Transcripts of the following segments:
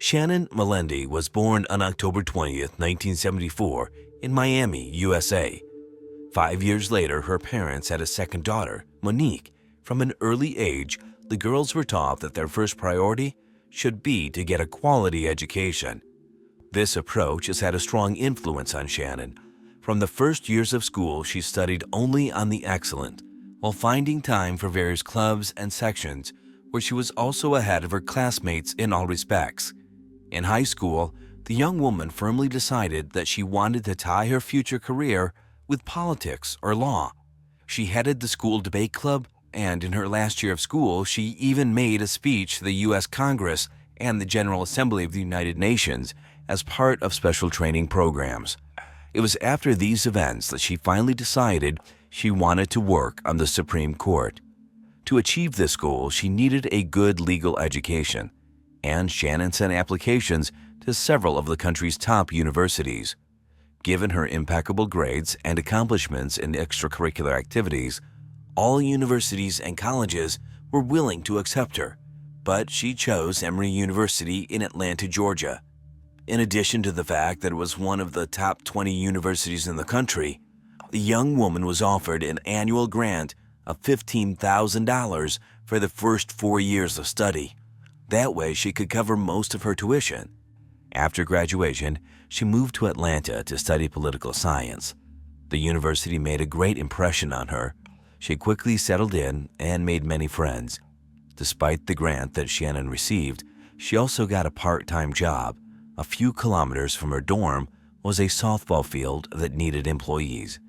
Shannon Melendi was born on October 20th, 1974, in Miami, USA. 5 years later, her parents had a second daughter, Monique. From an early age, the girls were taught that their first priority should be to get a quality education. This approach has had a strong influence on Shannon. From the first years of school, she studied only on the excellent, while finding time for various clubs and sections where she was also ahead of her classmates in all respects. In high school, the young woman firmly decided that she wanted to tie her future career with politics or law. She headed the school debate club, and in her last year of school, she even made a speech to the U.S. Congress and the General Assembly of the United Nations as part of special training programs. It was after these events that she finally decided she wanted to work on the Supreme Court. To achieve this goal, she needed a good legal education, and Shannon sent applications to several of the country's top universities. Given her impeccable grades and accomplishments in extracurricular activities, all universities and colleges were willing to accept her, but she chose Emory University in Atlanta, Georgia. In addition to the fact that it was one of the top 20 universities in the country, the young woman was offered an annual grant of $15,000 for the first 4 years of study. That way, she could cover most of her tuition. After graduation, she moved to Atlanta to study political science. The university made a great impression on her. She quickly settled in and made many friends. Despite the grant that Shannon received, she also got a part-time job. A few kilometers from her dorm was a softball field that needed employees.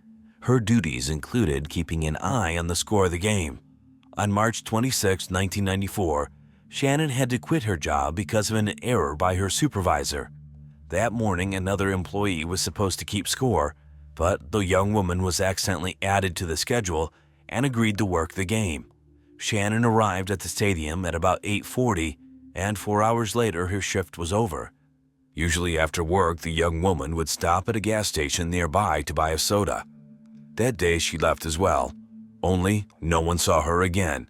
Her duties included keeping an eye on the score of the game. On March 26, 1994, Shannon had to quit her job because of an error by her supervisor. That morning, another employee was supposed to keep score, but the young woman was accidentally added to the schedule and agreed to work the game. Shannon arrived at the stadium at about 8:40, and 4 hours later her shift was over. Usually after work, the young woman would stop at a gas station nearby to buy a soda. That day she left as well, only no one saw her again.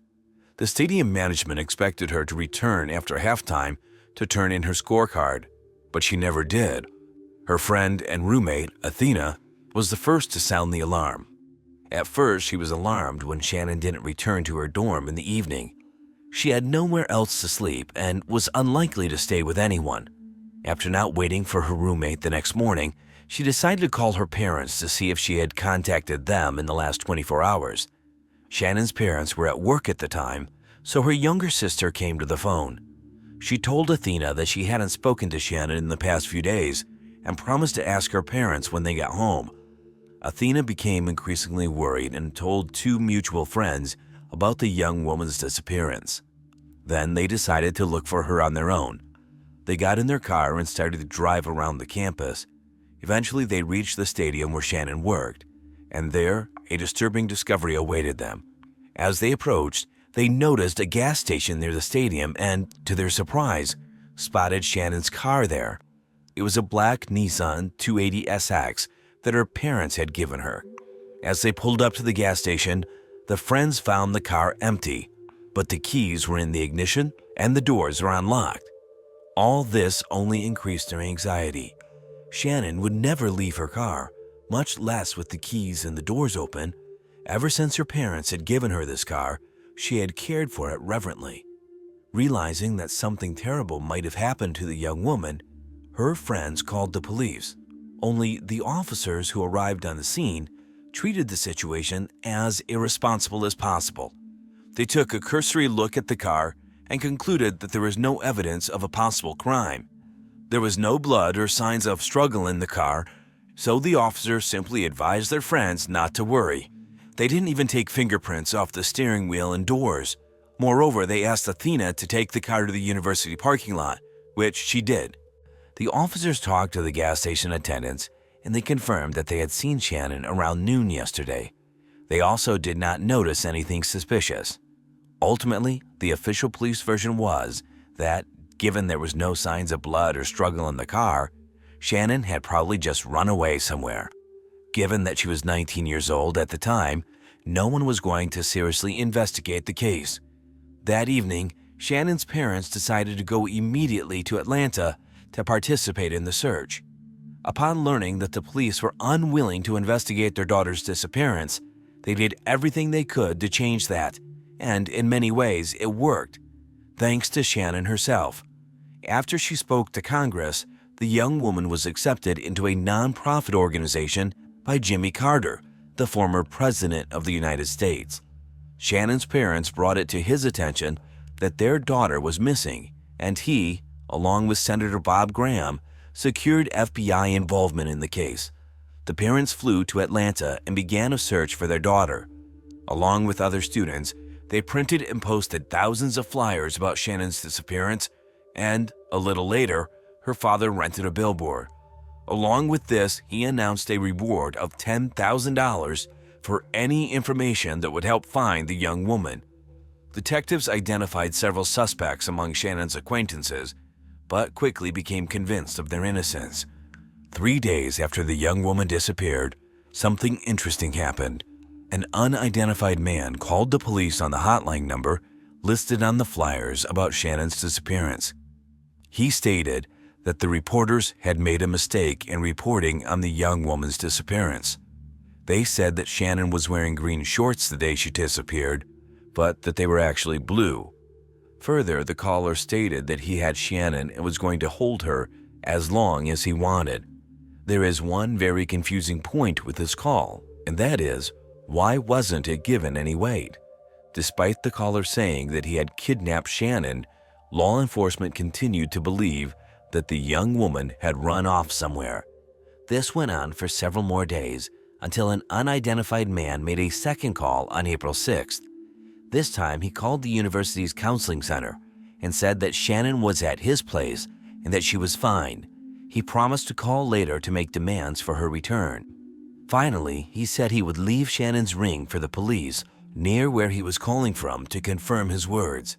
The stadium management expected her to return after halftime to turn in her scorecard, but she never did. Her friend and roommate, Athena, was the first to sound the alarm. At first, she was alarmed when Shannon didn't return to her dorm in the evening. She had nowhere else to sleep and was unlikely to stay with anyone. After not waiting for her roommate the next morning, she decided to call her parents to see if she had contacted them in the last 24 hours. Shannon's parents were at work at the time, so her younger sister came to the phone. She told Athena that she hadn't spoken to Shannon in the past few days and promised to ask her parents when they got home. Athena became increasingly worried and told two mutual friends about the young woman's disappearance. Then they decided to look for her on their own. They got in their car and started to drive around the campus. Eventually, they reached the stadium where Shannon worked, and there, a disturbing discovery awaited them. As they approached, they noticed a gas station near the stadium and, to their surprise, spotted Shannon's car there. It was a black Nissan 280SX that her parents had given her. As they pulled up to the gas station, the friends found the car empty, but the keys were in the ignition and the doors were unlocked. All this only increased their anxiety. Shannon would never leave her car, much less with the keys and the doors open. Ever since her parents had given her this car, she had cared for it reverently. Realizing that something terrible might have happened to the young woman, her friends called the police. Only the officers who arrived on the scene treated the situation as irresponsible as possible. They took a cursory look at the car and concluded that there was no evidence of a possible crime. There was no blood or signs of struggle in the car, so the officers simply advised their friends not to worry. They didn't even take fingerprints off the steering wheel and doors. Moreover, they asked Athena to take the car to the university parking lot, which she did. The officers talked to the gas station attendants, and they confirmed that they had seen Shannon around noon yesterday. They also did not notice anything suspicious. Ultimately, the official police version was that, given there was no signs of blood or struggle in the car, Shannon had probably just run away somewhere. Given that she was 19 years old at the time, no one was going to seriously investigate the case. That evening, Shannon's parents decided to go immediately to Atlanta to participate in the search. Upon learning that the police were unwilling to investigate their daughter's disappearance, they did everything they could to change that, and in many ways it worked, thanks to Shannon herself. After she spoke to Congress, the young woman was accepted into a nonprofit organization by Jimmy Carter, the former president of the United States. Shannon's parents brought it to his attention that their daughter was missing, and he, along with Senator Bob Graham, secured FBI involvement in the case. The parents flew to Atlanta and began a search for their daughter. Along with other students, they printed and posted thousands of flyers about Shannon's disappearance, and a little later, her father rented a billboard. Along with this, he announced a reward of $10,000 for any information that would help find the young woman. Detectives identified several suspects among Shannon's acquaintances, but quickly became convinced of their innocence. 3 days after the young woman disappeared, something interesting happened. An unidentified man called the police on the hotline number listed on the flyers about Shannon's disappearance. He stated that the reporters had made a mistake in reporting on the young woman's disappearance. They said that Shannon was wearing green shorts the day she disappeared, but that they were actually blue. Further, the caller stated that he had Shannon and was going to hold her as long as he wanted. There is one very confusing point with this call, and that is, why wasn't it given any weight? Despite the caller saying that he had kidnapped Shannon, law enforcement continued to believe that the young woman had run off somewhere. This went on for several more days until an unidentified man made a second call on April 6th. This time, he called the university's counseling center and said that Shannon was at his place and that she was fine. He promised to call later to make demands for her return. Finally, he said he would leave Shannon's ring for the police near where he was calling from to confirm his words.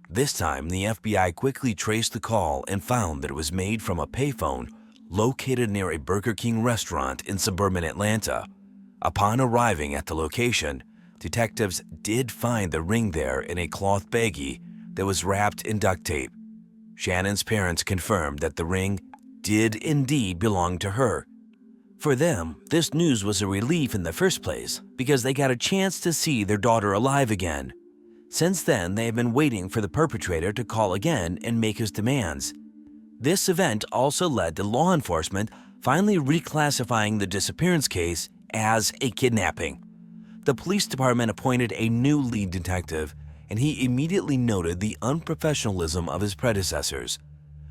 This time, the FBI quickly traced the call and found that it was made from a payphone located near a Burger King restaurant in suburban Atlanta. Upon arriving at the location, detectives did find the ring there in a cloth baggie that was wrapped in duct tape. Shannon's parents confirmed that the ring did indeed belong to her. For them, this news was a relief in the first place because they got a chance to see their daughter alive again. Since then, they have been waiting for the perpetrator to call again and make his demands. This event also led to law enforcement finally reclassifying the disappearance case as a kidnapping. The police department appointed a new lead detective, and he immediately noted the unprofessionalism of his predecessors.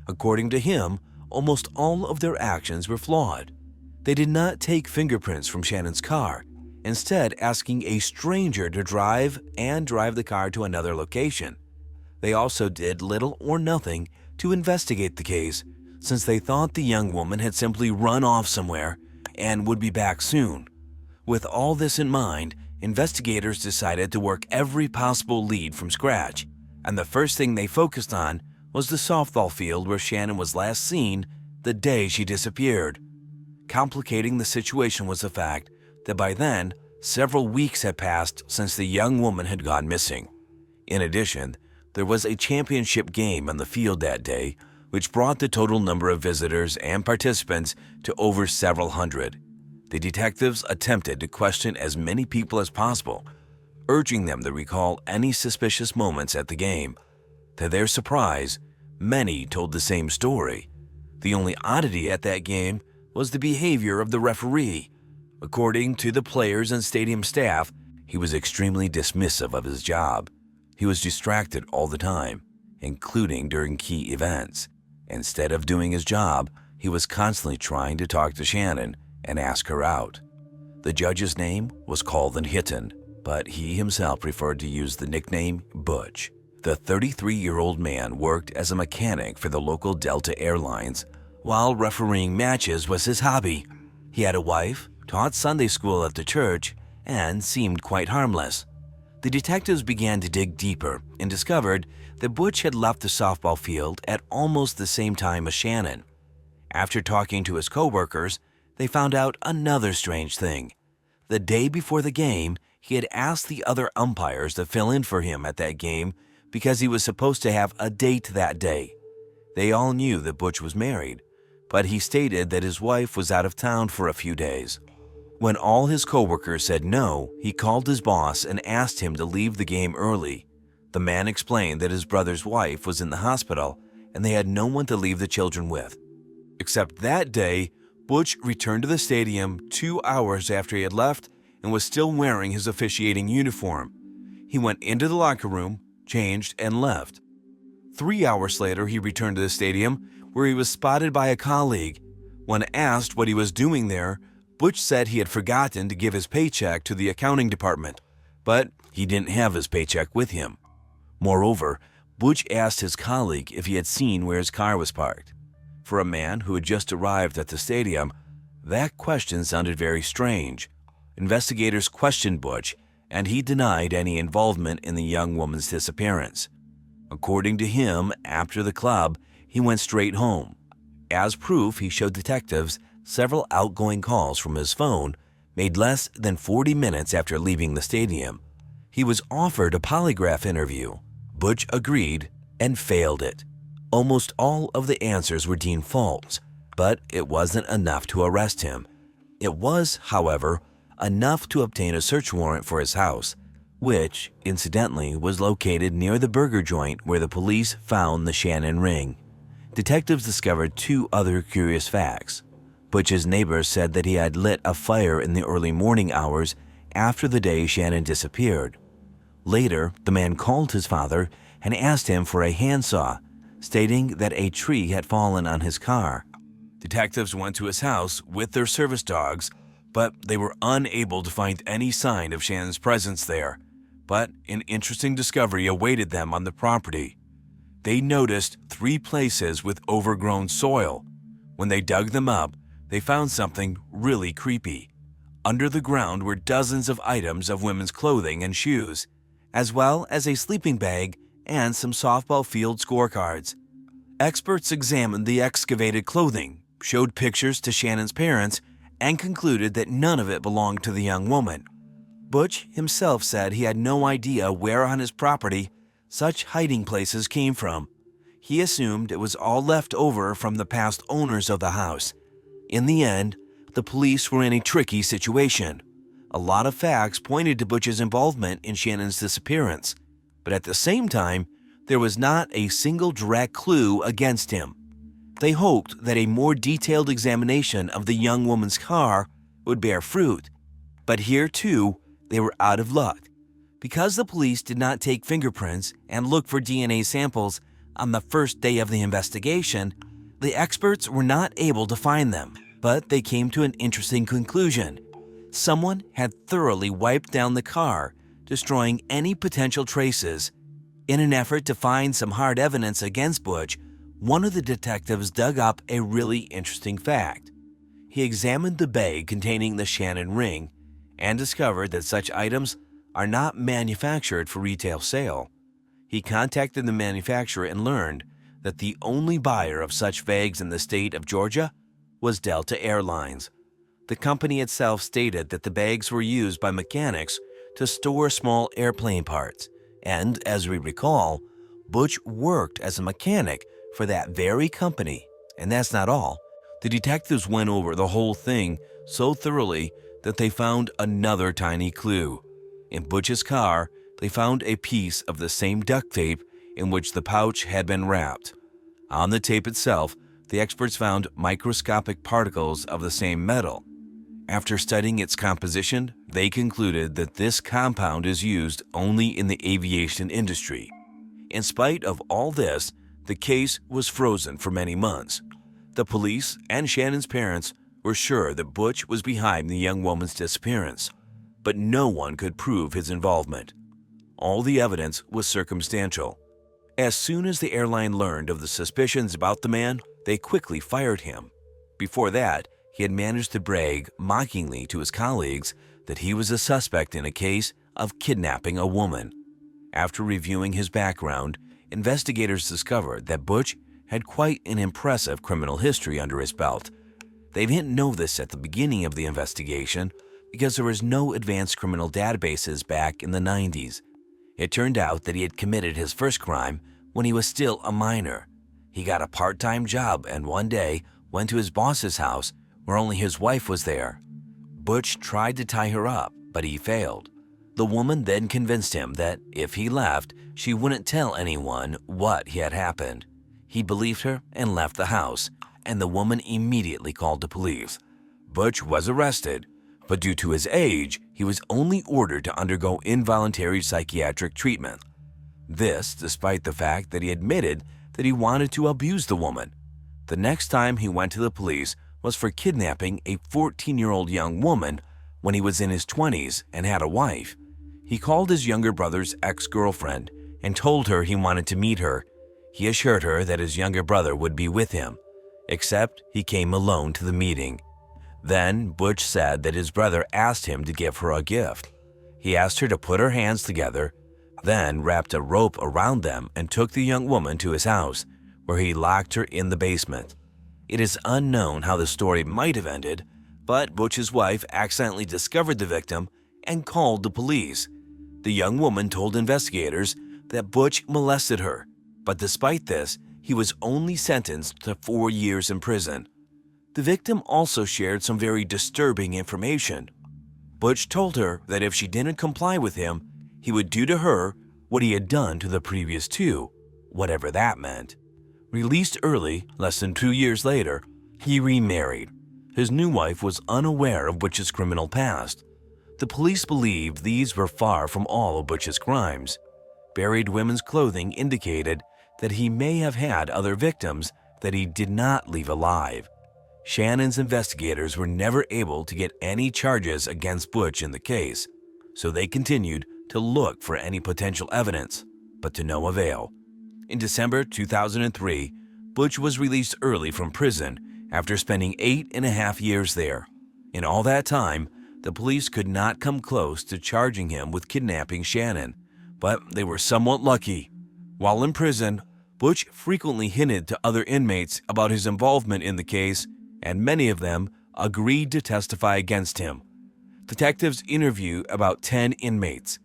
According to him, almost all of their actions were flawed. They did not take fingerprints from Shannon's car, instead asking a stranger to drive the car to another location. They also did little or nothing to investigate the case, since they thought the young woman had simply run off somewhere and would be back soon. With all this in mind, investigators decided to work every possible lead from scratch, and the first thing they focused on was the softball field where Shannon was last seen the day she disappeared. Complicating the situation was the fact that by then, several weeks had passed since the young woman had gone missing. In addition, there was a championship game on the field that day, which brought the total number of visitors and participants to over several hundred. The detectives attempted to question as many people as possible, urging them to recall any suspicious moments at the game. To their surprise, many told the same story. The only oddity at that game was the behavior of the referee. According to the players and stadium staff, he was extremely dismissive of his job. He was distracted all the time, including during key events. Instead of doing his job, he was constantly trying to talk to Shannon and ask her out. The judge's name was Colvin Hitton, but he himself preferred to use the nickname Butch. The 33-year-old man worked as a mechanic for the local Delta Airlines, while refereeing matches was his hobby. He had a wife, taught Sunday school at the church, and seemed quite harmless. The detectives began to dig deeper and discovered that Butch had left the softball field at almost the same time as Shannon. After talking to his coworkers, they found out another strange thing. The day before the game, he had asked the other umpires to fill in for him at that game because he was supposed to have a date that day. They all knew that Butch was married, but he stated that his wife was out of town for a few days. When all his coworkers said no, he called his boss and asked him to leave the game early. The man explained that his brother's wife was in the hospital and they had no one to leave the children with. Except that day, Butch returned to the stadium 2 hours after he had left and was still wearing his officiating uniform. He went into the locker room, changed, and left. 3 hours later, he returned to the stadium, where he was spotted by a colleague. When asked what he was doing there, Butch said he had forgotten to give his paycheck to the accounting department, but he didn't have his paycheck with him. Moreover, Butch asked his colleague if he had seen where his car was parked. For a man who had just arrived at the stadium, that question sounded very strange. Investigators questioned Butch, and he denied any involvement in the young woman's disappearance. According to him, after the club, he went straight home. As proof, he showed detectives several outgoing calls from his phone made less than 40 minutes after leaving the stadium. He was offered a polygraph interview. Butch agreed and failed it. Almost all of the answers were deemed false, but it wasn't enough to arrest him. It was, however, enough to obtain a search warrant for his house, which, incidentally, was located near the burger joint where the police found the Shannon ring. Detectives discovered 2 other curious facts. Butch's neighbors said that he had lit a fire in the early morning hours after the day Shannon disappeared. Later, the man called his father and asked him for a handsaw, stating that a tree had fallen on his car. Detectives went to his house with their service dogs, but they were unable to find any sign of Shannon's presence there. But an interesting discovery awaited them on the property. They noticed 3 places with overgrown soil. When they dug them up, they found something really creepy. Under the ground were dozens of items of women's clothing and shoes, as well as a sleeping bag and some softball field scorecards. Experts examined the excavated clothing, showed pictures to Shannon's parents, and concluded that none of it belonged to the young woman. Butch himself said he had no idea where on his property such hiding places came from. He assumed it was all left over from the past owners of the house. In the end, the police were in a tricky situation. A lot of facts pointed to Butch's involvement in Shannon's disappearance, but at the same time, there was not a single direct clue against him. They hoped that a more detailed examination of the young woman's car would bear fruit, but here too, they were out of luck. Because the police did not take fingerprints and look for DNA samples on the first day of the investigation, the experts were not able to find them, but they came to an interesting conclusion. Someone had thoroughly wiped down the car, destroying any potential traces. In an effort to find some hard evidence against Butch, one of the detectives dug up a really interesting fact. He examined the bag containing the Shannon ring and discovered that such items are not manufactured for retail sale. He contacted the manufacturer and learned that the only buyer of such bags in the state of Georgia was Delta Airlines. The company itself stated that the bags were used by mechanics to store small airplane parts, and as we recall, Butch worked as a mechanic for that very company. And that's not all. The detectives went over the whole thing so thoroughly that they found another tiny clue. In Butch's car, they found a piece of the same duct tape in which the pouch had been wrapped. On the tape itself, the experts found microscopic particles of the same metal. After studying its composition, they concluded that this compound is used only in the aviation industry. In spite of all this, the case was frozen for many months. The police and Shannon's parents were sure that Butch was behind the young woman's disappearance, but no one could prove his involvement. All the evidence was circumstantial. As soon as the airline learned of the suspicions about the man, they quickly fired him. Before that, he had managed to brag mockingly to his colleagues that he was a suspect in a case of kidnapping a woman. After reviewing his background, investigators discovered that Butch had quite an impressive criminal history under his belt. They didn't know this at the beginning of the investigation because there was no advanced criminal databases back in the 90s. It turned out that he had committed his first crime when he was still a minor. He got a part-time job and one day went to his boss's house where only his wife was there. Butch tried to tie her up, but he failed. The woman then convinced him that if he left, she wouldn't tell anyone what had happened. He believed her and left the house, and the woman immediately called the police. Butch was arrested, but due to his age, he was only ordered to undergo involuntary psychiatric treatment. This despite the fact that he admitted that he wanted to abuse the woman. The next time he went to the police was for kidnapping a 14-year-old young woman when he was in his 20s and had a wife. He called his younger brother's ex-girlfriend and told her he wanted to meet her. He assured her that his younger brother would be with him, except he came alone to the meeting. Then Butch said that his brother asked him to give her a gift. He asked her to put her hands together, then wrapped a rope around them and took the young woman to his house, where he locked her in the basement. It is unknown how the story might have ended, but Butch's wife accidentally discovered the victim and called the police. The young woman told investigators that Butch molested her, but despite this, he was only sentenced to 4 years in prison. The victim also shared some very disturbing information. Butch told her that if she didn't comply with him, he would do to her what he had done to the previous two, whatever that meant. Released early, less than 2 years later, he remarried. His new wife was unaware of Butch's criminal past. The police believed these were far from all of Butch's crimes. Buried women's clothing indicated that he may have had other victims that he did not leave alive. Shannon's investigators were never able to get any charges against Butch in the case, so they continued to look for any potential evidence, but to no avail. In December 2003, Butch was released early from prison after spending 8.5 years there. In all that time, the police could not come close to charging him with kidnapping Shannon, but they were somewhat lucky. While in prison, Butch frequently hinted to other inmates about his involvement in the case, and many of them agreed to testify against him. Detectives interviewed about 10 inmates.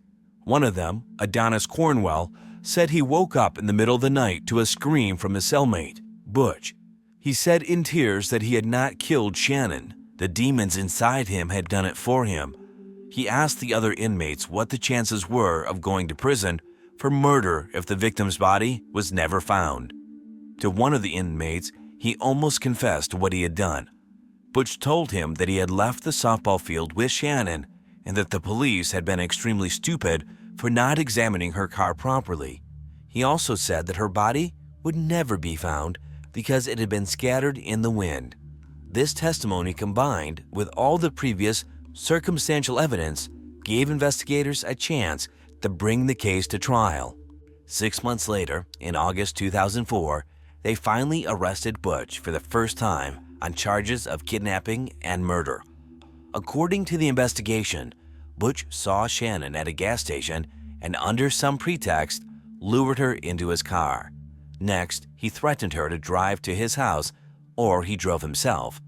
One of them, Adonis Cornwell, said he woke up in the middle of the night to a scream from his cellmate, Butch. He said in tears that he had not killed Shannon. The demons inside him had done it for him. He asked the other inmates what the chances were of going to prison for murder if the victim's body was never found. To one of the inmates, he almost confessed to what he had done. Butch told him that he had left the softball field with Shannon and that the police had been extremely stupid for not examining her car properly. He also said that her body would never be found because it had been scattered in the wind. This testimony, combined with all the previous circumstantial evidence, gave investigators a chance to bring the case to trial. 6 months later, in August 2004, they finally arrested Butch for the first time on charges of kidnapping and murder. According to the investigation, Butch saw Shannon at a gas station and, under some pretext, lured her into his car. Next, he threatened her to drive to his house, or he drove himself.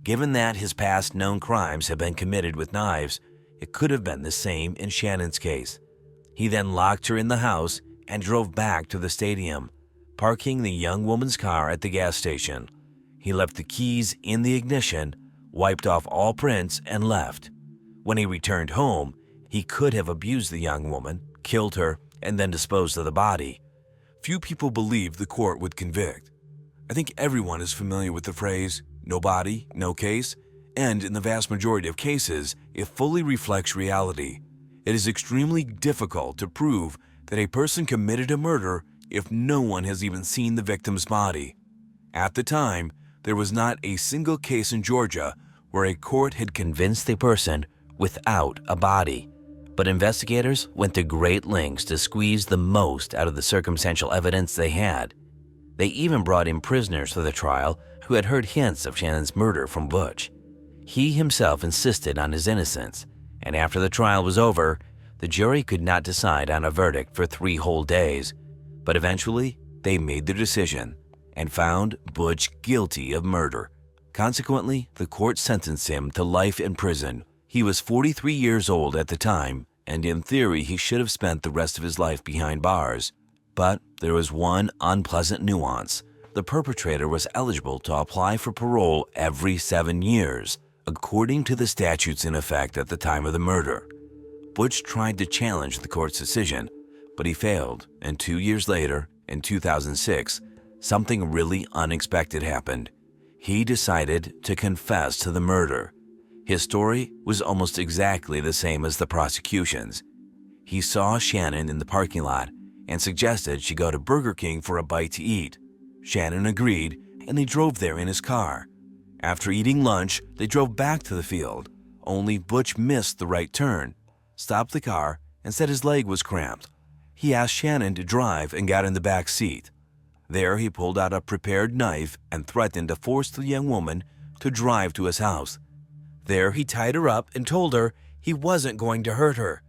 Given that his past known crimes had been committed with knives, it could have been the same in Shannon's case. He then locked her in the house and drove back to the stadium, parking the young woman's car at the gas station. He left the keys in the ignition, wiped off all prints, and left. When he returned home, he could have abused the young woman, killed her, and then disposed of the body. Few people believed the court would convict. I think everyone is familiar with the phrase, "no body, no case," and in the vast majority of cases, it fully reflects reality. It is extremely difficult to prove that a person committed a murder if no one has even seen the victim's body. At the time, there was not a single case in Georgia where a court had convinced a person without a body, but investigators went to great lengths to squeeze the most out of the circumstantial evidence they had. They even brought in prisoners for the trial who had heard hints of Shannon's murder from Butch. He himself insisted on his innocence, and after the trial was over, the jury could not decide on a verdict for 3 whole days, but eventually they made their decision and found Butch guilty of murder. Consequently, the court sentenced him to life in prison. He was 43 years old at the time and in theory he should have spent the rest of his life behind bars. But there was one unpleasant nuance. The perpetrator was eligible to apply for parole every 7 years, according to the statutes in effect at the time of the murder. Butch tried to challenge the court's decision, but he failed, and 2 years later, in 2006, something really unexpected happened. He decided to confess to the murder. His story was almost exactly the same as the prosecution's. He saw Shannon in the parking lot and suggested she go to Burger King for a bite to eat. Shannon agreed, and they drove there in his car. After eating lunch, they drove back to the field, only Butch missed the right turn, stopped the car, and said his leg was cramped. He asked Shannon to drive and got in the back seat. There, he pulled out a prepared knife and threatened to force the young woman to drive to his house. There, he tied her up and told her he wasn't going to hurt her.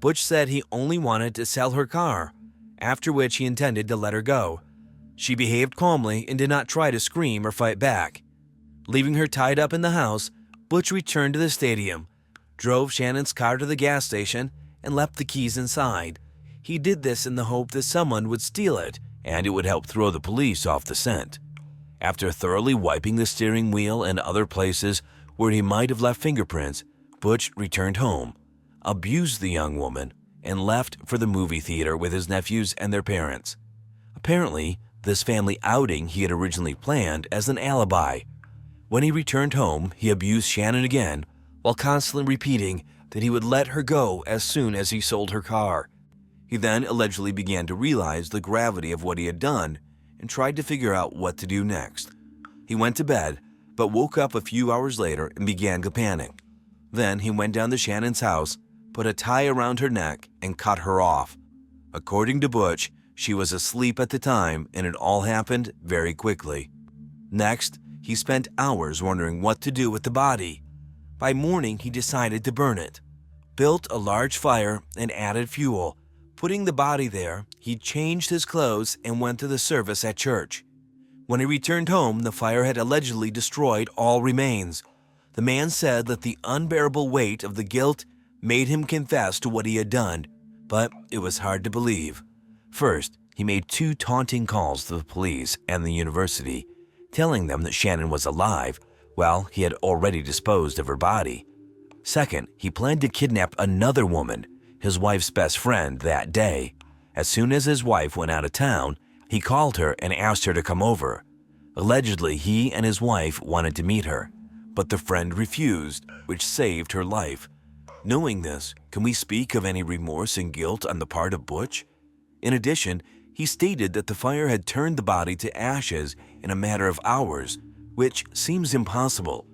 Butch said he only wanted to sell her car, after which he intended to let her go. She behaved calmly and did not try to scream or fight back. Leaving her tied up in the house, Butch returned to the stadium, drove Shannon's car to the gas station, and left the keys inside. He did this in the hope that someone would steal it, and it would help throw the police off the scent. After thoroughly wiping the steering wheel and other places where he might have left fingerprints, Butch returned home, abused the young woman, and left for the movie theater with his nephews and their parents. Apparently, this family outing he had originally planned as an alibi. When he returned home, he abused Shannon again, while constantly repeating that he would let her go as soon as he sold her car. He then allegedly began to realize the gravity of what he had done and tried to figure out what to do next. He went to bed, but woke up a few hours later and began to panic. Then he went down to Shannon's house, put a tie around her neck, and cut her off. According to Butch, she was asleep at the time, and it all happened very quickly. Next, he spent hours wondering what to do with the body. By morning, he decided to burn it. Built a large fire and added fuel. Putting the body there, he changed his clothes and went to the service at church. When he returned home, the fire had allegedly destroyed all remains. The man said that the unbearable weight of the guilt made him confess to what he had done, but it was hard to believe. First, he made 2 taunting calls to the police and the university, telling them that Shannon was alive, while he had already disposed of her body. Second, he planned to kidnap another woman, his wife's best friend, that day. As soon as his wife went out of town, he called her and asked her to come over. Allegedly, he and his wife wanted to meet her, but the friend refused, which saved her life. Knowing this, can we speak of any remorse and guilt on the part of Butch? In addition, he stated that the fire had turned the body to ashes in a matter of hours, which seems impossible.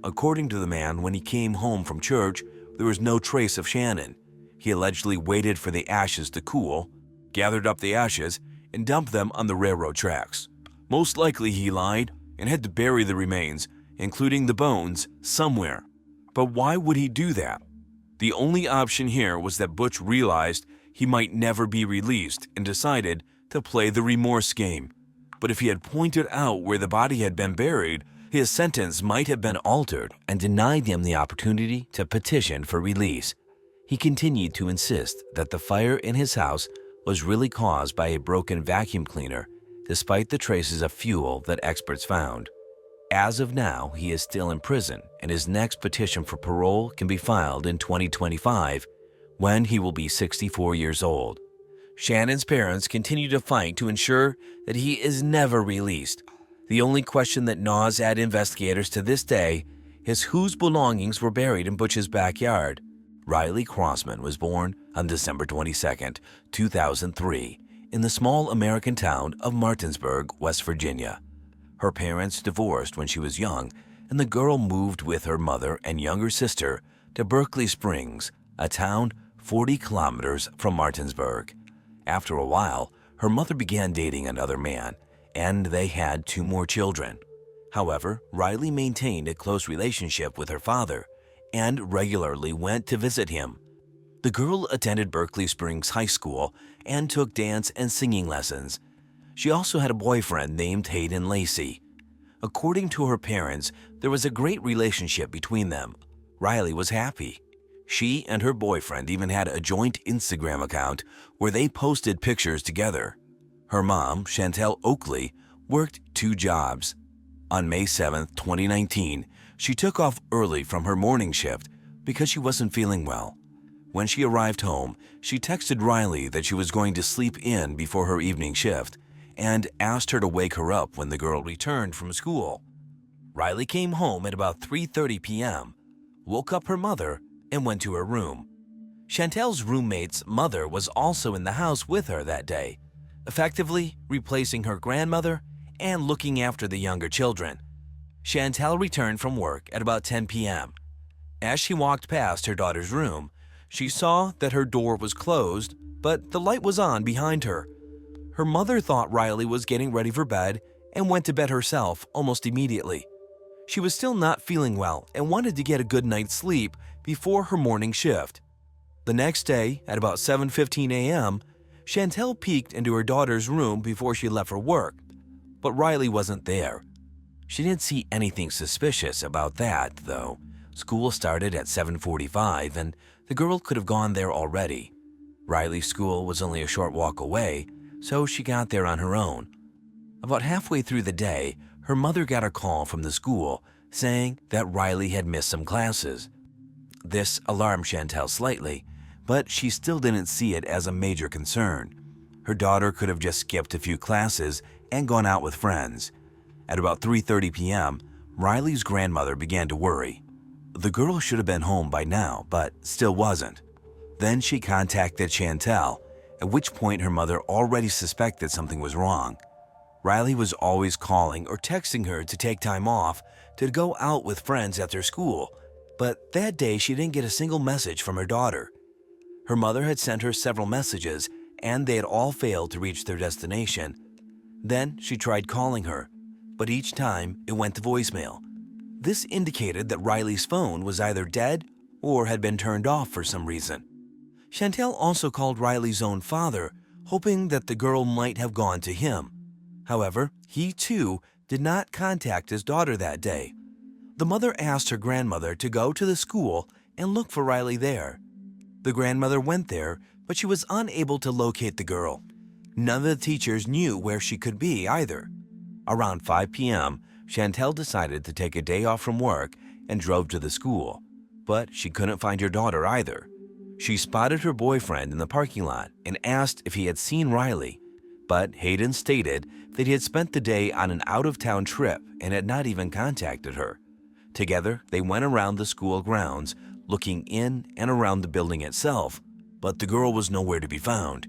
According to the man, when he came home from church, there was no trace of Shannon. He allegedly waited for the ashes to cool, gathered up the ashes, and dumped them on the railroad tracks. Most likely he lied and had to bury the remains, including the bones, somewhere. But why would he do that? The only option here was that Butch realized he might never be released and decided to play the remorse game. But if he had pointed out where the body had been buried, his sentence might have been altered and denied him the opportunity to petition for release. He continued to insist that the fire in his house was really caused by a broken vacuum cleaner, despite the traces of fuel that experts found. As of now, he is still in prison, and his next petition for parole can be filed in 2025, when he will be 64 years old. Shannon's parents continue to fight to ensure that he is never released. The only question that gnaws at investigators to this day is whose belongings were buried in Butch's backyard. Riley Crossman was born on December 22, 2003, in the small American town of Martinsburg, West Virginia. Her parents divorced when she was young, and the girl moved with her mother and younger sister to Berkeley Springs, a town 40 kilometers from Martinsburg. After a while, her mother began dating another man, and they had 2 more children. However, Riley maintained a close relationship with her father and regularly went to visit him. The girl attended Berkeley Springs High School and took dance and singing lessons. She also had a boyfriend named Hayden Lacey. According to her parents, there was a great relationship between them. Riley was happy. She and her boyfriend even had a joint Instagram account where they posted pictures together. Her mom, Chantel Oakley, worked 2 jobs. On May 7, 2019, she took off early from her morning shift because she wasn't feeling well. When she arrived home, she texted Riley that she was going to sleep in before her evening shift and asked her to wake her up when the girl returned from school. Riley came home at about 3:30 p.m., woke up her mother, and went to her room. Chantel's roommate's mother was also in the house with her that day, effectively replacing her grandmother and looking after the younger children. Chantel returned from work at about 10 p.m. As she walked past her daughter's room, she saw that her door was closed, but the light was on behind her. Her mother thought Riley was getting ready for bed and went to bed herself almost immediately. She was still not feeling well and wanted to get a good night's sleep before her morning shift. The next day, at about 7:15 a.m., Chantel peeked into her daughter's room before she left for work, but Riley wasn't there. She didn't see anything suspicious about that, though. School started at 7:45 and the girl could have gone there already. Riley's school was only a short walk away, so she got there on her own. About halfway through the day, her mother got a call from the school saying that Riley had missed some classes. This alarmed Chantel slightly, but she still didn't see it as a major concern. Her daughter could have just skipped a few classes and gone out with friends. At about 3:30 p.m., Riley's grandmother began to worry. The girl should have been home by now, but still wasn't. Then she contacted Chantel, at which point her mother already suspected something was wrong. Riley was always calling or texting her to take time off to go out with friends after school, but that day she didn't get a single message from her daughter. Her mother had sent her several messages, and they had all failed to reach their destination. Then she tried calling her, but each time it went to voicemail. This indicated that Riley's phone was either dead or had been turned off for some reason. Chantel also called Riley's own father, hoping that the girl might have gone to him. However, he too did not contact his daughter that day. The mother asked her grandmother to go to the school and look for Riley there. The grandmother went there, but she was unable to locate the girl. None of the teachers knew where she could be either. Around 5 p.m., Chantel decided to take a day off from work and drove to the school, but she couldn't find her daughter either. She spotted her boyfriend in the parking lot and asked if he had seen Riley, but Hayden stated that he had spent the day on an out-of-town trip and had not even contacted her. Together, they went around the school grounds, looking in and around the building itself, but the girl was nowhere to be found.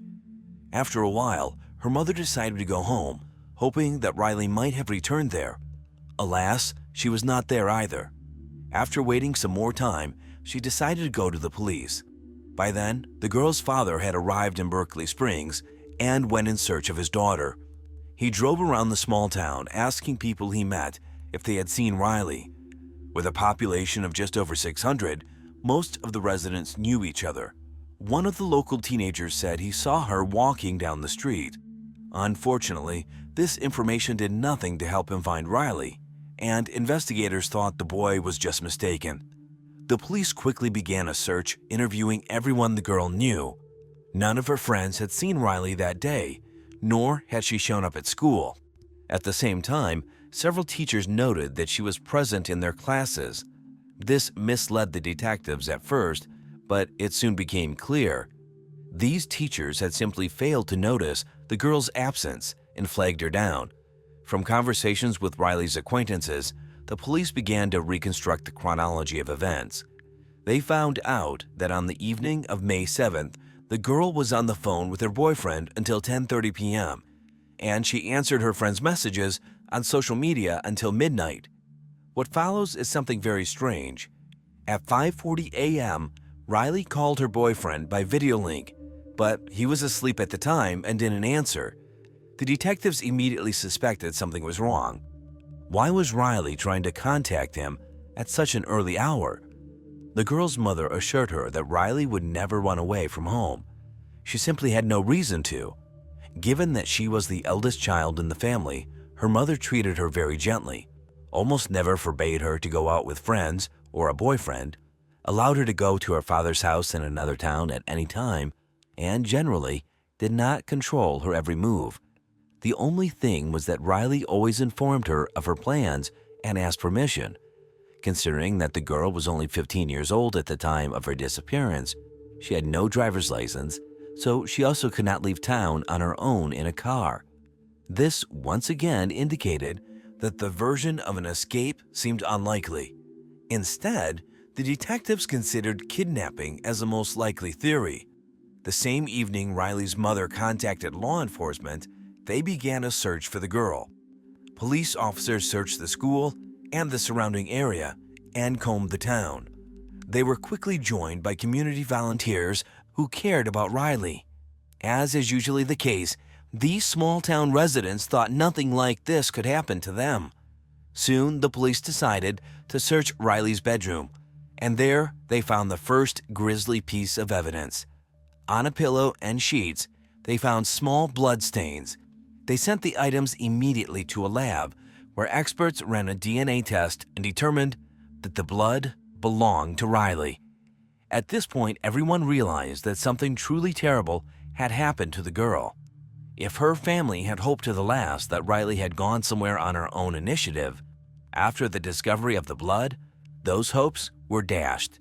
After a while, her mother decided to go home, hoping that Riley might have returned there. Alas, she was not there either. After waiting some more time, she decided to go to the police. By then, the girl's father had arrived in Berkeley Springs and went in search of his daughter. He drove around the small town asking people he met if they had seen Riley. With a population of just over 600, most of the residents knew each other. One of the local teenagers said he saw her walking down the street. Unfortunately, this information did nothing to help him find Riley, and investigators thought the boy was just mistaken. The police quickly began a search, interviewing everyone the girl knew. None of her friends had seen Riley that day, nor had she shown up at school. At the same time, several teachers noted that she was present in their classes. This misled the detectives at first, but it soon became clear. These teachers had simply failed to notice the girl's absence and flagged her down. From conversations with Riley's acquaintances, the police began to reconstruct the chronology of events. They found out that on the evening of May 7th, the girl was on the phone with her boyfriend until 10:30 p.m., and she answered her friend's messages on social media until midnight. What follows is something very strange. At 5:40 a.m., Riley called her boyfriend by video link, but he was asleep at the time and didn't answer. The detectives immediately suspected something was wrong. Why was Riley trying to contact him at such an early hour? The girl's mother assured her that Riley would never run away from home. She simply had no reason to. Given that she was the eldest child in the family, her mother treated her very gently, almost never forbade her to go out with friends or a boyfriend, allowed her to go to her father's house in another town at any time, and generally did not control her every move. The only thing was that Riley always informed her of her plans and asked permission. Considering that the girl was only 15 years old at the time of her disappearance, she had no driver's license, so she also could not leave town on her own in a car. This once again indicated that the version of an escape seemed unlikely. Instead, the detectives considered kidnapping as the most likely theory. The same evening Riley's mother contacted law enforcement, they began a search for the girl. Police officers searched the school and the surrounding area and combed the town. They were quickly joined by community volunteers who cared about Riley. As is usually the case, these small-town residents thought nothing like this could happen to them. Soon, the police decided to search Riley's bedroom, and there they found the first grisly piece of evidence. On a pillow and sheets, they found small blood stains. They sent the items immediately to a lab, where experts ran a DNA test and determined that the blood belonged to Riley. At this point, everyone realized that something truly terrible had happened to the girl. If her family had hoped to the last that Riley had gone somewhere on her own initiative, after the discovery of the blood, those hopes were dashed.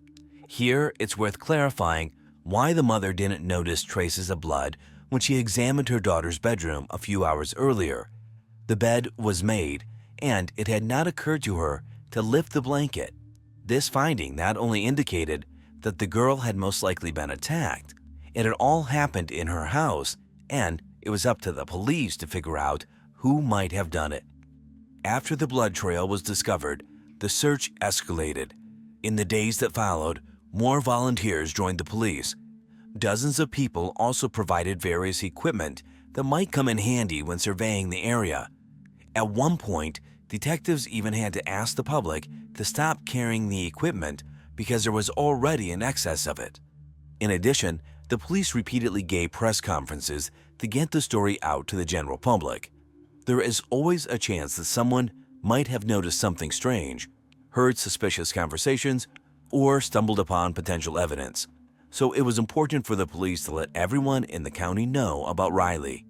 Here, it's worth clarifying why the mother didn't notice traces of blood when she examined her daughter's bedroom a few hours earlier. The bed was made, and it had not occurred to her to lift the blanket. This finding not only indicated that the girl had most likely been attacked, it had all happened in her house, and it was up to the police to figure out who might have done it. After the blood trail was discovered, the search escalated. In the days that followed, more volunteers joined the police. Dozens of people also provided various equipment that might come in handy when surveying the area. At one point, detectives even had to ask the public to stop carrying the equipment because there was already an excess of it. In addition, the police repeatedly gave press conferences to get the story out to the general public. There is always a chance that someone might have noticed something strange, heard suspicious conversations, or stumbled upon potential evidence. So it was important for the police to let everyone in the county know about Riley.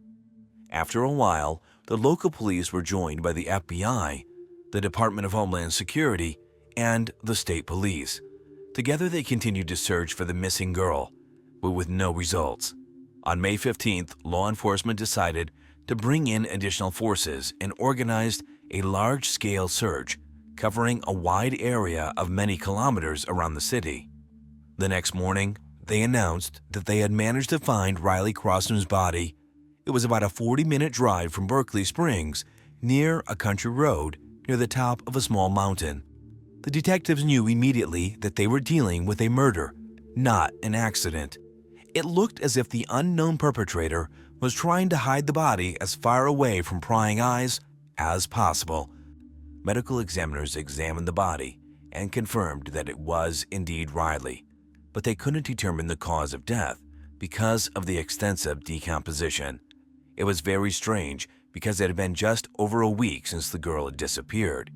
After a while, the local police were joined by the FBI, the Department of Homeland Security, and the state police. Together they continued to search for the missing girl, but with no results. On May 15th, law enforcement decided to bring in additional forces and organized a large-scale search covering a wide area of many kilometers around the city. The next morning, they announced that they had managed to find Riley Crossman's body. It was about a 40-minute drive from Berkeley Springs, near a country road near the top of a small mountain. The detectives knew immediately that they were dealing with a murder, not an accident. It looked as if the unknown perpetrator was trying to hide the body as far away from prying eyes as possible. Medical examiners examined the body and confirmed that it was indeed Riley, but they couldn't determine the cause of death because of the extensive decomposition. It was very strange because it had been just over a week since the girl had disappeared.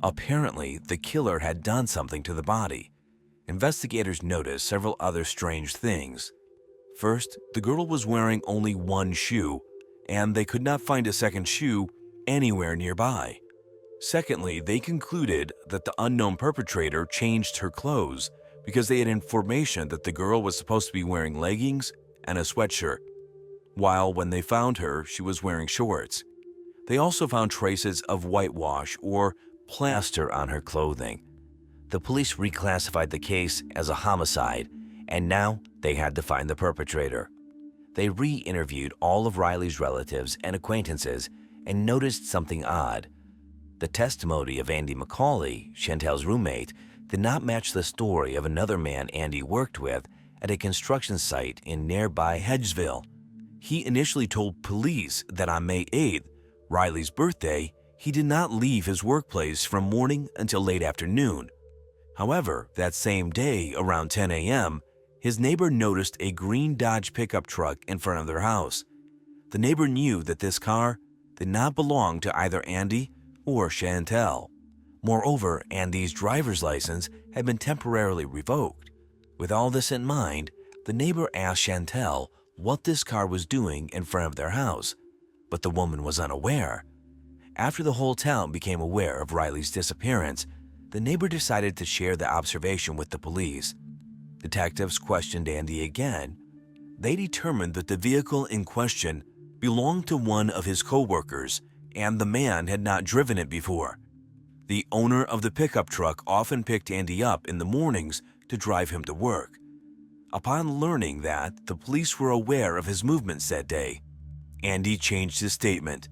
Apparently, the killer had done something to the body. Investigators noticed several other strange things. First, the girl was wearing only one shoe, and they could not find a second shoe anywhere nearby. Secondly, they concluded that the unknown perpetrator changed her clothes because they had information that the girl was supposed to be wearing leggings and a sweatshirt, while when they found her, she was wearing shorts. They also found traces of whitewash or plaster on her clothing. The police reclassified the case as a homicide, and now they had to find the perpetrator. They re-interviewed all of Riley's relatives and acquaintances and noticed something odd. The testimony of Andy McCauley, Chantel's roommate, did not match the story of another man Andy worked with at a construction site in nearby Hedgesville. He initially told police that on May 8th, Riley's birthday, he did not leave his workplace from morning until late afternoon. However, that same day, around 10 a.m., his neighbor noticed a green Dodge pickup truck in front of their house. The neighbor knew that this car did not belong to either Andy or Chantel. Moreover, Andy's driver's license had been temporarily revoked. With all this in mind, the neighbor asked Chantel what this car was doing in front of their house, but the woman was unaware. After the whole town became aware of Riley's disappearance, the neighbor decided to share the observation with the police. Detectives questioned Andy again. They determined that the vehicle in question belonged to one of his co-workers, and the man had not driven it before. The owner of the pickup truck often picked Andy up in the mornings to drive him to work. Upon learning that the police were aware of his movements that day, Andy changed his statement.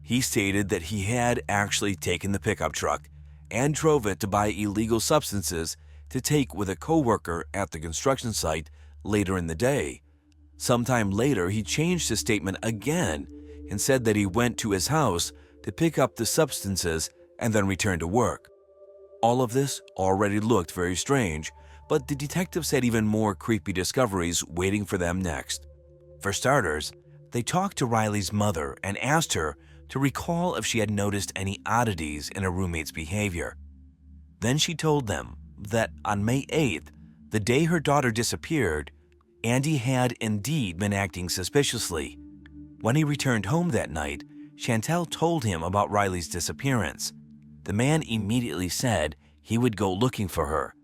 He stated that he had actually taken the pickup truck and drove it to buy illegal substances to take with a co-worker at the construction site later in the day. Sometime later, he changed his statement again and said that he went to his house to pick up the substances and then returned to work. All of this already looked very strange, but the detectives had even more creepy discoveries waiting for them next. For starters, they talked to Riley's mother and asked her to recall if she had noticed any oddities in her roommate's behavior. Then she told them that on May 8th, the day her daughter disappeared, Andy had indeed been acting suspiciously. When he returned home that night, Chantel told him about Riley's disappearance. The man immediately said he would go looking for her,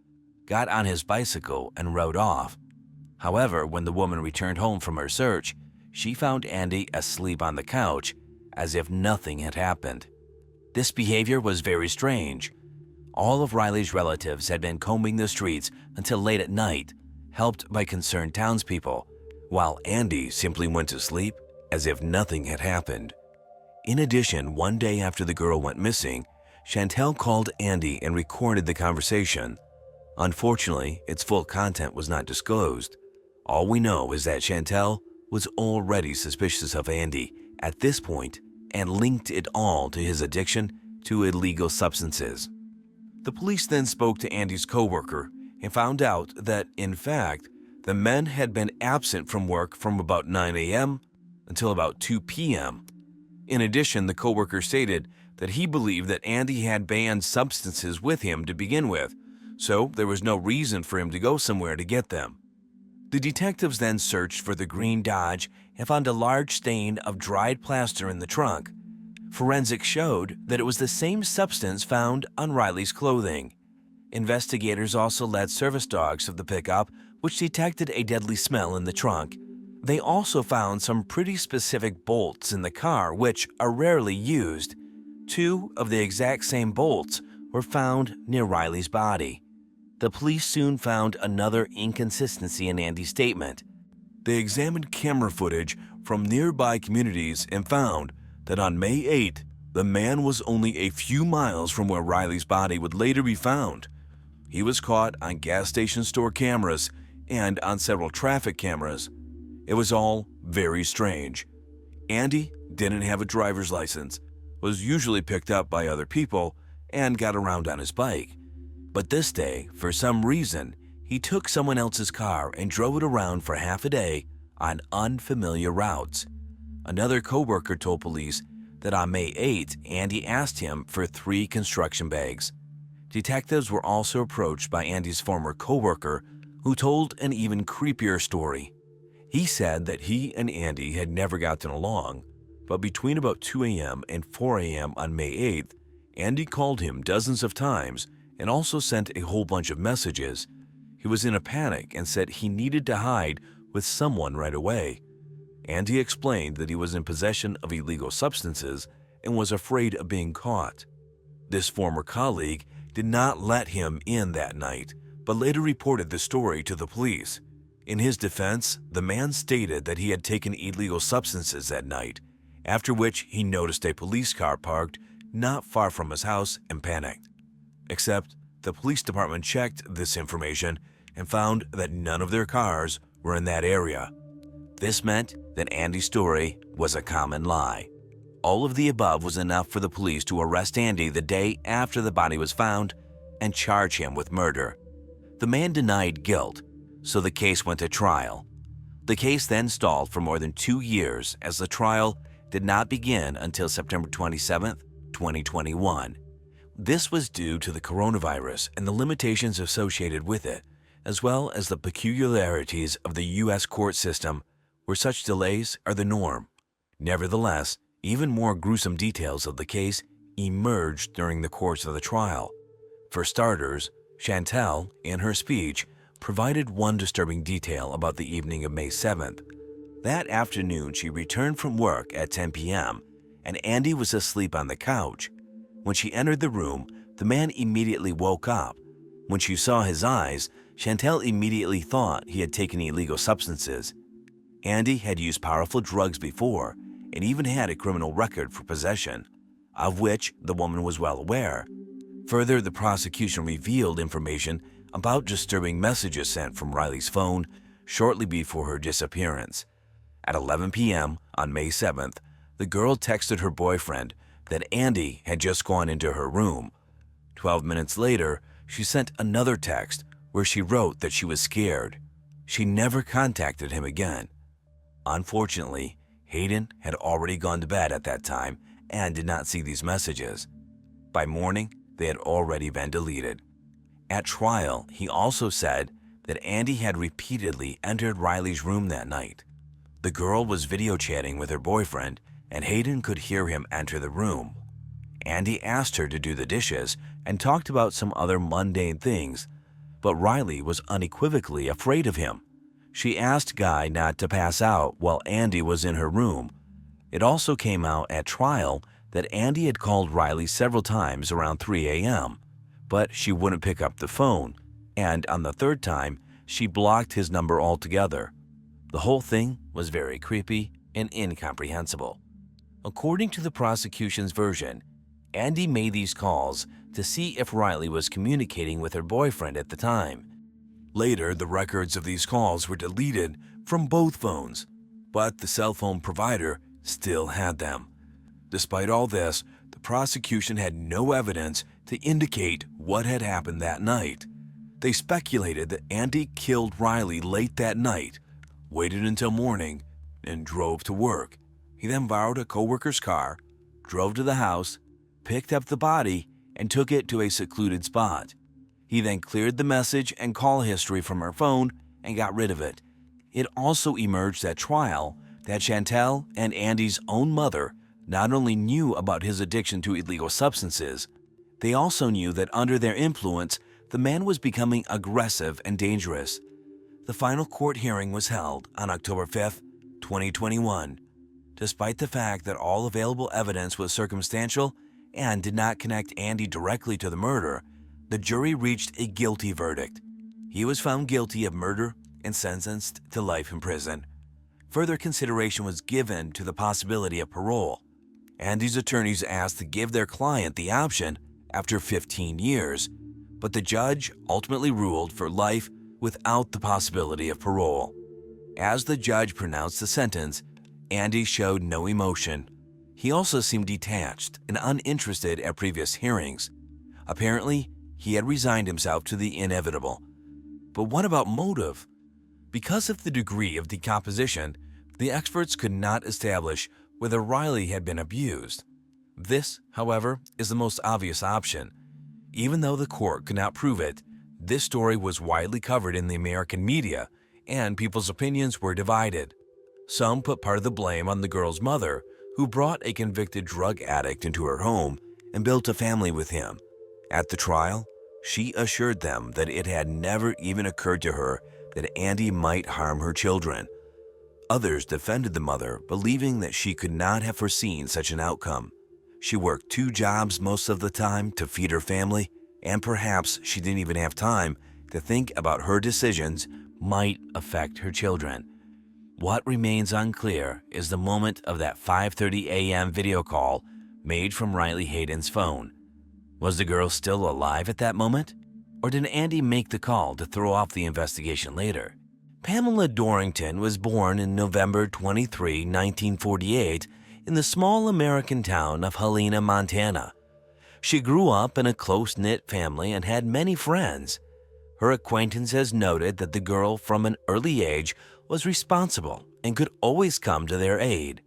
got on his bicycle, and rode off. However, when the woman returned home from her search, she found Andy asleep on the couch, as if nothing had happened. This behavior was very strange. All of Riley's relatives had been combing the streets until late at night, helped by concerned townspeople, while Andy simply went to sleep as if nothing had happened. In addition, one day after the girl went missing, Chantel called Andy and recorded the conversation. Unfortunately, its full content was not disclosed. All we know is that Chantel was already suspicious of Andy at this point and linked it all to his addiction to illegal substances. The police then spoke to Andy's co-worker and found out that, in fact, the men had been absent from work from about 9 a.m. until about 2 p.m. In addition, the co-worker stated that he believed that Andy had banned substances with him to begin with, so there was no reason for him to go somewhere to get them. The detectives then searched for the green Dodge and found a large stain of dried plaster in the trunk. Forensics showed that it was the same substance found on Riley's clothing. Investigators also led service dogs of the pickup, which detected a deadly smell in the trunk. They also found some pretty specific bolts in the car, which are rarely used. 2 of the exact same bolts were found near Riley's body. The police soon found another inconsistency in Andy's statement. They examined camera footage from nearby communities and found that on May 8th, the man was only a few miles from where Riley's body would later be found. He was caught on gas station store cameras and on several traffic cameras. It was all very strange. Andy didn't have a driver's license, was usually picked up by other people, and got around on his bike. But this day, for some reason, he took someone else's car and drove it around for half a day on unfamiliar routes. Another co-worker told police that on May 8th, Andy asked him for 3 construction bags. Detectives were also approached by Andy's former co-worker, who told an even creepier story. He said that he and Andy had never gotten along, but between about 2 a.m. and 4 a.m. on May 8th, Andy called him dozens of times and also sent a whole bunch of messages. He was in a panic and said he needed to hide with someone right away. Andy explained that he was in possession of illegal substances and was afraid of being caught. This former colleague did not let him in that night, but later reported the story to the police. In his defense, the man stated that he had taken illegal substances that night, after which he noticed a police car parked not far from his house and panicked. Except the police department checked this information and found that none of their cars were in that area. This meant that Andy's story was a common lie. All of the above was enough for the police to arrest Andy the day after the body was found and charge him with murder. The man denied guilt, so the case went to trial. The case then stalled for more than 2 years as the trial did not begin until September 27, 2021. This was due to the coronavirus and the limitations associated with it, as well as the peculiarities of the U.S. court system, where such delays are the norm. Nevertheless, even more gruesome details of the case emerged during the course of the trial. For starters, Chantal, in her speech, provided one disturbing detail about the evening of May 7th. That afternoon, she returned from work at 10 p.m., and Andy was asleep on the couch. When she entered the room, the man immediately woke up. When she saw his eyes, Chantal immediately thought he had taken illegal substances. Andy had used powerful drugs before and even had a criminal record for possession, of which the woman was well aware. Further, the prosecution revealed information about disturbing messages sent from Riley's phone shortly before her disappearance. At 11 p.m. on May 7th, the girl texted her boyfriend that Andy had just gone into her room. 12 minutes later, she sent another text where she wrote that she was scared. She never contacted him again. Unfortunately, Hayden had already gone to bed at that time and did not see these messages. By morning, they had already been deleted. At trial, he also said that Andy had repeatedly entered Riley's room that night. The girl was video chatting with her boyfriend, and Hayden could hear him enter the room. Andy asked her to do the dishes and talked about some other mundane things, but Riley was unequivocally afraid of him. She asked Guy not to pass out while Andy was in her room. It also came out at trial that Andy had called Riley several times around 3 a.m., but she wouldn't pick up the phone, and on the third time, she blocked his number altogether. The whole thing was very creepy and incomprehensible. According to the prosecution's version, Andy made these calls to see if Riley was communicating with her boyfriend at the time. Later, the records of these calls were deleted from both phones, but the cell phone provider still had them. Despite all this, the prosecution had no evidence to indicate what had happened that night. They speculated that Andy killed Riley late that night, waited until morning, and drove to work. He then borrowed a coworker's car, drove to the house, picked up the body, and took it to a secluded spot. He then cleared the message and call history from her phone and got rid of it. It also emerged at trial that Chantal and Andy's own mother not only knew about his addiction to illegal substances, they also knew that under their influence, the man was becoming aggressive and dangerous. The final court hearing was held on October 5, 2021. Despite the fact that all available evidence was circumstantial and did not connect Andy directly to the murder, the jury reached a guilty verdict. He was found guilty of murder and sentenced to life in prison. Further consideration was given to the possibility of parole. Andy's attorneys asked to give their client the option after 15 years, but the judge ultimately ruled for life without the possibility of parole. As the judge pronounced the sentence, Andy showed no emotion. He also seemed detached and uninterested at previous hearings. Apparently, he had resigned himself to the inevitable. But what about motive? Because of the degree of decomposition, the experts could not establish whether Riley had been abused. This, however, is the most obvious option. Even though the court could not prove it, this story was widely covered in the American media, and people's opinions were divided. Some put part of the blame on the girl's mother, who brought a convicted drug addict into her home and built a family with him. At the trial, she assured them that it had never even occurred to her that Andy might harm her children. Others defended the mother, believing that she could not have foreseen such an outcome. She worked 2 jobs most of the time to feed her family, and perhaps she didn't even have time to think about her decisions might affect her children. What remains unclear is the moment of that 5:30 a.m. video call made from Riley Hayden's phone. Was the girl still alive at that moment? Or did Andy make the call to throw off the investigation later? Pamela Dorrington was born in November 23, 1948, in the small American town of Helena, Montana. She grew up in a close-knit family and had many friends. Her acquaintances noted that the girl from an early age was responsible and could always come to their aid.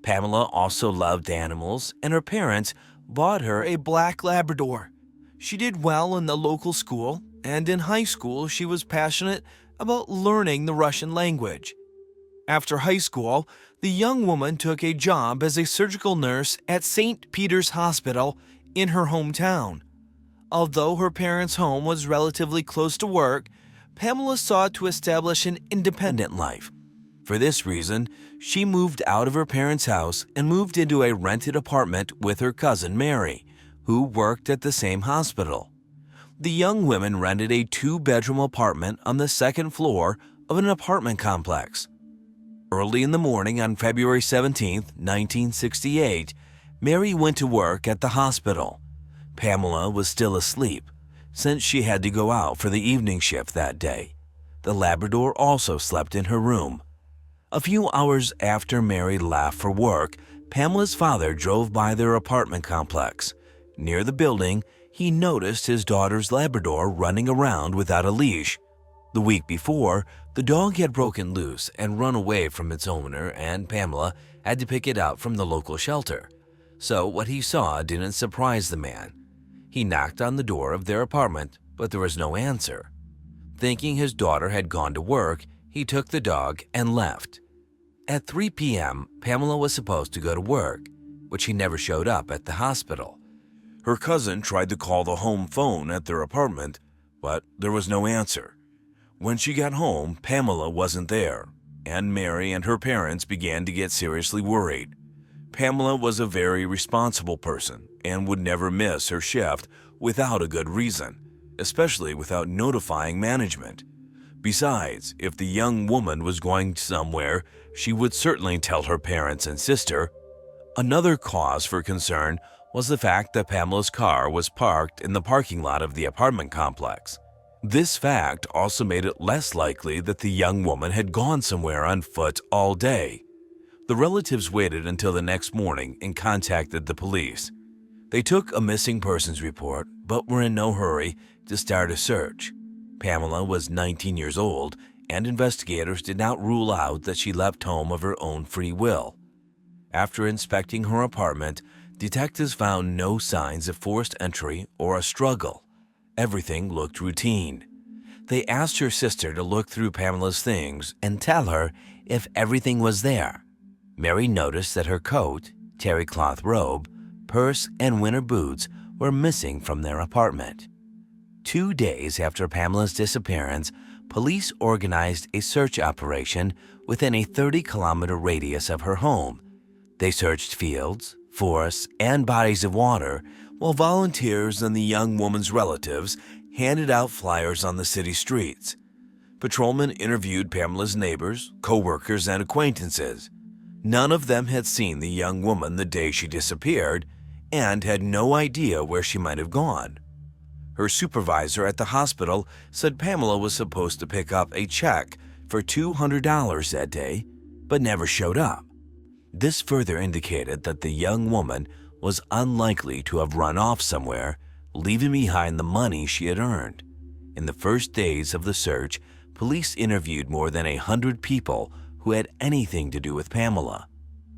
Pamela also loved animals, and her parents bought her a black Labrador. She did well in the local school, and in high school she was passionate about learning the Russian language. After high school, the young woman took a job as a surgical nurse at St. Peter's Hospital in her hometown. Although her parents' home was relatively close to work, Pamela sought to establish an independent life. For this reason, she moved out of her parents' house and moved into a rented apartment with her cousin Mary, who worked at the same hospital. The young women rented a two-bedroom apartment on the second floor of an apartment complex. Early in the morning on February 17, 1968, Mary went to work at the hospital. Pamela was still asleep, since she had to go out for the evening shift that day. The Labrador also slept in her room. A few hours after Mary left for work, Pamela's father drove by their apartment complex. Near the building, he noticed his daughter's Labrador running around without a leash. The week before, the dog had broken loose and run away from its owner, and Pamela had to pick it up from the local shelter. So what he saw didn't surprise the man. He knocked on the door of their apartment, but there was no answer. Thinking his daughter had gone to work, he took the dog and left. At 3 p.m., Pamela was supposed to go to work, but she never showed up at the hospital. Her cousin tried to call the home phone at their apartment, but there was no answer. When she got home, Pamela wasn't there, and Mary and her parents began to get seriously worried. Pamela was a very responsible person and would never miss her shift without a good reason, especially without notifying management. Besides, if the young woman was going somewhere, she would certainly tell her parents and sister. Another cause for concern was the fact that Pamela's car was parked in the parking lot of the apartment complex. This fact also made it less likely that the young woman had gone somewhere on foot all day. The relatives waited until the next morning and contacted the police. They took a missing persons report, but were in no hurry to start a search. Pamela was 19 years old, and investigators did not rule out that she left home of her own free will. After inspecting her apartment, detectives found no signs of forced entry or a struggle. Everything looked routine. They asked her sister to look through Pamela's things and tell her if everything was there. Mary noticed that her coat, terry cloth robe, purse, and winter boots were missing from their apartment. 2 days after Pamela's disappearance, police organized a search operation within a 30-kilometer radius of her home. They searched fields, forests, and bodies of water, while volunteers and the young woman's relatives handed out flyers on the city streets. Patrolmen interviewed Pamela's neighbors, co-workers, and acquaintances. None of them had seen the young woman the day she disappeared and had no idea where she might have gone. Her supervisor at the hospital said Pamela was supposed to pick up a check for $200 that day, but never showed up. This further indicated that the young woman was unlikely to have run off somewhere, leaving behind the money she had earned. In the first days of the search, police interviewed more than 100 people who had anything to do with Pamela.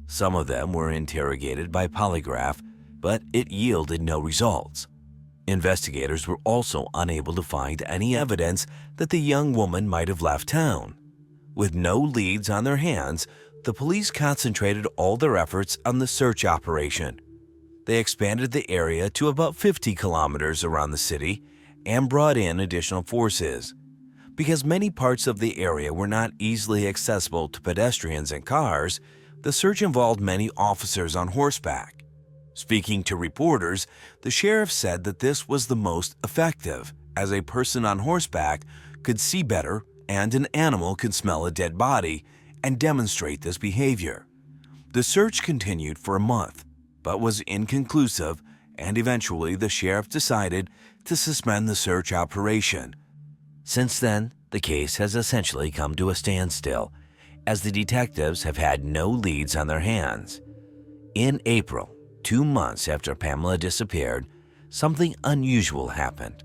Some of them were interrogated by polygraph, but it yielded no results. Investigators were also unable to find any evidence that the young woman might have left town. With no leads on their hands, the police concentrated all their efforts on the search operation. They expanded the area to about 50 kilometers around the city and brought in additional forces. Because many parts of the area were not easily accessible to pedestrians and cars, the search involved many officers on horseback. Speaking to reporters, the sheriff said that this was the most effective, as a person on horseback could see better and an animal could smell a dead body and demonstrate this behavior. The search continued for a month, but was inconclusive, and eventually the sheriff decided to suspend the search operation. Since then, the case has essentially come to a standstill, as the detectives have had no leads on their hands. In April, 2 months after Pamela disappeared, something unusual happened.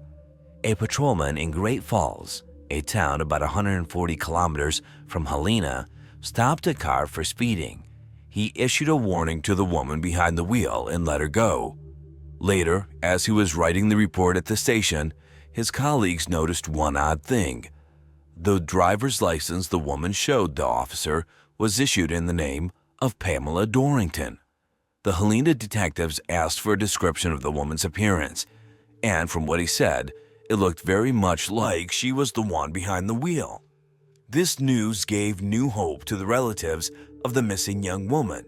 A patrolman in Great Falls, a town about 140 kilometers from Helena, stopped a car for speeding. He issued a warning to the woman behind the wheel and let her go. Later, as he was writing the report at the station, his colleagues noticed one odd thing. The driver's license the woman showed the officer was issued in the name of Pamela Dorrington. The Helena detectives asked for a description of the woman's appearance, and from what he said, it looked very much like she was the one behind the wheel. This news gave new hope to the relatives of the missing young woman,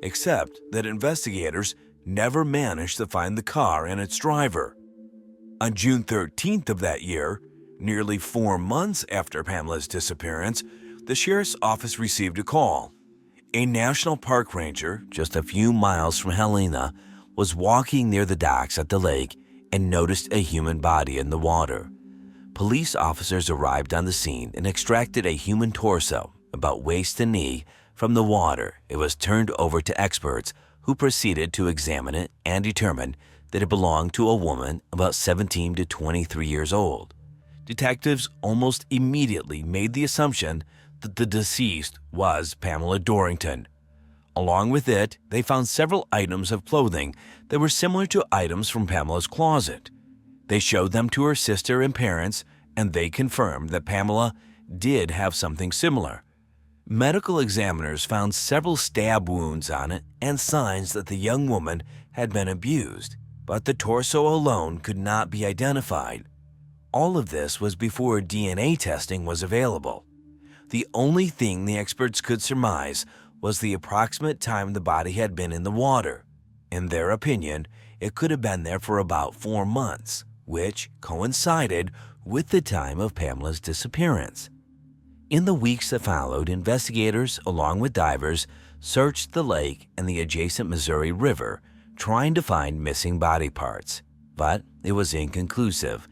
except that investigators never managed to find the car and its driver. On June 13th of that year, nearly 4 months after Pamela's disappearance, the sheriff's office received a call. A national park ranger, just a few miles from Helena, was walking near the docks at the lake and noticed a human body in the water. Police officers arrived on the scene and extracted a human torso, about waist to knee, from the water. It was turned over to experts who proceeded to examine it and determined that it belonged to a woman about 17 to 23 years old. Detectives almost immediately made the assumption that the deceased was Pamela Dorrington. Along with it, they found several items of clothing that were similar to items from Pamela's closet. They showed them to her sister and parents, and they confirmed that Pamela did have something similar. Medical examiners found several stab wounds on it and signs that the young woman had been abused, but the torso alone could not be identified. All of this was before DNA testing was available. The only thing the experts could surmise was the approximate time the body had been in the water. In their opinion, it could have been there for about 4 months, which coincided with the time of Pamela's disappearance. In the weeks that followed, investigators, along with divers, searched the lake and the adjacent Missouri River, trying to find missing body parts, but it was inconclusive.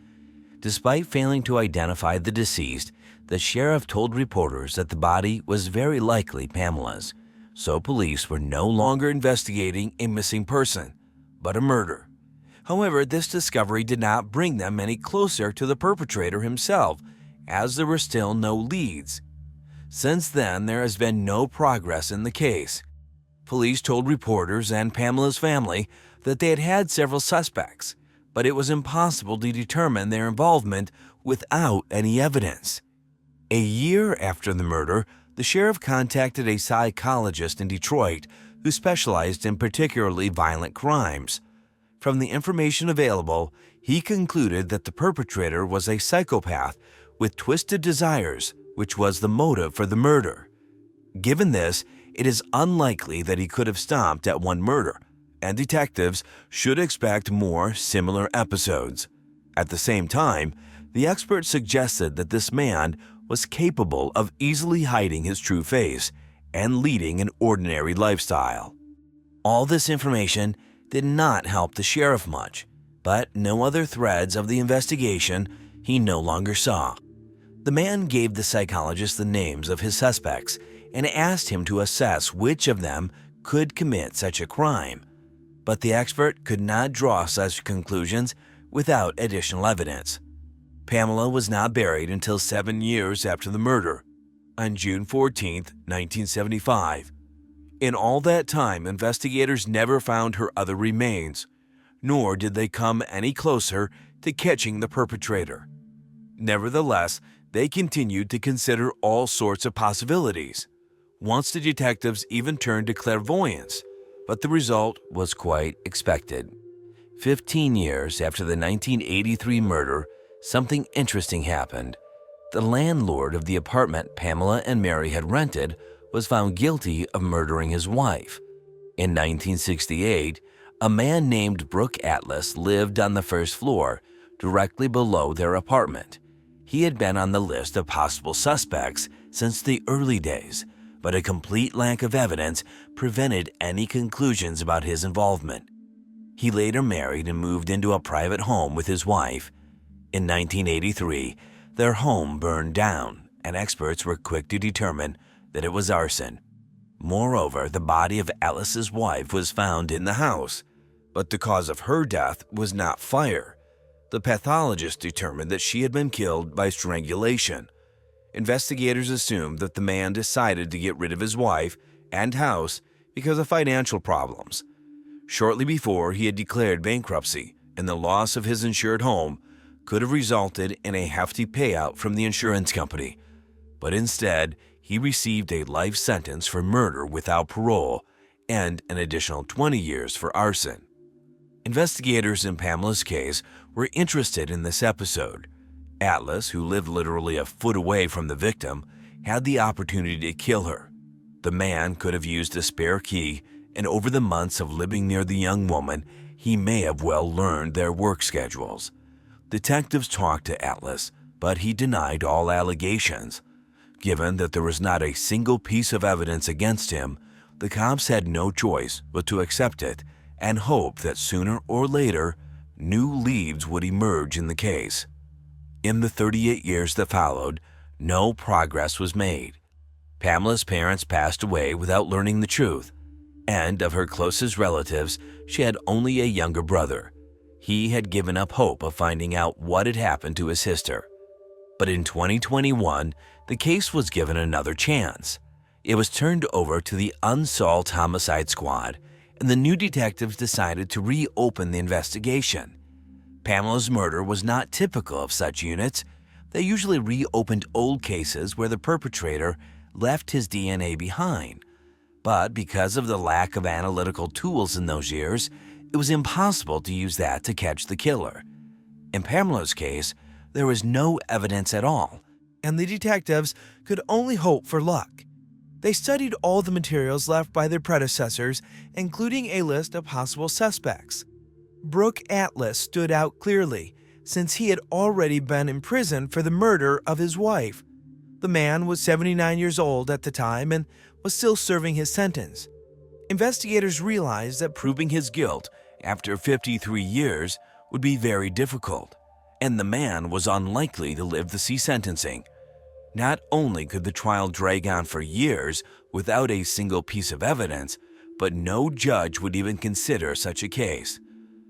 Despite failing to identify the deceased, the sheriff told reporters that the body was very likely Pamela's, so police were no longer investigating a missing person, but a murder. However, this discovery did not bring them any closer to the perpetrator himself, as there were still no leads. Since then, there has been no progress in the case. Police told reporters and Pamela's family that they had had several suspects, but it was impossible to determine their involvement without any evidence. A year after the murder, the sheriff contacted a psychologist in Detroit who specialized in particularly violent crimes. From the information available, he concluded that the perpetrator was a psychopath with twisted desires, which was the motive for the murder. Given this, it is unlikely that he could have stopped at one murder, and detectives should expect more similar episodes. At the same time, the experts suggested that this man was capable of easily hiding his true face and leading an ordinary lifestyle. All this information did not help the sheriff much, but no other threads of the investigation he no longer saw. The man gave the psychologist the names of his suspects and asked him to assess which of them could commit such a crime, but the expert could not draw such conclusions without additional evidence. Pamela was not buried until 7 years after the murder, on June 14, 1975. In all that time, investigators never found her other remains, nor did they come any closer to catching the perpetrator. Nevertheless, they continued to consider all sorts of possibilities. Once the detectives even turned to clairvoyance, but the result was quite expected. 15 years after the 1983 murder, something interesting happened. The landlord of the apartment Pamela and Mary had rented was found guilty of murdering his wife. In 1968, a man named Brooke Atlas lived on the first floor, directly below their apartment. He had been on the list of possible suspects since the early days, but a complete lack of evidence prevented any conclusions about his involvement. He later married and moved into a private home with his wife. In 1983, their home burned down, and experts were quick to determine that it was arson. Moreover, the body of Atlas's wife was found in the house, but the cause of her death was not fire. The pathologist determined that she had been killed by strangulation. Investigators assumed that the man decided to get rid of his wife and house because of financial problems. Shortly before, he had declared bankruptcy, and the loss of his insured home could have resulted in a hefty payout from the insurance company. But instead, he received a life sentence for murder without parole and an additional 20 years for arson. Investigators in Pamela's case were interested in this episode. Atlas, who lived literally a foot away from the victim, had the opportunity to kill her. The man could have used a spare key, and over the months of living near the young woman, he may have well learned their work schedules. Detectives talked to Atlas, but he denied all allegations. Given that there was not a single piece of evidence against him, the cops had no choice but to accept it and hope that sooner or later, new leads would emerge in the case. In the 38 years that followed, no progress was made. Pamela's parents passed away without learning the truth, and of her closest relatives, she had only a younger brother. He had given up hope of finding out what had happened to his sister. But in 2021, the case was given another chance. It was turned over to the Unsolved Homicide Squad, and the new detectives decided to reopen the investigation. Pamela's murder was not typical of such units. They usually reopened old cases where the perpetrator left his DNA behind. But because of the lack of analytical tools in those years, it was impossible to use that to catch the killer. In Pamela's case, there was no evidence at all, and the detectives could only hope for luck. They studied all the materials left by their predecessors, including a list of possible suspects. Brooke Atlas stood out clearly, since he had already been imprisoned for the murder of his wife. The man was 79 years old at the time and was still serving his sentence. Investigators realized that proving his guilt after 53 years would be very difficult, and the man was unlikely to live to see sentencing. Not only could the trial drag on for years without a single piece of evidence, but no judge would even consider such a case.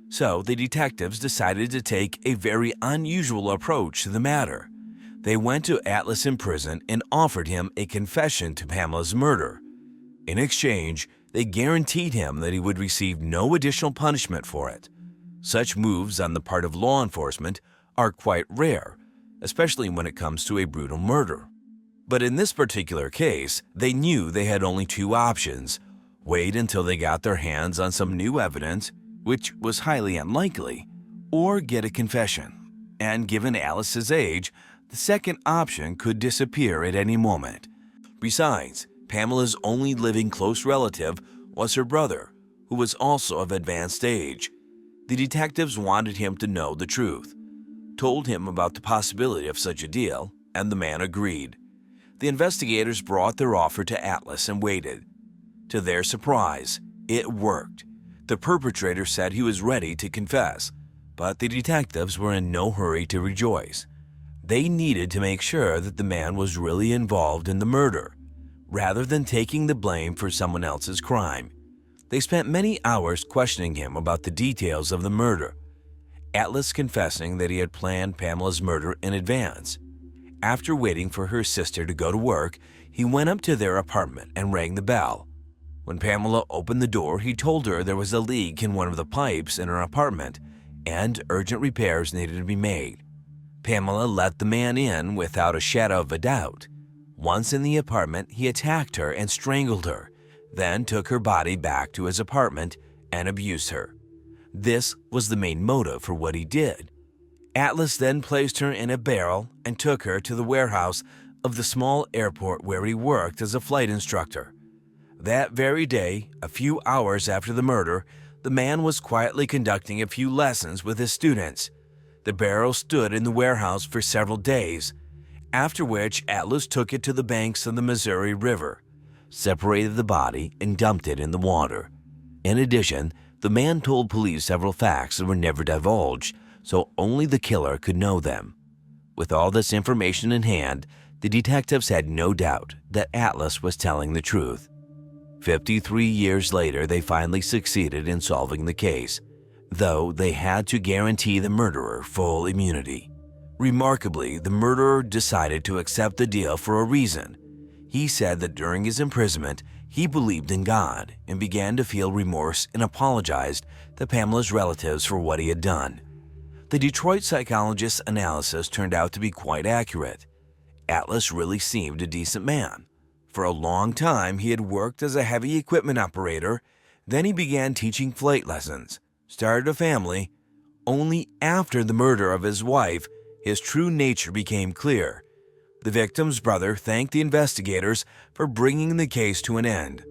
So the detectives decided to take a very unusual approach to the matter. They went to Atlas in prison and offered him a confession to Pamela's murder. In exchange, they guaranteed him that he would receive no additional punishment for it. Such moves on the part of law enforcement are quite rare, especially when it comes to a brutal murder. But in this particular case, they knew they had only two options: wait until they got their hands on some new evidence, which was highly unlikely, or get a confession. And given Alice's age, the second option could disappear at any moment. Besides, Pamela's only living close relative was her brother, who was also of advanced age. The detectives wanted him to know the truth, told him about the possibility of such a deal, and the man agreed. The investigators brought their offer to Atlas and waited. To their surprise, it worked. The perpetrator said he was ready to confess, but the detectives were in no hurry to rejoice. They needed to make sure that the man was really involved in the murder, rather than taking the blame for someone else's crime. They spent many hours questioning him about the details of the murder, Atlas confessing that he had planned Pamela's murder in advance. After waiting for her sister to go to work, he went up to their apartment and rang the bell. When Pamela opened the door, he told her there was a leak in one of the pipes in her apartment and urgent repairs needed to be made. Pamela let the man in without a shadow of a doubt. Once in the apartment, he attacked her and strangled her, then took her body back to his apartment and abused her. This was the main motive for what he did. Atlas then placed her in a barrel and took her to the warehouse of the small airport where he worked as a flight instructor. That very day, a few hours after the murder, the man was quietly conducting a few lessons with his students. The barrel stood in the warehouse for several days, after which Atlas took it to the banks of the Missouri River, separated the body, and dumped it in the water. In addition, the man told police several facts that were never divulged, so only the killer could know them. With all this information in hand, the detectives had no doubt that Atlas was telling the truth. 53 years later, they finally succeeded in solving the case, though they had to guarantee the murderer full immunity. Remarkably, the murderer decided to accept the deal for a reason. He said that during his imprisonment, He believed in God and began to feel remorse and apologized to Pamela's relatives for what he had done. The Detroit psychologist's analysis turned out to be quite accurate. Atlas really seemed a decent man. For a long time, he had worked as a heavy equipment operator. Then he began teaching flight lessons, started a family. Only after the murder of his wife, his true nature became clear. The victim's brother thanked the investigators for bringing the case to an end.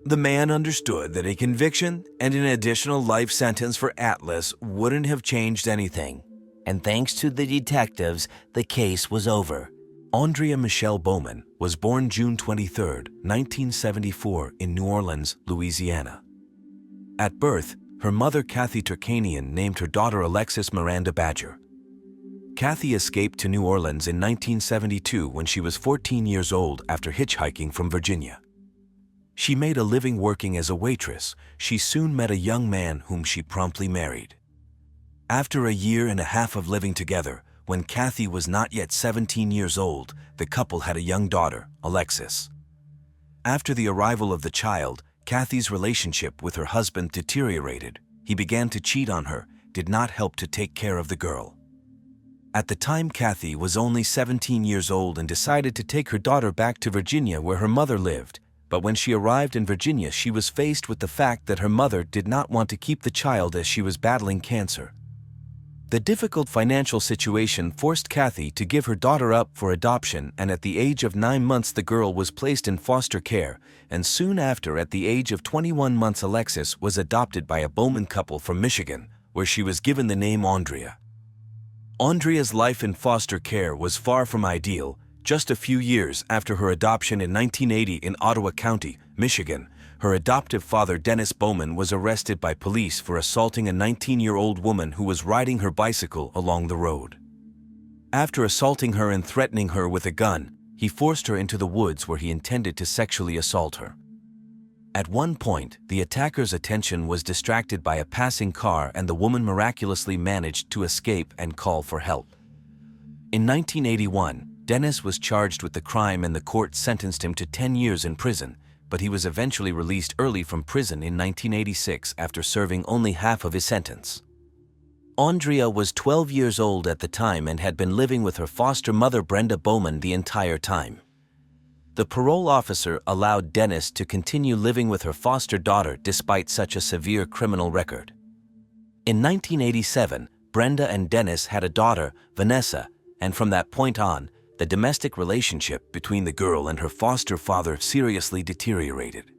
The man understood that a conviction and an additional life sentence for Atlas wouldn't have changed anything. And thanks to the detectives, the case was over. Andrea Michelle Bowman was born June 23, 1974 in New Orleans, Louisiana. At birth, her mother Kathy Turkanian named her daughter Alexis Miranda Badger. Kathy escaped to New Orleans in 1972 when she was 14 years old after hitchhiking from Virginia. She made a living working as a waitress. She soon met a young man whom she promptly married. After a year and a half of living together, when Kathy was not yet 17 years old, the couple had a young daughter, Alexis. After the arrival of the child, Kathy's relationship with her husband deteriorated. He began to cheat on her, did not help to take care of the girl. At the time, Kathy was only 17 years old and decided to take her daughter back to Virginia where her mother lived. But when she arrived in Virginia, she was faced with the fact that her mother did not want to keep the child as she was battling cancer. The difficult financial situation forced Kathy to give her daughter up for adoption, and at the age of 9 months the girl was placed in foster care, and soon after, at the age of 21 months, Alexis was adopted by a Bowman couple from Michigan, where she was given the name Andrea. Andrea's life in foster care was far from ideal. Just a few years after her adoption in 1980 in Ottawa County, Michigan, her adoptive father Dennis Bowman was arrested by police for assaulting a 19-year-old woman who was riding her bicycle along the road. After assaulting her and threatening her with a gun, he forced her into the woods where he intended to sexually assault her. At one point, the attacker's attention was distracted by a passing car and the woman miraculously managed to escape and call for help. In 1981, Dennis was charged with the crime and the court sentenced him to 10 years in prison, but he was eventually released early from prison in 1986 after serving only half of his sentence. Andrea was 12 years old at the time and had been living with her foster mother Brenda Bowman the entire time. The parole officer allowed Dennis to continue living with her foster daughter despite such a severe criminal record. In 1987, Brenda and Dennis had a daughter, Vanessa, and from that point on, the domestic relationship between the girl and her foster father seriously deteriorated.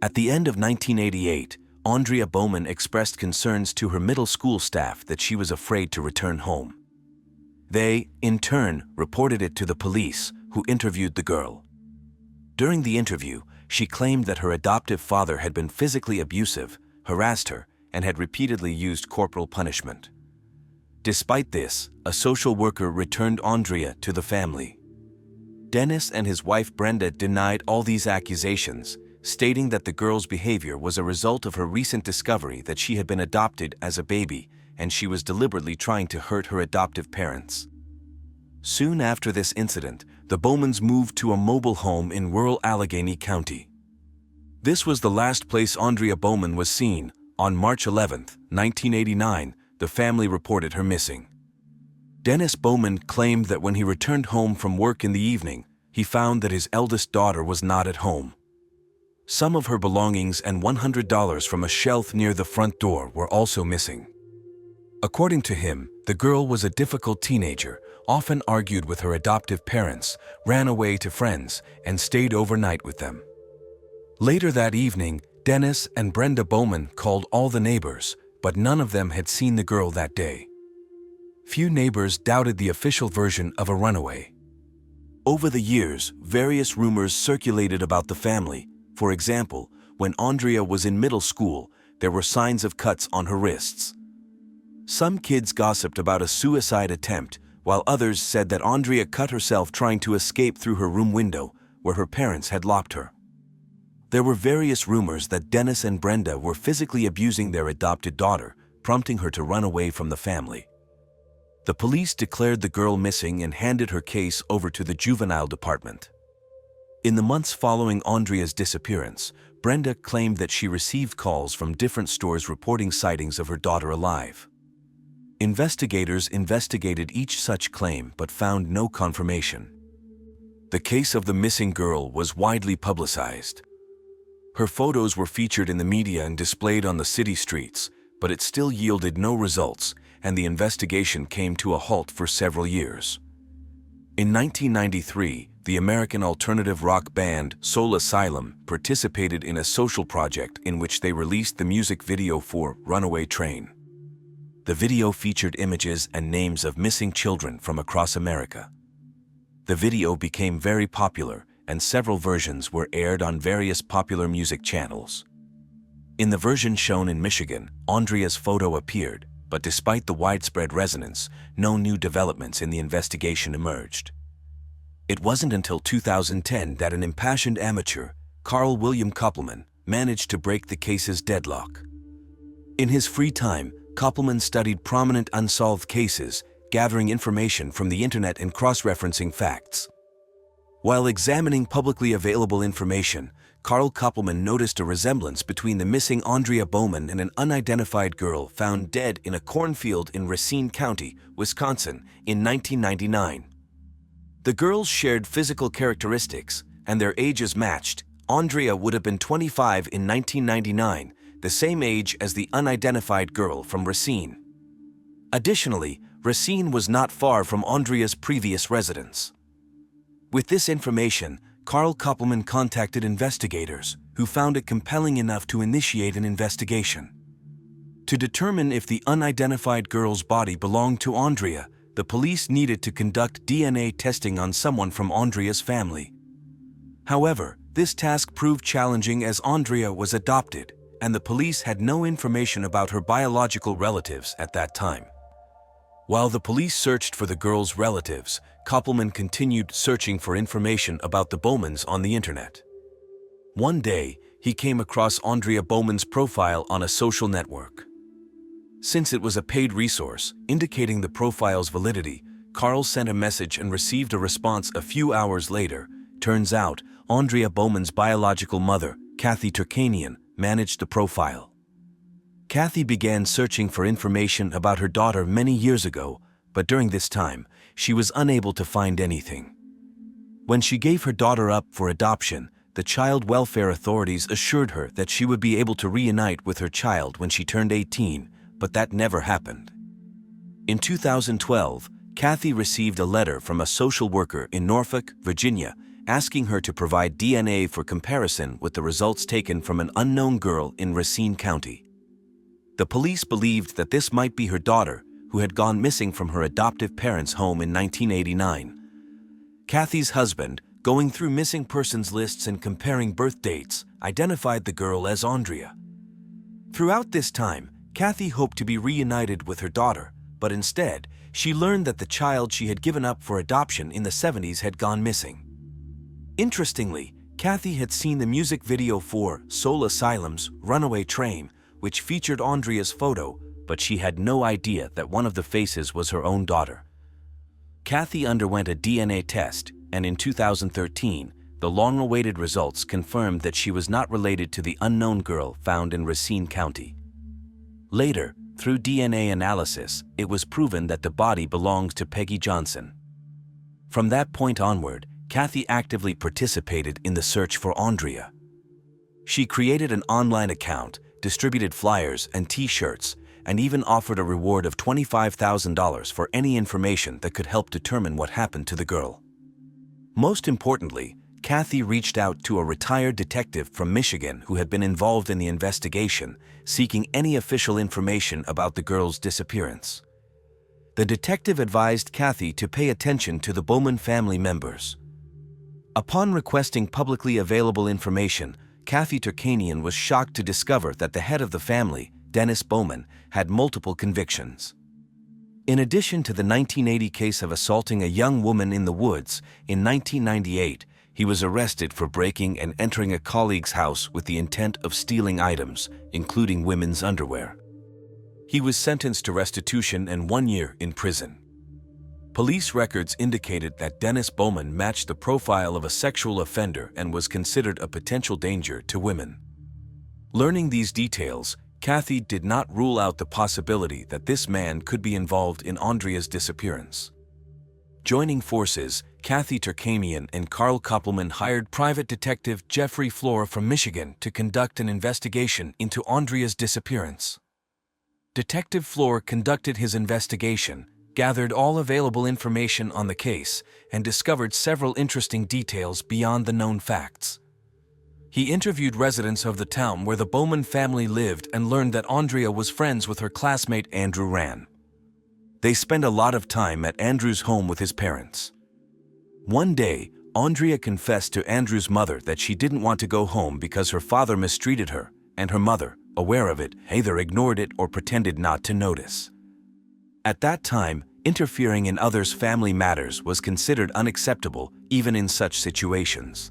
At the end of 1988, Andrea Bowman expressed concerns to her middle school staff that she was afraid to return home. They, in turn, reported it to the police, who interviewed the girl. During the interview, she claimed that her adoptive father had been physically abusive, harassed her, and had repeatedly used corporal punishment. Despite this, a social worker returned Andrea to the family. Dennis and his wife Brenda denied all these accusations, stating that the girl's behavior was a result of her recent discovery that she had been adopted as a baby and she was deliberately trying to hurt her adoptive parents. Soon after this incident, the Bowmans moved to a mobile home in rural Allegheny County. This was the last place Andrea Bowman was seen. On March 11, 1989, the family reported her missing. Dennis Bowman claimed that when he returned home from work in the evening, he found that his eldest daughter was not at home. Some of her belongings and $100 from a shelf near the front door were also missing. According to him, the girl was a difficult teenager, often argued with her adoptive parents, ran away to friends, and stayed overnight with them. Later that evening, Dennis and Brenda Bowman called all the neighbors, but none of them had seen the girl that day. Few neighbors doubted the official version of a runaway. Over the years, various rumors circulated about the family. For example, when Andrea was in middle school, there were signs of cuts on her wrists. Some kids gossiped about a suicide attempt, while others said that Andrea cut herself trying to escape through her room window, where her parents had locked her. There were various rumors that Dennis and Brenda were physically abusing their adopted daughter, prompting her to run away from the family. The police declared the girl missing and handed her case over to the juvenile department. In the months following Andrea's disappearance, Brenda claimed that she received calls from different stores reporting sightings of her daughter alive. Investigators investigated each such claim but found no confirmation. The case of the missing girl was widely publicized. Her photos were featured in the media and displayed on the city streets, but it still yielded no results, and the investigation came to a halt for several years. In 1993, the American alternative rock band Soul Asylum participated in a social project in which they released the music video for Runaway Train. The video featured images and names of missing children from across America. The video became very popular, and several versions were aired on various popular music channels. In the version shown in Michigan, Andrea's photo appeared, but despite the widespread resonance, no new developments in the investigation emerged. It wasn't until 2010 that an impassioned amateur, Carl William Koppelman, managed to break the case's deadlock. In his free time, Koppelman studied prominent unsolved cases, gathering information from the internet and cross-referencing facts. While examining publicly available information, Carl Koppelman noticed a resemblance between the missing Andrea Bowman and an unidentified girl found dead in a cornfield in Racine County, Wisconsin, in 1999. The girls shared physical characteristics, and their ages matched. Andrea would have been 25 in 1999, the same age as the unidentified girl from Racine. Additionally, Racine was not far from Andrea's previous residence. With this information, Carl Koppelman contacted investigators, who found it compelling enough to initiate an investigation. To determine if the unidentified girl's body belonged to Andrea, the police needed to conduct DNA testing on someone from Andrea's family. However, this task proved challenging as Andrea was adopted, and the police had no information about her biological relatives at that time. While the police searched for the girl's relatives, Koppelman continued searching for information about the Bowmans on the internet. One day, he came across Andrea Bowman's profile on a social network. Since it was a paid resource, indicating the profile's validity, Carl sent a message and received a response a few hours later. Turns out, Andrea Bowman's biological mother, Kathy Turkanian, managed the profile. Kathy began searching for information about her daughter many years ago, but during this time, she was unable to find anything. When she gave her daughter up for adoption, the child welfare authorities assured her that she would be able to reunite with her child when she turned 18, but that never happened. In 2012, Kathy received a letter from a social worker in Norfolk, Virginia, asking her to provide DNA for comparison with the results taken from an unknown girl in Racine County. The police believed that this might be her daughter, who had gone missing from her adoptive parents' home in 1989. Kathy's husband, going through missing persons lists and comparing birth dates, identified the girl as Andrea. Throughout this time, Kathy hoped to be reunited with her daughter, but instead, she learned that the child she had given up for adoption in the 70s had gone missing. Interestingly, Kathy had seen the music video for Soul Asylum's Runaway Train, which featured Andrea's photo, but she had no idea that one of the faces was her own daughter. Kathy underwent a DNA test, and in 2013, the long-awaited results confirmed that she was not related to the unknown girl found in Racine County. Later, through DNA analysis, it was proven that the body belonged to Peggy Johnson. From that point onward, Kathy actively participated in the search for Andrea. She created an online account, distributed flyers and T-shirts, and even offered a reward of $25,000 for any information that could help determine what happened to the girl. Most importantly, Kathy reached out to a retired detective from Michigan who had been involved in the investigation, seeking any official information about the girl's disappearance. The detective advised Kathy to pay attention to the Bowman family members. Upon requesting publicly available information, Kathy Turkanian was shocked to discover that the head of the family, Dennis Bowman, had multiple convictions. In addition to the 1980 case of assaulting a young woman in the woods, in 1998, he was arrested for breaking and entering a colleague's house with the intent of stealing items, including women's underwear. He was sentenced to restitution and 1 year in prison. Police records indicated that Dennis Bowman matched the profile of a sexual offender and was considered a potential danger to women. Learning these details, Kathy did not rule out the possibility that this man could be involved in Andrea's disappearance. Joining forces, Kathy Turkanian and Carl Koppelman hired private detective Jeffrey Flora from Michigan to conduct an investigation into Andrea's disappearance. Detective Flora conducted his investigation, gathered all available information on the case, and discovered several interesting details beyond the known facts. He interviewed residents of the town where the Bowman family lived and learned that Andrea was friends with her classmate Andrew Rann. They spent a lot of time at Andrew's home with his parents. One day, Andrea confessed to Andrew's mother that she didn't want to go home because her father mistreated her, and her mother, aware of it, either ignored it or pretended not to notice. At that time, interfering in others' family matters was considered unacceptable even in such situations.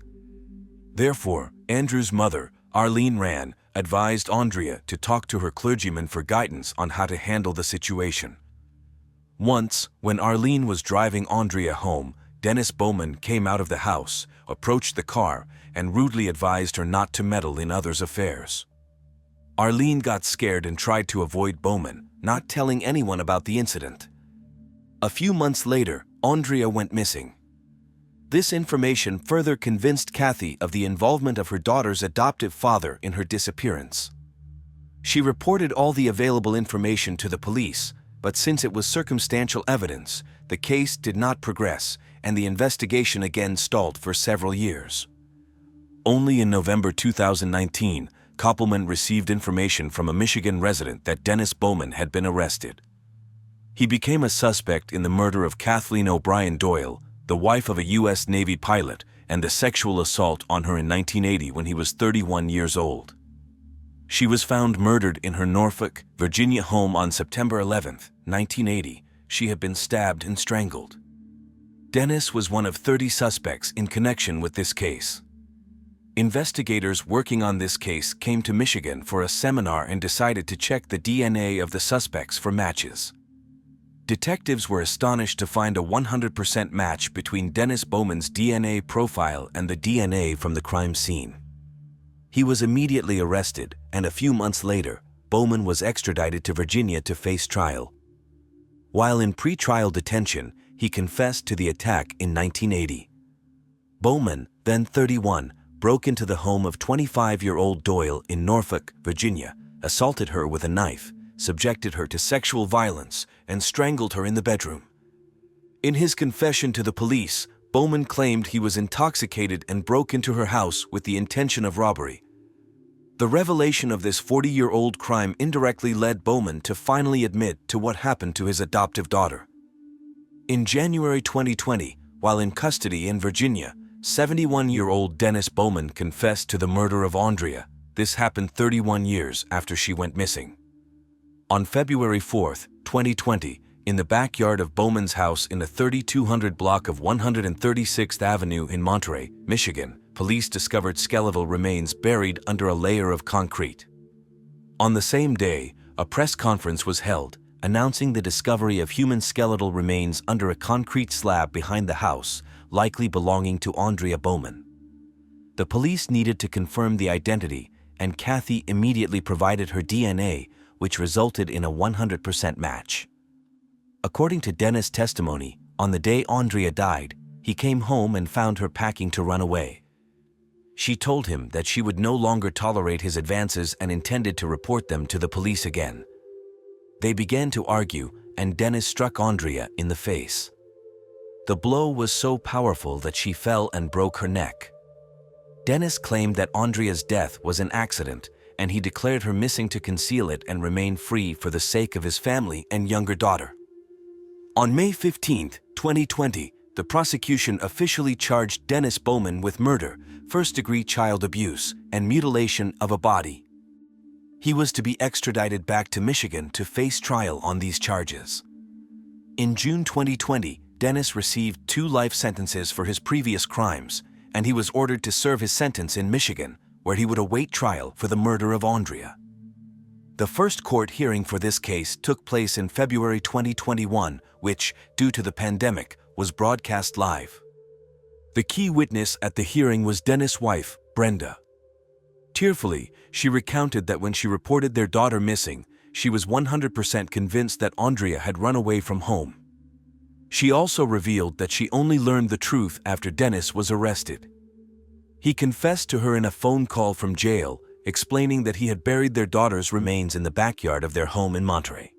Therefore, Andrew's mother, Arlene Rann, advised Andrea to talk to her clergyman for guidance on how to handle the situation. Once, when Arlene was driving Andrea home, Dennis Bowman came out of the house, approached the car, and rudely advised her not to meddle in others' affairs. Arlene got scared and tried to avoid Bowman, not telling anyone about the incident. A few months later, Andrea went missing. This information further convinced Kathy of the involvement of her daughter's adoptive father in her disappearance. She reported all the available information to the police, but since it was circumstantial evidence, the case did not progress and the investigation again stalled for several years. Only in November 2019, Koppelman received information from a Michigan resident that Dennis Bowman had been arrested. He became a suspect in the murder of Kathleen O'Brien Doyle, the wife of a U.S. Navy pilot, and the sexual assault on her in 1980 when he was 31 years old. She was found murdered in her Norfolk, Virginia home on September 11, 1980. She had been stabbed and strangled. Dennis was one of 30 suspects in connection with this case. Investigators working on this case came to Michigan for a seminar and decided to check the DNA of the suspects for matches. Detectives were astonished to find a 100% match between Dennis Bowman's DNA profile and the DNA from the crime scene. He was immediately arrested, and a few months later, Bowman was extradited to Virginia to face trial. While in pre-trial detention, he confessed to the attack in 1980. Bowman, then 31, broke into the home of 25-year-old Doyle in Norfolk, Virginia, assaulted her with a knife, subjected her to sexual violence, and strangled her in the bedroom. In his confession to the police, Bowman claimed he was intoxicated and broke into her house with the intention of robbery. The revelation of this 40-year-old crime indirectly led Bowman to finally admit to what happened to his adoptive daughter. In January 2020, while in custody in Virginia, 71-year-old Dennis Bowman confessed to the murder of Andrea. This happened 31 years after she went missing. On February 4, 2020, in the backyard of Bowman's house in the 3200 block of 136th Avenue in Monterey, Michigan, police discovered skeletal remains buried under a layer of concrete. On the same day, a press conference was held, announcing the discovery of human skeletal remains under a concrete slab behind the house, likely belonging to Andrea Bowman. The police needed to confirm the identity, and Kathy immediately provided her DNA, which resulted in a 100% match. According to Dennis' testimony, on the day Andrea died, he came home and found her packing to run away. She told him that she would no longer tolerate his advances and intended to report them to the police again. They began to argue, and Dennis struck Andrea in the face. The blow was so powerful that she fell and broke her neck. Dennis claimed that Andrea's death was an accident, and he declared her missing to conceal it and remain free for the sake of his family and younger daughter. On May 15, 2020, the prosecution officially charged Dennis Bowman with murder, first-degree child abuse, and mutilation of a body. He was to be extradited back to Michigan to face trial on these charges. In June 2020, Dennis received 2 life sentences for his previous crimes, and he was ordered to serve his sentence in Michigan, where he would await trial for the murder of Andrea. The first court hearing for this case took place in February 2021, which, due to the pandemic, was broadcast live. The key witness at the hearing was Dennis' wife, Brenda. Tearfully, she recounted that when she reported their daughter missing, she was 100% convinced that Andrea had run away from home. She also revealed that she only learned the truth after Dennis was arrested. He confessed to her in a phone call from jail, explaining that he had buried their daughter's remains in the backyard of their home in Monterey.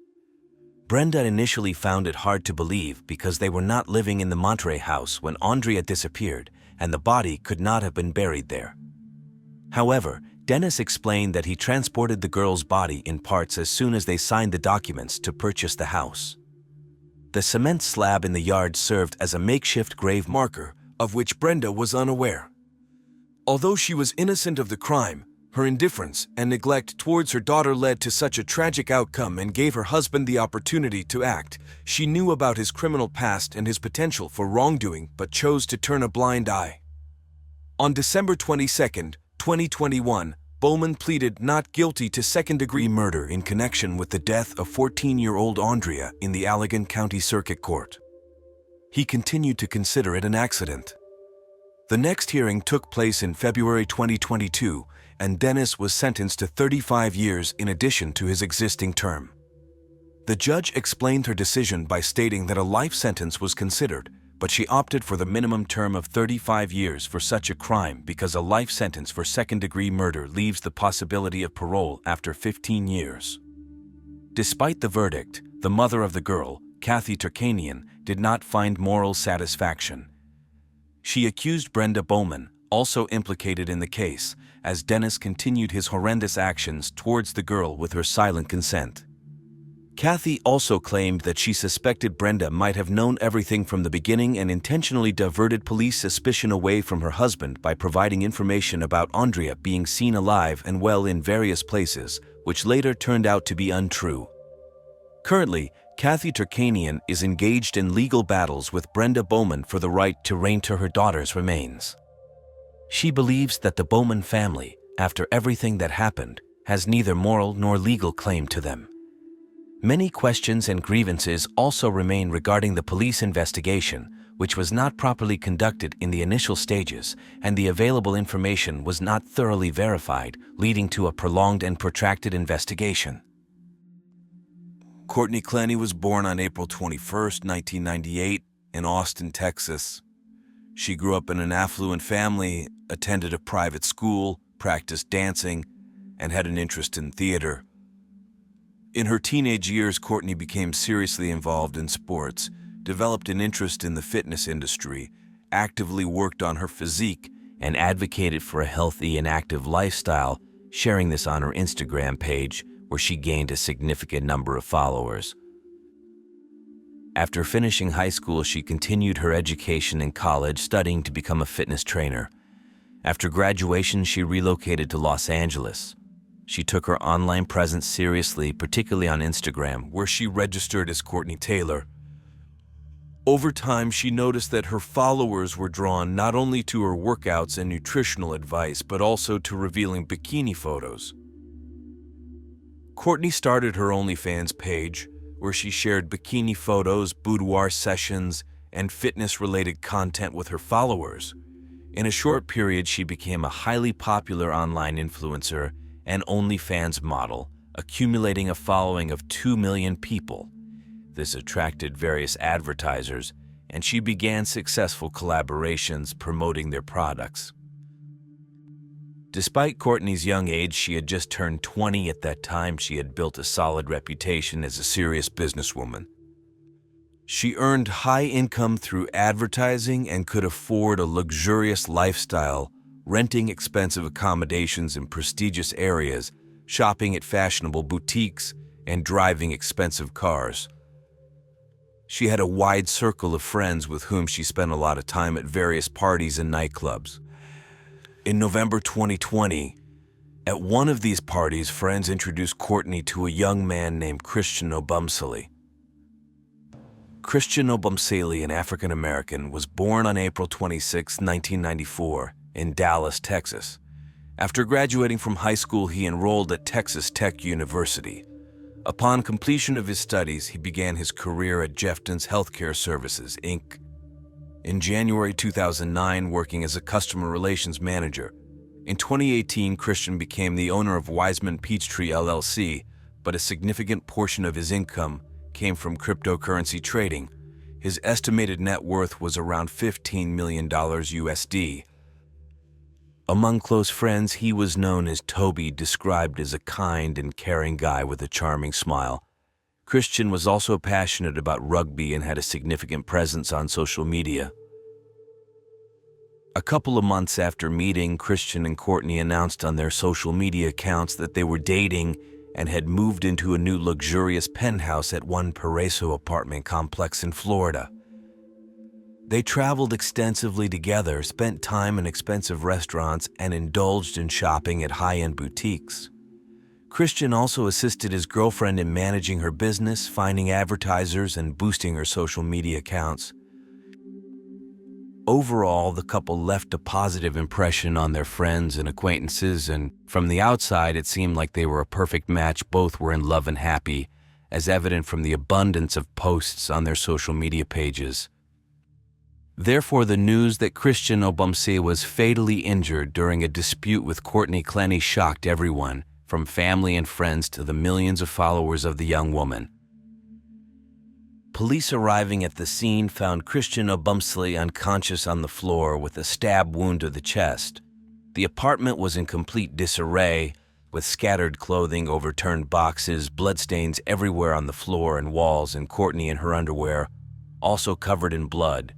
Brenda initially found it hard to believe because they were not living in the Monterey house when Andrea disappeared, and the body could not have been buried there. However, Dennis explained that he transported the girl's body in parts as soon as they signed the documents to purchase the house. The cement slab in the yard served as a makeshift grave marker, of which Brenda was unaware. Although she was innocent of the crime, her indifference and neglect towards her daughter led to such a tragic outcome and gave her husband the opportunity to act. She knew about his criminal past and his potential for wrongdoing, but chose to turn a blind eye. On December 22, 2021, Bowman pleaded not guilty to second-degree murder in connection with the death of 14-year-old Andrea in the Allegan County Circuit Court. He continued to consider it an accident. The next hearing took place in February 2022, and Dennis was sentenced to 35 years in addition to his existing term. The judge explained her decision by stating that a life sentence was considered, but she opted for the minimum term of 35 years for such a crime because a life sentence for second-degree murder leaves the possibility of parole after 15 years. Despite the verdict, the mother of the girl, Kathy Turkanian, did not find moral satisfaction. She accused Brenda Bowman, also implicated in the case, as Dennis continued his horrendous actions towards the girl with her silent consent. Kathy also claimed that she suspected Brenda might have known everything from the beginning and intentionally diverted police suspicion away from her husband by providing information about Andrea being seen alive and well in various places, which later turned out to be untrue. Currently, Kathy Turkanian is engaged in legal battles with Brenda Bowman for the right to reign to her daughter's remains. She believes that the Bowman family, after everything that happened, has neither moral nor legal claim to them. Many questions and grievances also remain regarding the police investigation, which was not properly conducted in the initial stages, and the available information was not thoroughly verified, leading to a prolonged and protracted investigation. Courtney Clenny was born on April 21, 1998, in Austin, Texas. She grew up in an affluent family, attended a private school, practiced dancing, and had an interest in theater. In her teenage years, Courtney became seriously involved in sports, developed an interest in the fitness industry, actively worked on her physique, and advocated for a healthy and active lifestyle, sharing this on her Instagram page, where she gained a significant number of followers. After finishing high school, she continued her education in college, studying to become a fitness trainer. After graduation, she relocated to Los Angeles. She took her online presence seriously, particularly on Instagram, where she registered as Courtney Taylor. Over time, she noticed that her followers were drawn not only to her workouts and nutritional advice, but also to revealing bikini photos. Courtney started her OnlyFans page, where she shared bikini photos, boudoir sessions, and fitness-related content with her followers. In a short period, she became a highly popular online influencer and OnlyFans model, accumulating a following of 2 million people. This attracted various advertisers, and she began successful collaborations promoting their products. Despite Courtney's young age, she had just turned 20 at that time. She had built a solid reputation as a serious businesswoman. She earned high income through advertising and could afford a luxurious lifestyle, renting expensive accommodations in prestigious areas, shopping at fashionable boutiques, and driving expensive cars. She had a wide circle of friends with whom she spent a lot of time at various parties and nightclubs. In November 2020, at one of these parties, friends introduced Courtney to a young man named Christian Obumseli. Christian Obumseli, an African-American, was born on April 26, 1994, in Dallas, Texas. After graduating from high school, he enrolled at Texas Tech University. Upon completion of his studies, he began his career at Jeffton's Healthcare Services, Inc. In January 2009, working as a customer relations manager. In 2018, Christian became the owner of Wiseman Peachtree LLC, but a significant portion of his income came from cryptocurrency trading. His estimated net worth was around $15 million USD. Among close friends, he was known as Toby, described as a kind and caring guy with a charming smile. Christian was also passionate about rugby and had a significant presence on social media. A couple of months after meeting, Christian and Courtney announced on their social media accounts that they were dating and had moved into a new luxurious penthouse at One Paraíso apartment complex in Florida. They traveled extensively together, spent time in expensive restaurants, and indulged in shopping at high-end boutiques. Christian also assisted his girlfriend in managing her business, finding advertisers, and boosting her social media accounts. Overall, the couple left a positive impression on their friends and acquaintances, and from the outside, it seemed like they were a perfect match. Both were in love and happy, as evident from the abundance of posts on their social media pages. Therefore, the news that Christian Obumsey was fatally injured during a dispute with Courtney Clenny shocked everyone, from family and friends to the millions of followers of the young woman. Police arriving at the scene found Christian Obumsey unconscious on the floor with a stab wound to the chest. The apartment was in complete disarray, with scattered clothing, overturned boxes, bloodstains everywhere on the floor and walls, and Courtney in her underwear, also covered in blood.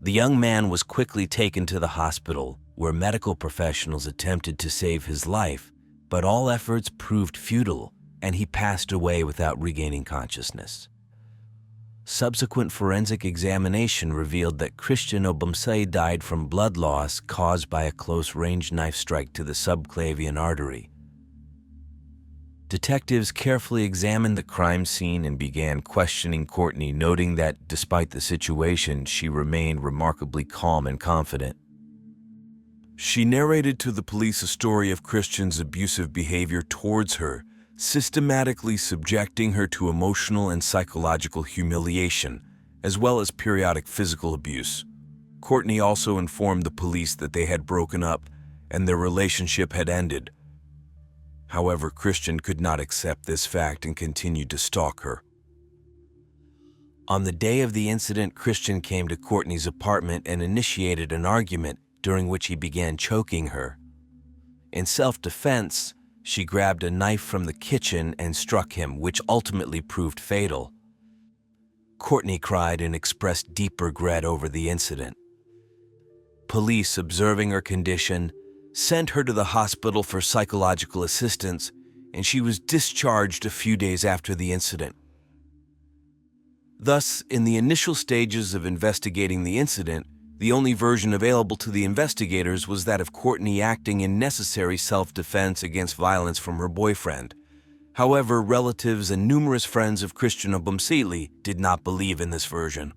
The young man was quickly taken to the hospital, where medical professionals attempted to save his life, but all efforts proved futile, and he passed away without regaining consciousness. Subsequent forensic examination revealed that Christian Obumsey died from blood loss caused by a close-range knife strike to the subclavian artery. Detectives carefully examined the crime scene and began questioning Courtney, noting that, despite the situation, she remained remarkably calm and confident. She narrated to the police a story of Christian's abusive behavior towards her, systematically subjecting her to emotional and psychological humiliation, as well as periodic physical abuse. Courtney also informed the police that they had broken up and their relationship had ended. However, Christian could not accept this fact and continued to stalk her. On the day of the incident, Christian came to Courtney's apartment and initiated an argument during which he began choking her. In self-defense, she grabbed a knife from the kitchen and struck him, which ultimately proved fatal. Courtney cried and expressed deep regret over the incident. Police, observing her condition, sent her to the hospital for psychological assistance, and she was discharged a few days after the incident. Thus, in the initial stages of investigating the incident, the only version available to the investigators was that of Courtney acting in necessary self-defense against violence from her boyfriend. However, relatives and numerous friends of Christian Obumsey did not believe in this version.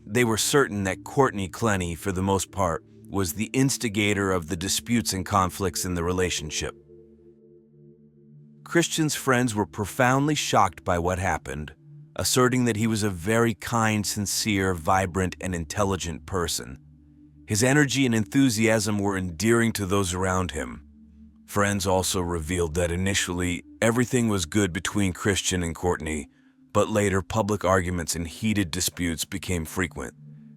They were certain that Courtney Clenny, for the most part, was the instigator of the disputes and conflicts in the relationship. Christian's friends were profoundly shocked by what happened, asserting that he was a very kind, sincere, vibrant, and intelligent person. His energy and enthusiasm were endearing to those around him. Friends also revealed that initially, everything was good between Christian and Courtney, but later public arguments and heated disputes became frequent.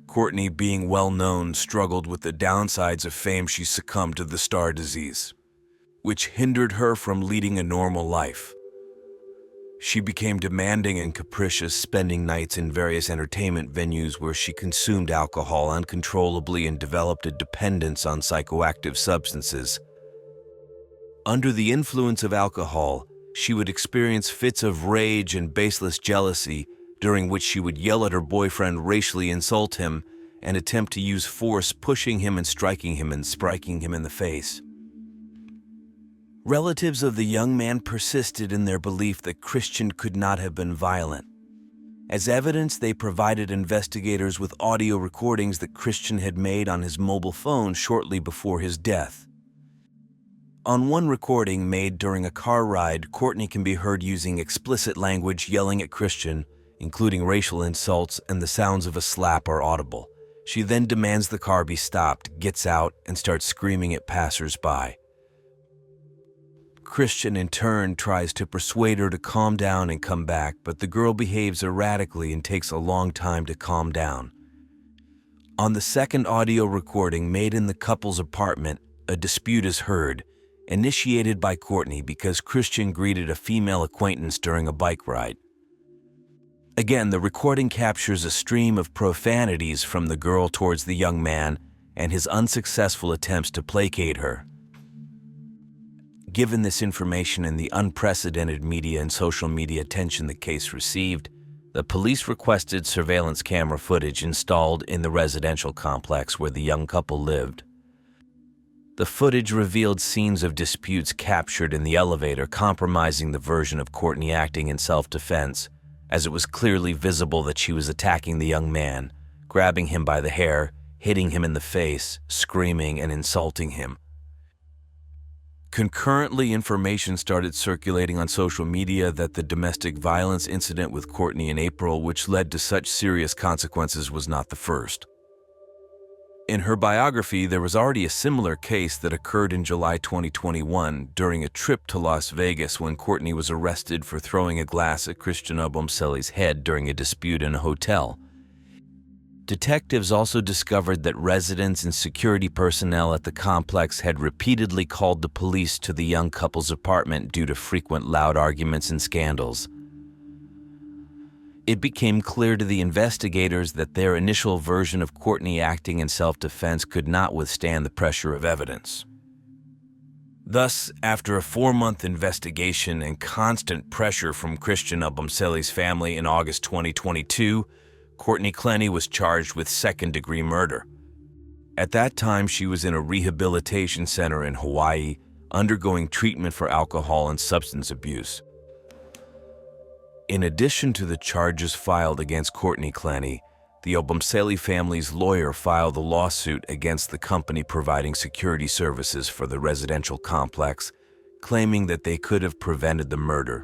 Courtney, being well-known, struggled with the downsides of fame. She succumbed to the star disease, which hindered her from leading a normal life. She became demanding and capricious, spending nights in various entertainment venues where she consumed alcohol uncontrollably and developed a dependence on psychoactive substances. Under the influence of alcohol, she would experience fits of rage and baseless jealousy, during which she would yell at her boyfriend, racially insult him, and attempt to use force, pushing him and striking him in the face. Relatives of the young man persisted in their belief that Christian could not have been violent. As evidence, they provided investigators with audio recordings that Christian had made on his mobile phone shortly before his death. On one recording made during a car ride, Courtney can be heard using explicit language yelling at Christian, including racial insults, and the sounds of a slap are audible. She then demands the car be stopped, gets out, and starts screaming at passers-by. Christian, in turn, tries to persuade her to calm down and come back, but the girl behaves erratically and takes a long time to calm down. On the second audio recording made in the couple's apartment, a dispute is heard, initiated by Courtney because Christian greeted a female acquaintance during a bike ride. Again, the recording captures a stream of profanities from the girl towards the young man and his unsuccessful attempts to placate her. Given this information and the unprecedented media and social media attention the case received, the police requested surveillance camera footage installed in the residential complex where the young couple lived. The footage revealed scenes of disputes captured in the elevator, compromising the version of Courtney acting in self-defense, as it was clearly visible that she was attacking the young man, grabbing him by the hair, hitting him in the face, screaming and insulting him. Concurrently, information started circulating on social media that the domestic violence incident with Courtney in April, which led to such serious consequences, was not the first. In her biography, there was already a similar case that occurred in July 2021 during a trip to Las Vegas when Courtney was arrested for throwing a glass at Christian Obomseli's head during a dispute in a hotel. Detectives also discovered that residents and security personnel at the complex had repeatedly called the police to the young couple's apartment due to frequent loud arguments and scandals. It became clear to the investigators that their initial version of Courtney acting in self-defense could not withstand the pressure of evidence. Thus, after a 4-month investigation and constant pressure from Christian Obomseli's family in August 2022, Courtney Clenny was charged with second-degree murder. At that time, she was in a rehabilitation center in Hawaii, undergoing treatment for alcohol and substance abuse. In addition to the charges filed against Courtney Clenny, the Obomseli family's lawyer filed a lawsuit against the company providing security services for the residential complex, claiming that they could have prevented the murder.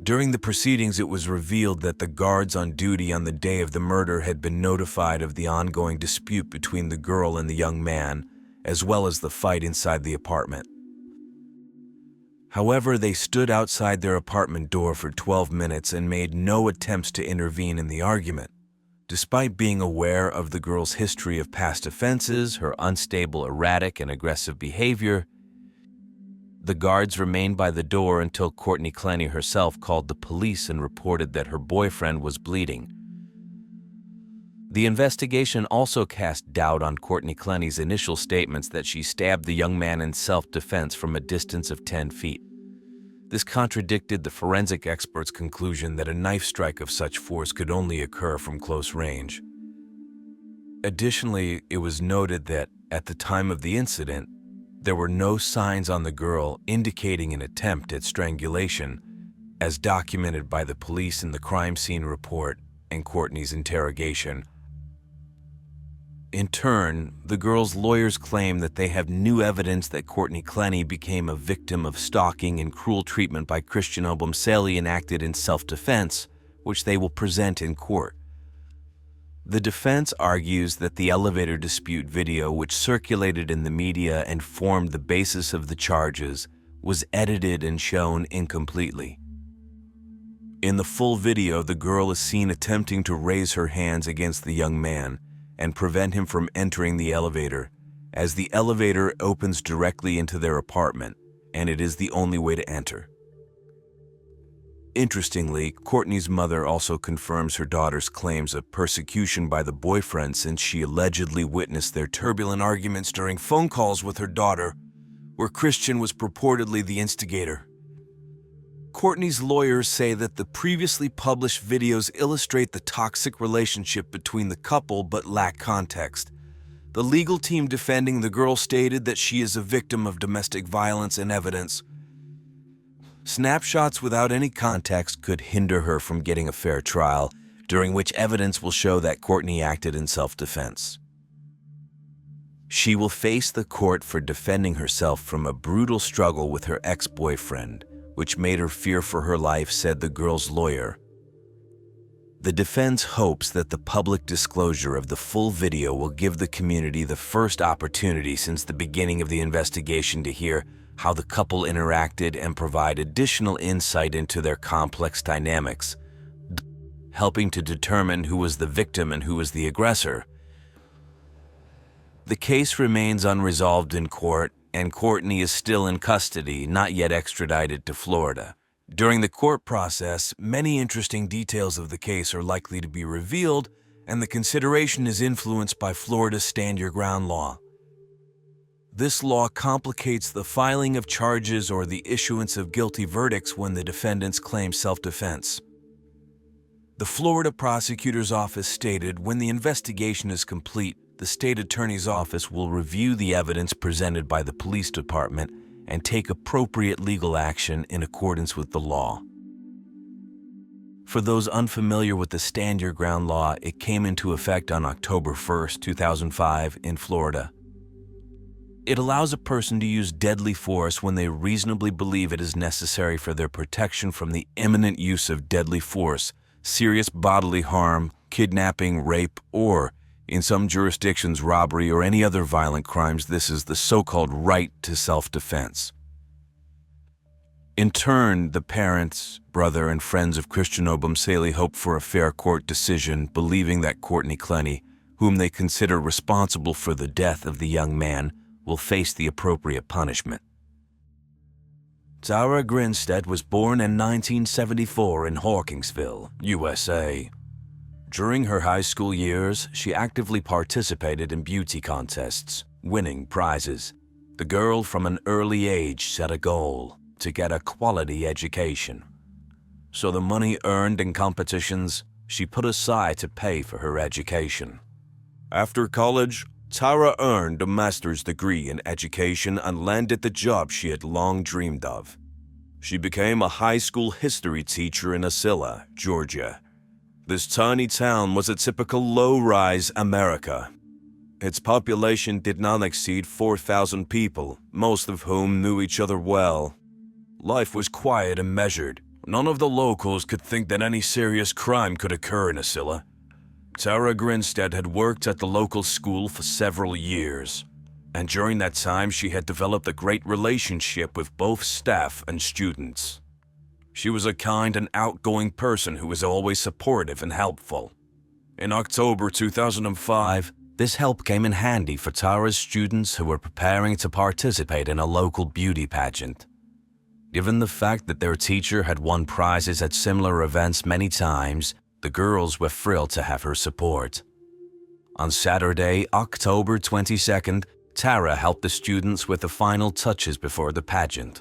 During the proceedings, it was revealed that the guards on duty on the day of the murder had been notified of the ongoing dispute between the girl and the young man, as well as the fight inside the apartment. However, they stood outside their apartment door for 12 minutes and made no attempts to intervene in the argument. Despite being aware of the girl's history of past offenses, her unstable, erratic, and aggressive behavior, the guards remained by the door until Courtney Clenny herself called the police and reported that her boyfriend was bleeding. The investigation also cast doubt on Courtney Clenny's initial statements that she stabbed the young man in self-defense from a distance of 10 feet. This contradicted the forensic expert's conclusion that a knife strike of such force could only occur from close range. Additionally, it was noted that, at the time of the incident, there were no signs on the girl indicating an attempt at strangulation, as documented by the police in the crime scene report and Courtney's interrogation. In turn, the girl's lawyers claim that they have new evidence that Courtney Clenny became a victim of stalking and cruel treatment by Christian Obomseli and acted in self-defense, which they will present in court. The defense argues that the elevator dispute video, which circulated in the media and formed the basis of the charges, was edited and shown incompletely. In the full video, the girl is seen attempting to raise her hands against the young man and prevent him from entering the elevator, as the elevator opens directly into their apartment, and it is the only way to enter. Interestingly, Courtney's mother also confirms her daughter's claims of persecution by the boyfriend since she allegedly witnessed their turbulent arguments during phone calls with her daughter, where Christian was purportedly the instigator. Courtney's lawyers say that the previously published videos illustrate the toxic relationship between the couple but lack context. The legal team defending the girl stated that she is a victim of domestic violence and evidence. Snapshots without any context could hinder her from getting a fair trial, during which evidence will show that Courtney acted in self-defense. She will face the court for defending herself from a brutal struggle with her ex-boyfriend, which made her fear for her life, said the girl's lawyer. The defense hopes that the public disclosure of the full video will give the community the first opportunity since the beginning of the investigation to hear how the couple interacted and provide additional insight into their complex dynamics, helping to determine who was the victim and who was the aggressor. The case remains unresolved in court, and Courtney is still in custody, not yet extradited to Florida. During the court process, many interesting details of the case are likely to be revealed, and the consideration is influenced by Florida's Stand Your Ground law. This law complicates the filing of charges or the issuance of guilty verdicts when the defendants claim self-defense. The Florida prosecutor's office stated when the investigation is complete, the state attorney's office will review the evidence presented by the police department and take appropriate legal action in accordance with the law. For those unfamiliar with the Stand Your Ground law, it came into effect on October 1, 2005 in Florida. It allows a person to use deadly force when they reasonably believe it is necessary for their protection from the imminent use of deadly force, serious bodily harm, kidnapping, rape, or, in some jurisdictions, robbery or any other violent crimes. This is the so-called right to self-defense. In turn, the parents, brother, and friends of Christian Obumseli hope for a fair court decision, believing that Courtney Clenny, whom they consider responsible for the death of the young man, will face the appropriate punishment. Tara Grinstead was born in 1974 in Hawkinsville, USA. During her high school years, she actively participated in beauty contests, winning prizes. The girl from an early age set a goal to get a quality education. So the money earned in competitions, she put aside to pay for her education. After college, Tara earned a master's degree in education and landed the job she had long dreamed of. She became a high school history teacher in Ocilla, Georgia. This tiny town was a typical low-rise America. Its population did not exceed 4,000 people, most of whom knew each other well. Life was quiet and measured. None of the locals could think that any serious crime could occur in Ocilla. Tara Grinstead had worked at the local school for several years, and during that time she had developed a great relationship with both staff and students. She was a kind and outgoing person who was always supportive and helpful. In October 2005, this help came in handy for Tara's students who were preparing to participate in a local beauty pageant. Given the fact that their teacher had won prizes at similar events many times, the girls were thrilled to have her support. On Saturday, October 22nd, Tara helped the students with the final touches before the pageant.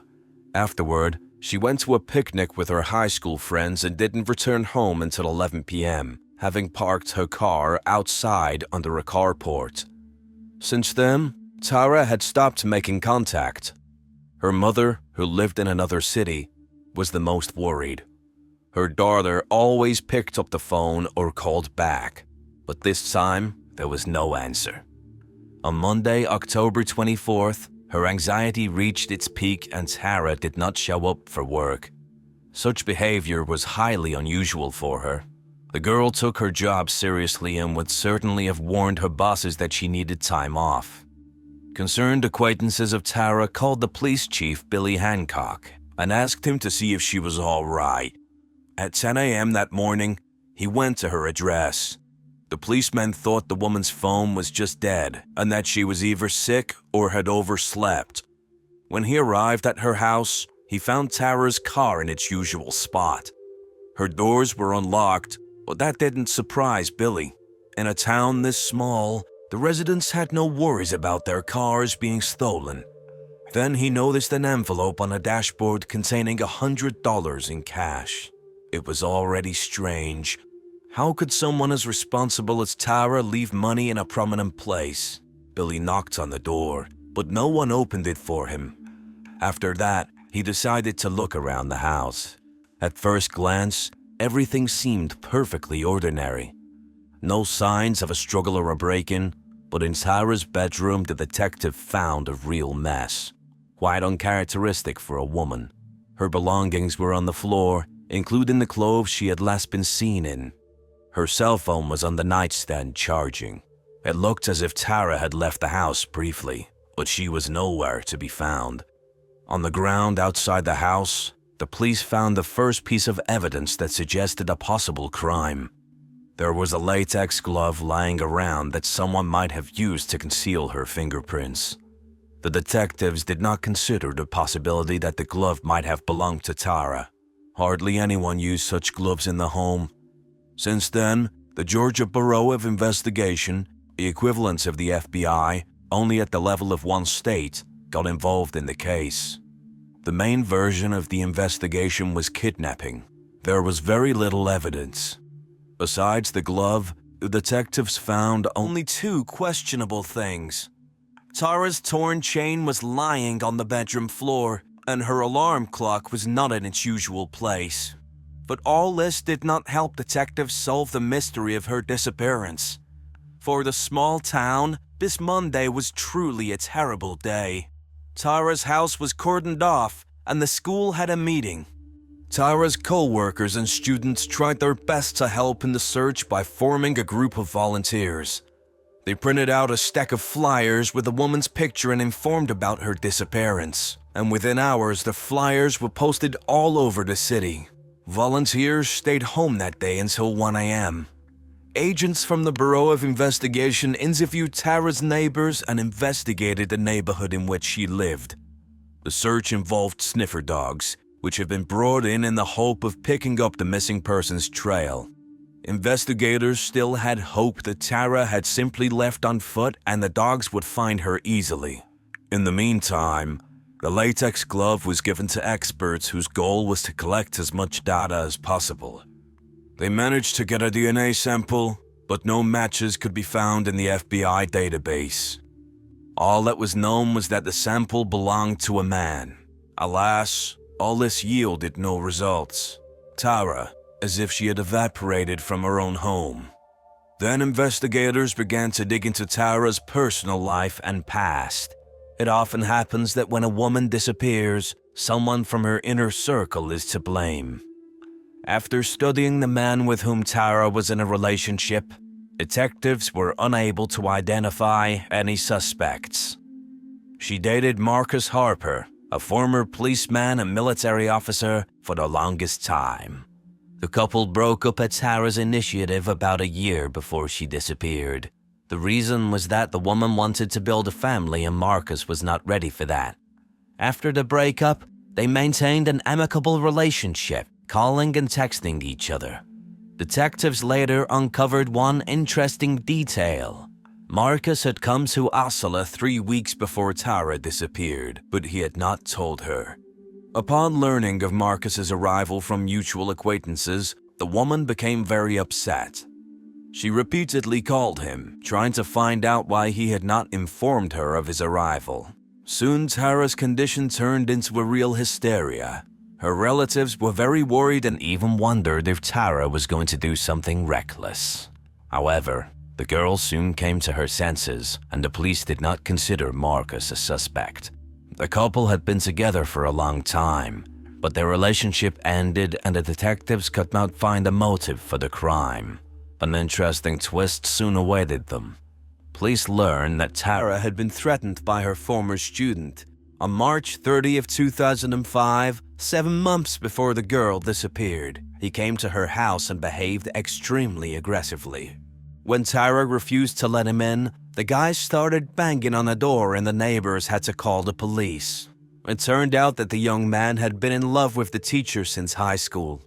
Afterward, she went to a picnic with her high school friends and didn't return home until 11 p.m., having parked her car outside under a carport. Since then, Tara had stopped making contact. Her mother, who lived in another city, was the most worried. Her daughter always picked up the phone or called back, but this time there was no answer. On Monday, October 24th, her anxiety reached its peak and Tara did not show up for work. Such behavior was highly unusual for her. The girl took her job seriously and would certainly have warned her bosses that she needed time off. Concerned acquaintances of Tara called the police chief, Billy Hancock, and asked him to see if she was all right. At 10 a.m. that morning, he went to her address. The policeman thought the woman's phone was just dead and that she was either sick or had overslept. When he arrived at her house, he found Tara's car in its usual spot. Her doors were unlocked, but that didn't surprise Billy. In a town this small, the residents had no worries about their cars being stolen. Then he noticed an envelope on a dashboard containing $100 in cash. It was already strange. How could someone as responsible as Tara leave money in a prominent place? Billy knocked on the door, but no one opened it for him. After that, he decided to look around the house. At first glance, everything seemed perfectly ordinary. No signs of a struggle or a break-in, but in Tara's bedroom the detective found a real mess. Quite uncharacteristic for a woman. Her belongings were on the floor, including the clothes she had last been seen in. Her cell phone was on the nightstand charging. It looked as if Tara had left the house briefly, but she was nowhere to be found. On the ground outside the house, the police found the first piece of evidence that suggested a possible crime. There was a latex glove lying around that someone might have used to conceal her fingerprints. The detectives did not consider the possibility that the glove might have belonged to Tara. Hardly anyone used such gloves in the home. Since then, the Georgia Bureau of Investigation, the equivalent of the FBI, only at the level of one state, got involved in the case. The main version of the investigation was kidnapping. There was very little evidence. Besides the glove, the detectives found only two questionable things. Tara's torn chain was lying on the bedroom floor, and her alarm clock was not in its usual place. But all this did not help detectives solve the mystery of her disappearance. For the small town, this Monday was truly a terrible day. Tara's house was cordoned off, and the school had a meeting. Tara's co-workers and students tried their best to help in the search by forming a group of volunteers. They printed out a stack of flyers with the woman's picture and informed about her disappearance. And within hours, the flyers were posted all over the city. Volunteers stayed home that day until 1 a.m. Agents from the Bureau of Investigation interviewed Tara's neighbors and investigated the neighborhood in which she lived. The search involved sniffer dogs, which had been brought in the hope of picking up the missing person's trail. Investigators still had hope that Tara had simply left on foot and the dogs would find her easily. In the meantime, the latex glove was given to experts whose goal was to collect as much data as possible. They managed to get a DNA sample, but no matches could be found in the FBI database. All that was known was that the sample belonged to a man. Alas, all this yielded no results. Tara, as if she had evaporated from her own home. Then investigators began to dig into Tara's personal life and past. It often happens that when a woman disappears, someone from her inner circle is to blame. After studying the man with whom Tara was in a relationship, detectives were unable to identify any suspects. She dated Marcus Harper, a former policeman and military officer, for the longest time. The couple broke up at Tara's initiative about a year before she disappeared. The reason was that the woman wanted to build a family and Marcus was not ready for that. After the breakup, they maintained an amicable relationship, calling and texting each other. Detectives later uncovered one interesting detail. Marcus had come to Asala 3 weeks before Tara disappeared, but he had not told her. Upon learning of Marcus's arrival from mutual acquaintances, the woman became very upset. She repeatedly called him, trying to find out why he had not informed her of his arrival. Soon Tara's condition turned into a real hysteria. Her relatives were very worried and even wondered if Tara was going to do something reckless. However, the girl soon came to her senses, and the police did not consider Marcus a suspect. The couple had been together for a long time, but their relationship ended and the detectives could not find a motive for the crime. An interesting twist soon awaited them. Police learned that Tara had been threatened by her former student. On March 30 of 2005, 7 months before the girl disappeared, he came to her house and behaved extremely aggressively. When Tara refused to let him in, the guy started banging on the door and the neighbors had to call the police. It turned out that the young man had been in love with the teacher since high school.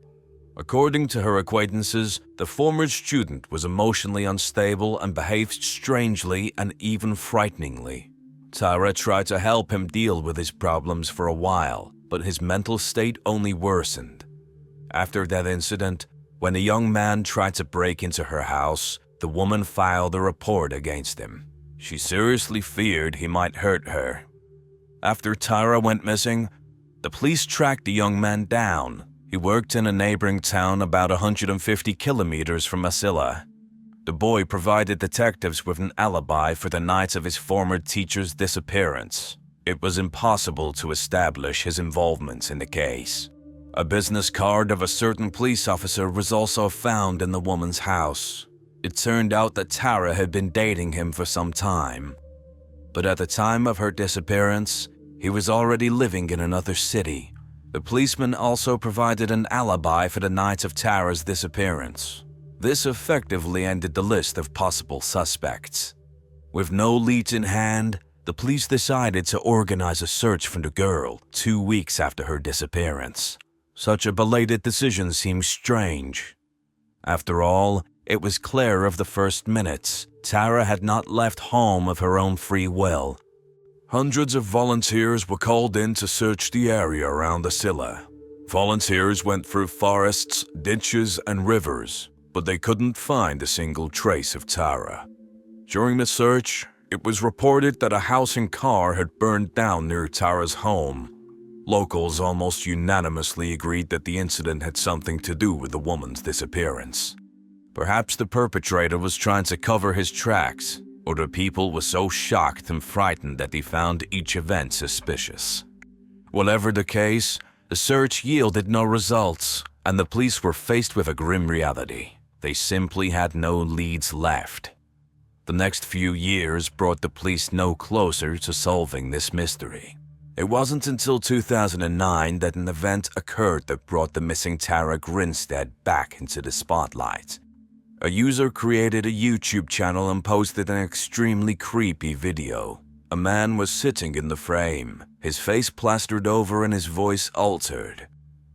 According to her acquaintances, the former student was emotionally unstable and behaved strangely and even frighteningly. Tara tried to help him deal with his problems for a while, but his mental state only worsened. After that incident, when the young man tried to break into her house, the woman filed a report against him. She seriously feared he might hurt her. After Tara went missing, the police tracked the young man down. He worked in a neighboring town about 150 kilometers from Wasilla. The boy provided detectives with an alibi for the nights of his former teacher's disappearance. It was impossible to establish his involvement in the case. A business card of a certain police officer was also found in the woman's house. It turned out that Tara had been dating him for some time. But at the time of her disappearance, he was already living in another city. The policeman also provided an alibi for the night of Tara's disappearance. This effectively ended the list of possible suspects. With no leads in hand, the police decided to organize a search for the girl 2 weeks after her disappearance. Such a belated decision seems strange. After all, it was clear of the first minutes Tara had not left home of her own free will. Hundreds of volunteers were called in to search the area around Wasilla. Volunteers went through forests, ditches, and rivers, but they couldn't find a single trace of Tara. During the search, it was reported that a house and car had burned down near Tara's home. Locals almost unanimously agreed that the incident had something to do with the woman's disappearance. Perhaps the perpetrator was trying to cover his tracks, or the people were so shocked and frightened that they found each event suspicious. Whatever the case, the search yielded no results, and the police were faced with a grim reality. They simply had no leads left. The next few years brought the police no closer to solving this mystery. It wasn't until 2009 that an event occurred that brought the missing Tara Grinstead back into the spotlight. A user created a YouTube channel and posted an extremely creepy video. A man was sitting in the frame, his face plastered over and his voice altered.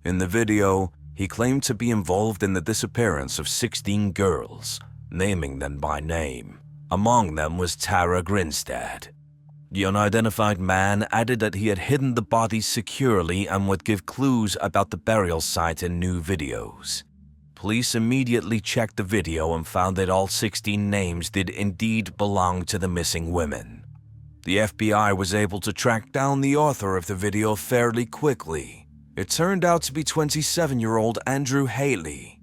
In the video, he claimed to be involved in the disappearance of 16 girls, naming them by name. Among them was Tara Grinstead. The unidentified man added that he had hidden the bodies securely and would give clues about the burial site in new videos. Police immediately checked the video and found that all 16 names did indeed belong to the missing women. The FBI was able to track down the author of the video fairly quickly. It turned out to be 27-year-old Andrew Haley.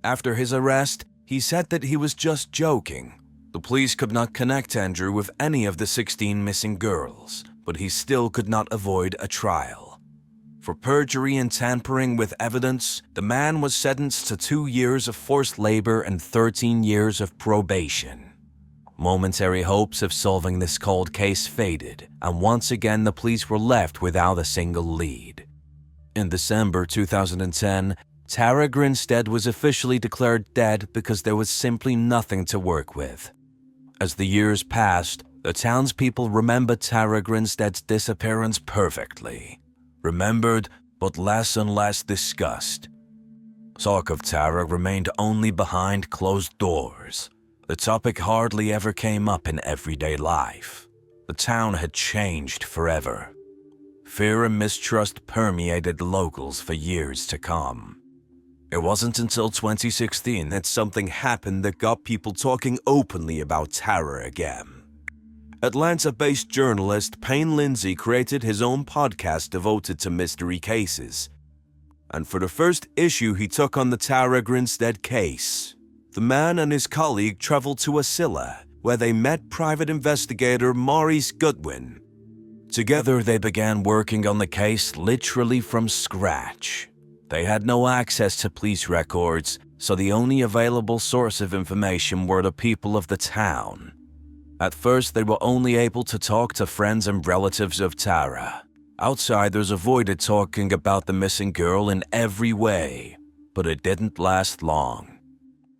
After his arrest, he said that he was just joking. The police could not connect Andrew with any of the 16 missing girls, but he still could not avoid a trial. For perjury and tampering with evidence, the man was sentenced to 2 years of forced labor and 13 years of probation. Momentary hopes of solving this cold case faded, and once again the police were left without a single lead. In December 2010, Tara Grinstead was officially declared dead because there was simply nothing to work with. As the years passed, the townspeople remembered Tara Grinstead's disappearance perfectly. Remembered, but less and less discussed. Talk of Tara remained only behind closed doors. The topic hardly ever came up in everyday life. The town had changed forever. Fear and mistrust permeated the locals for years to come. It wasn't until 2016 that something happened that got people talking openly about Tara again. Atlanta-based journalist Payne Lindsay created his own podcast devoted to mystery cases. And for the first issue, he took on the Tara Grinstead case. The man and his colleague traveled to Wasilla, where they met private investigator Maurice Goodwin. Together, they began working on the case literally from scratch. They had no access to police records, so the only available source of information were the people of the town. At first, they were only able to talk to friends and relatives of Tara. Outsiders avoided talking about the missing girl in every way, but it didn't last long.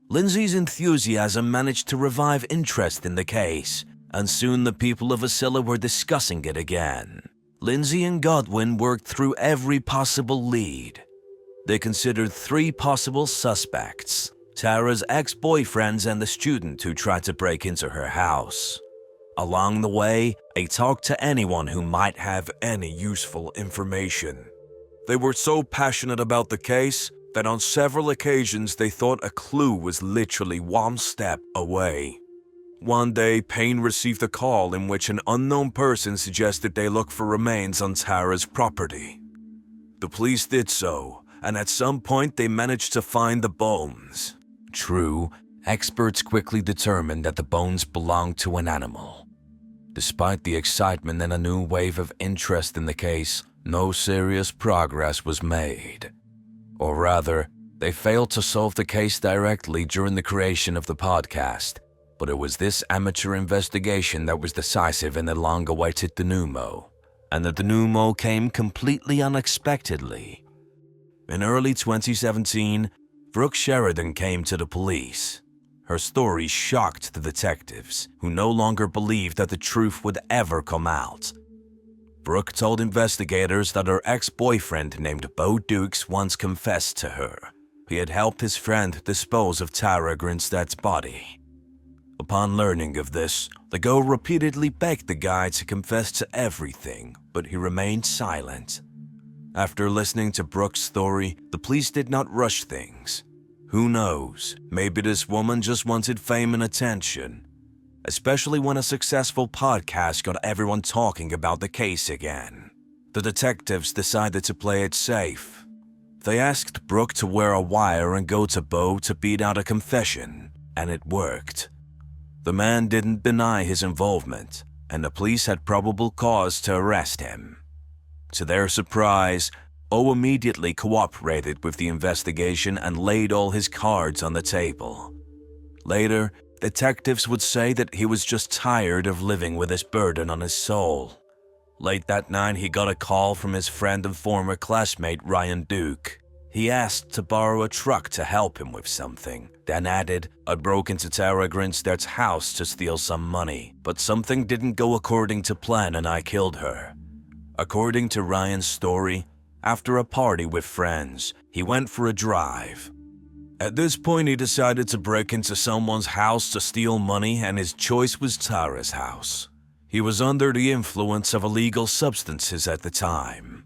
Lindsay's enthusiasm managed to revive interest in the case, and soon the people of Wasilla were discussing it again. Lindsay and Godwin worked through every possible lead. They considered 3 possible suspects: Tara's ex-boyfriends and the student who tried to break into her house. Along the way, they talked to anyone who might have any useful information. They were so passionate about the case that on several occasions they thought a clue was literally one step away. One day, Payne received a call in which an unknown person suggested they look for remains on Tara's property. The police did so, and at some point they managed to find the bones. True, experts quickly determined that the bones belonged to an animal. Despite the excitement and a new wave of interest in the case, no serious progress was made. Or rather, they failed to solve the case directly during the creation of the podcast, but it was this amateur investigation that was decisive in the long-awaited denouement. And the denouement came completely unexpectedly. In early 2017, Brooke Sheridan came to the police. Her story shocked the detectives, who no longer believed that the truth would ever come out. Brooke told investigators that her ex-boyfriend named Bo Dukes once confessed to her. He had helped his friend dispose of Tara Grinstead's body. Upon learning of this, the girl repeatedly begged the guy to confess to everything, but he remained silent. After listening to Brooke's story, the police did not rush things. Who knows, maybe this woman just wanted fame and attention, especially when a successful podcast got everyone talking about the case again. The detectives decided to play it safe. They asked Brooke to wear a wire and go to Bo to beat out a confession, and it worked. The man didn't deny his involvement, and the police had probable cause to arrest him. To their surprise, O immediately cooperated with the investigation and laid all his cards on the table. Later, detectives would say that he was just tired of living with this burden on his soul. Late that night, he got a call from his friend and former classmate Ryan Duke. He asked to borrow a truck to help him with something, then added, "I broke into Tara Grinstead's house to steal some money, but something didn't go according to plan and I killed her." According to Ryan's story, after a party with friends, he went for a drive. At this point, he decided to break into someone's house to steal money, and his choice was Tara's house. He was under the influence of illegal substances at the time.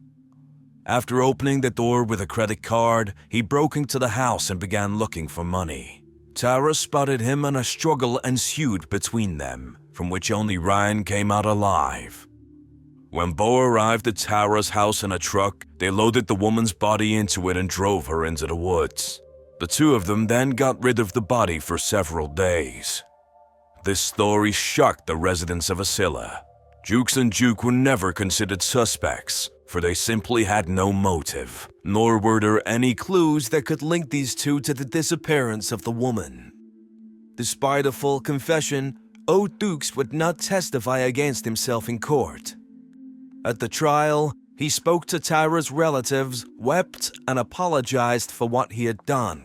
After opening the door with a credit card, he broke into the house and began looking for money. Tara spotted him and a struggle ensued between them, from which only Ryan came out alive. When Bo arrived at Tara's house in a truck, they loaded the woman's body into it and drove her into the woods. The two of them then got rid of the body for several days. This story shocked the residents of Asilla. Jukes and Duke were never considered suspects, for they simply had no motive, nor were there any clues that could link these two to the disappearance of the woman. Despite a full confession, O. Dukes would not testify against himself in court. At the trial, he spoke to Tara's relatives, wept, and apologized for what he had done.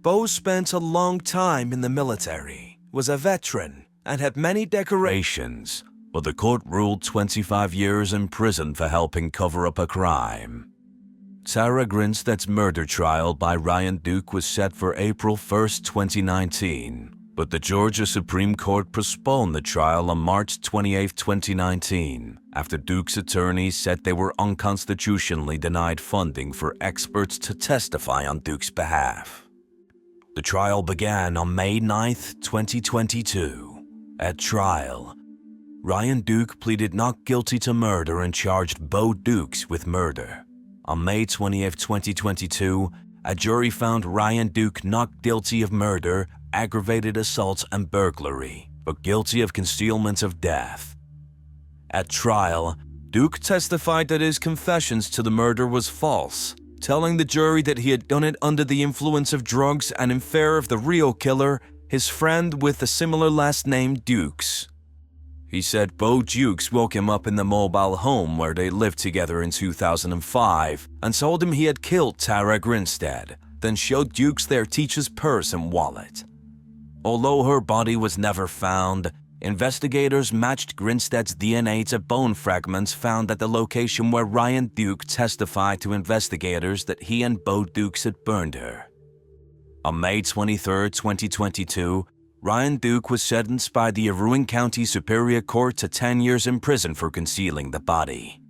Bo spent a long time in the military, was a veteran, and had many decorations, but the court ruled 25 years in prison for helping cover up a crime. Tara Grinstead's murder trial by Ryan Duke was set for April 1st, 2019, but the Georgia Supreme Court postponed the trial on March 28, 2019, after Duke's attorneys said they were unconstitutionally denied funding for experts to testify on Duke's behalf. The trial began on May 9, 2022. At trial, Ryan Duke pleaded not guilty to murder and charged Bo Dukes with murder. On May 20, 2022, a jury found Ryan Duke not guilty of murder, aggravated assault, and burglary, but guilty of concealment of death. At trial, Duke testified that his confessions to the murder was false, telling the jury that he had done it under the influence of drugs and in fear of the real killer, his friend with a similar last name, Dukes. He said Bo Dukes woke him up in the mobile home where they lived together in 2005 and told him he had killed Tara Grinstead, then showed Dukes their teacher's purse and wallet. Although her body was never found, investigators matched Grinstead's DNA to bone fragments found at the location where Ryan Duke testified to investigators that he and Bo Dukes had burned her. On May 23, 2022, Ryan Duke was sentenced by the Rowan County Superior Court to 10 years in prison for concealing the body.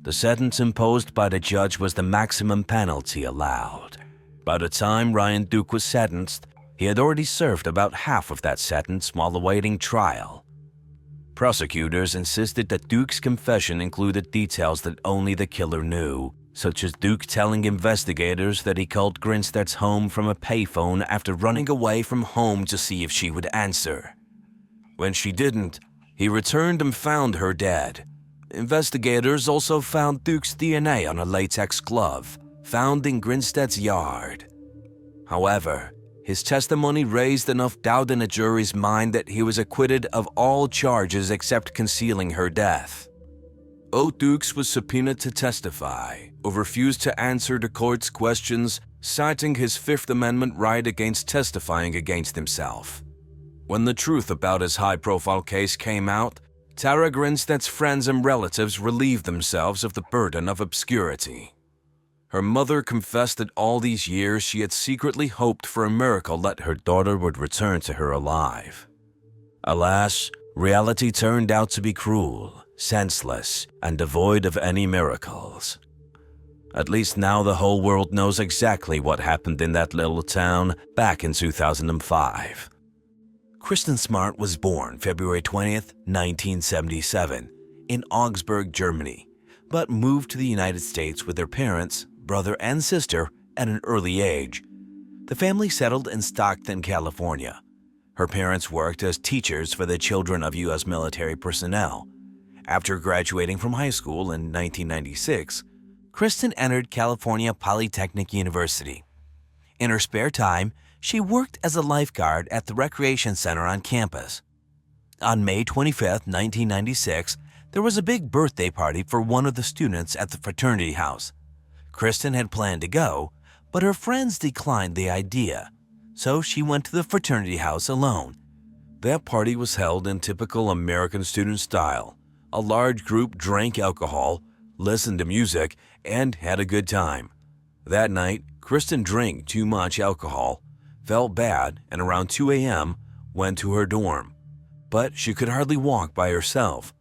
The sentence imposed by the judge was the maximum penalty allowed. By the time Ryan Duke was sentenced, he had already served about half of that sentence while awaiting trial. Prosecutors insisted that Duke's confession included details that only the killer knew, such as Duke telling investigators that he called Grinstedt's home from a payphone after running away from home to see if she would answer. When she didn't, he returned and found her dead. Investigators also found Duke's DNA on a latex glove found in Grinstedt's yard. However, his testimony raised enough doubt in a jury's mind that he was acquitted of all charges except concealing her death. Dukes was subpoenaed to testify, but refused to answer the court's questions, citing his Fifth Amendment right against testifying against himself. When the truth about his high-profile case came out, Tara Grinstedt's friends and relatives relieved themselves of the burden of obscurity. Her mother confessed that all these years she had secretly hoped for a miracle that her daughter would return to her alive. Alas, reality turned out to be cruel, senseless, and devoid of any miracles. At least now the whole world knows exactly what happened in that little town back in 2005. Kristen Smart was born February 20th, 1977, in Augsburg, Germany, but moved to the United States with her parents, brother, and sister at an early age. The family settled in Stockton, California. Her parents worked as teachers for the children of U.S. military personnel. After graduating from high school in 1996, Kristen entered California Polytechnic University. In her spare time, she worked as a lifeguard at the recreation center on campus. On May 25, 1996, there was a big birthday party for one of the students at the fraternity house. Kristen had planned to go, but her friends declined the idea, so she went to the fraternity house alone. That party was held in typical American student style. A large group drank alcohol, listened to music, and had a good time. That night, Kristen drank too much alcohol, felt bad, and around 2 a.m. went to her dorm. But she could hardly walk by herself.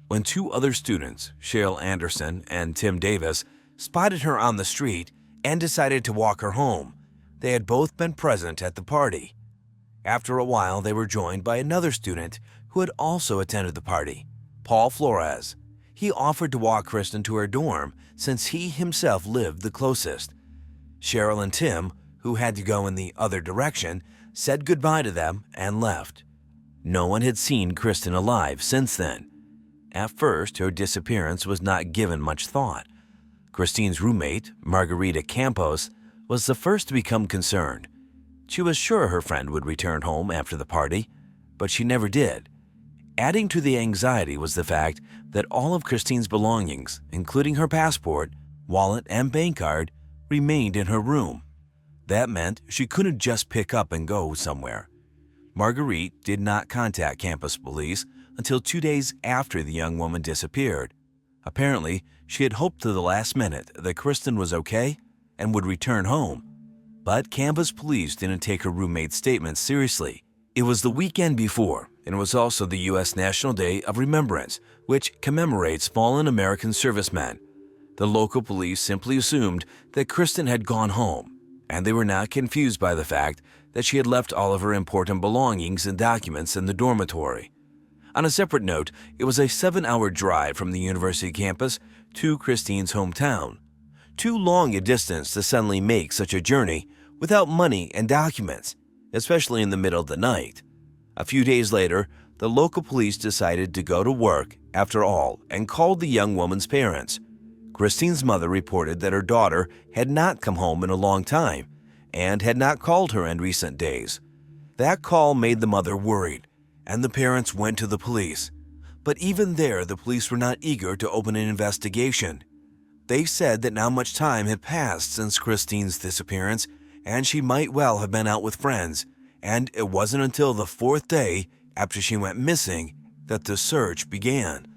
When two other students, Cheryl Anderson and Tim Davis, spotted her on the street and decided to walk her home, they had both been present at the party. After a while, they were joined by another student who had also attended the party, Paul Flores. He offered to walk Kristen to her dorm since he himself lived the closest. Cheryl and Tim, who had to go in the other direction, said goodbye to them and left. No one had seen Kristen alive since then. At first, her disappearance was not given much thought. Christine's roommate, Margarita Campos, was the first to become concerned. She was sure her friend would return home after the party, but she never did. Adding to the anxiety was the fact that all of Christine's belongings, including her passport, wallet, and bank card, remained in her room. That meant she couldn't just pick up and go somewhere. Marguerite did not contact campus police until 2 days after the young woman disappeared. Apparently, she had hoped to the last minute that Kristen was okay and would return home. But campus police didn't take her roommate's statement seriously. It was the weekend before, and it was also the U.S. National Day of Remembrance, which commemorates fallen American servicemen. The local police simply assumed that Kristen had gone home, and they were not confused by the fact that she had left all of her important belongings and documents in the dormitory. On a separate note, it was a 7-hour drive from the university campus to Christine's hometown. Too long a distance to suddenly make such a journey without money and documents, especially in the middle of the night. A few days later, the local police decided to go to work after all and called the young woman's parents. Christine's mother reported that her daughter had not come home in a long time and had not called her in recent days. That call made the mother worried, and the parents went to the police. But even there, the police were not eager to open an investigation. They said that not much time had passed since Christine's disappearance, and she might well have been out with friends, and it wasn't until the 4th day after she went missing that the search began.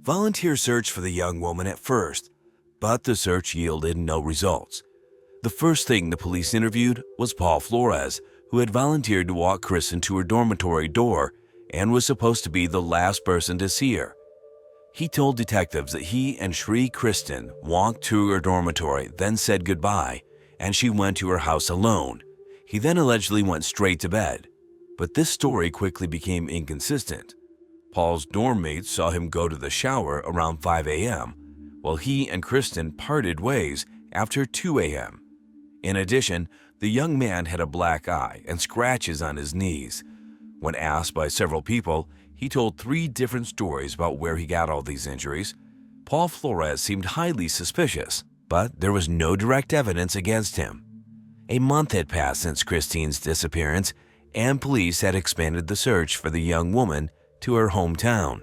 Volunteers searched for the young woman at first, but the search yielded no results. The first thing the police interviewed was Paul Flores, who had volunteered to walk Kristen to her dormitory door and was supposed to be the last person to see her. He told detectives that he and Shri Kristen walked to her dormitory, then said goodbye, and she went to her house alone. He then allegedly went straight to bed. But this story quickly became inconsistent. Paul's dorm mates saw him go to the shower around 5 a.m., while he and Kristen parted ways after 2 a.m. In addition, the young man had a black eye and scratches on his knees. When asked by several people, he told 3 different stories about where he got all these injuries. Paul Flores seemed highly suspicious, but there was no direct evidence against him. A month had passed since Christine's disappearance, and police had expanded the search for the young woman to her hometown.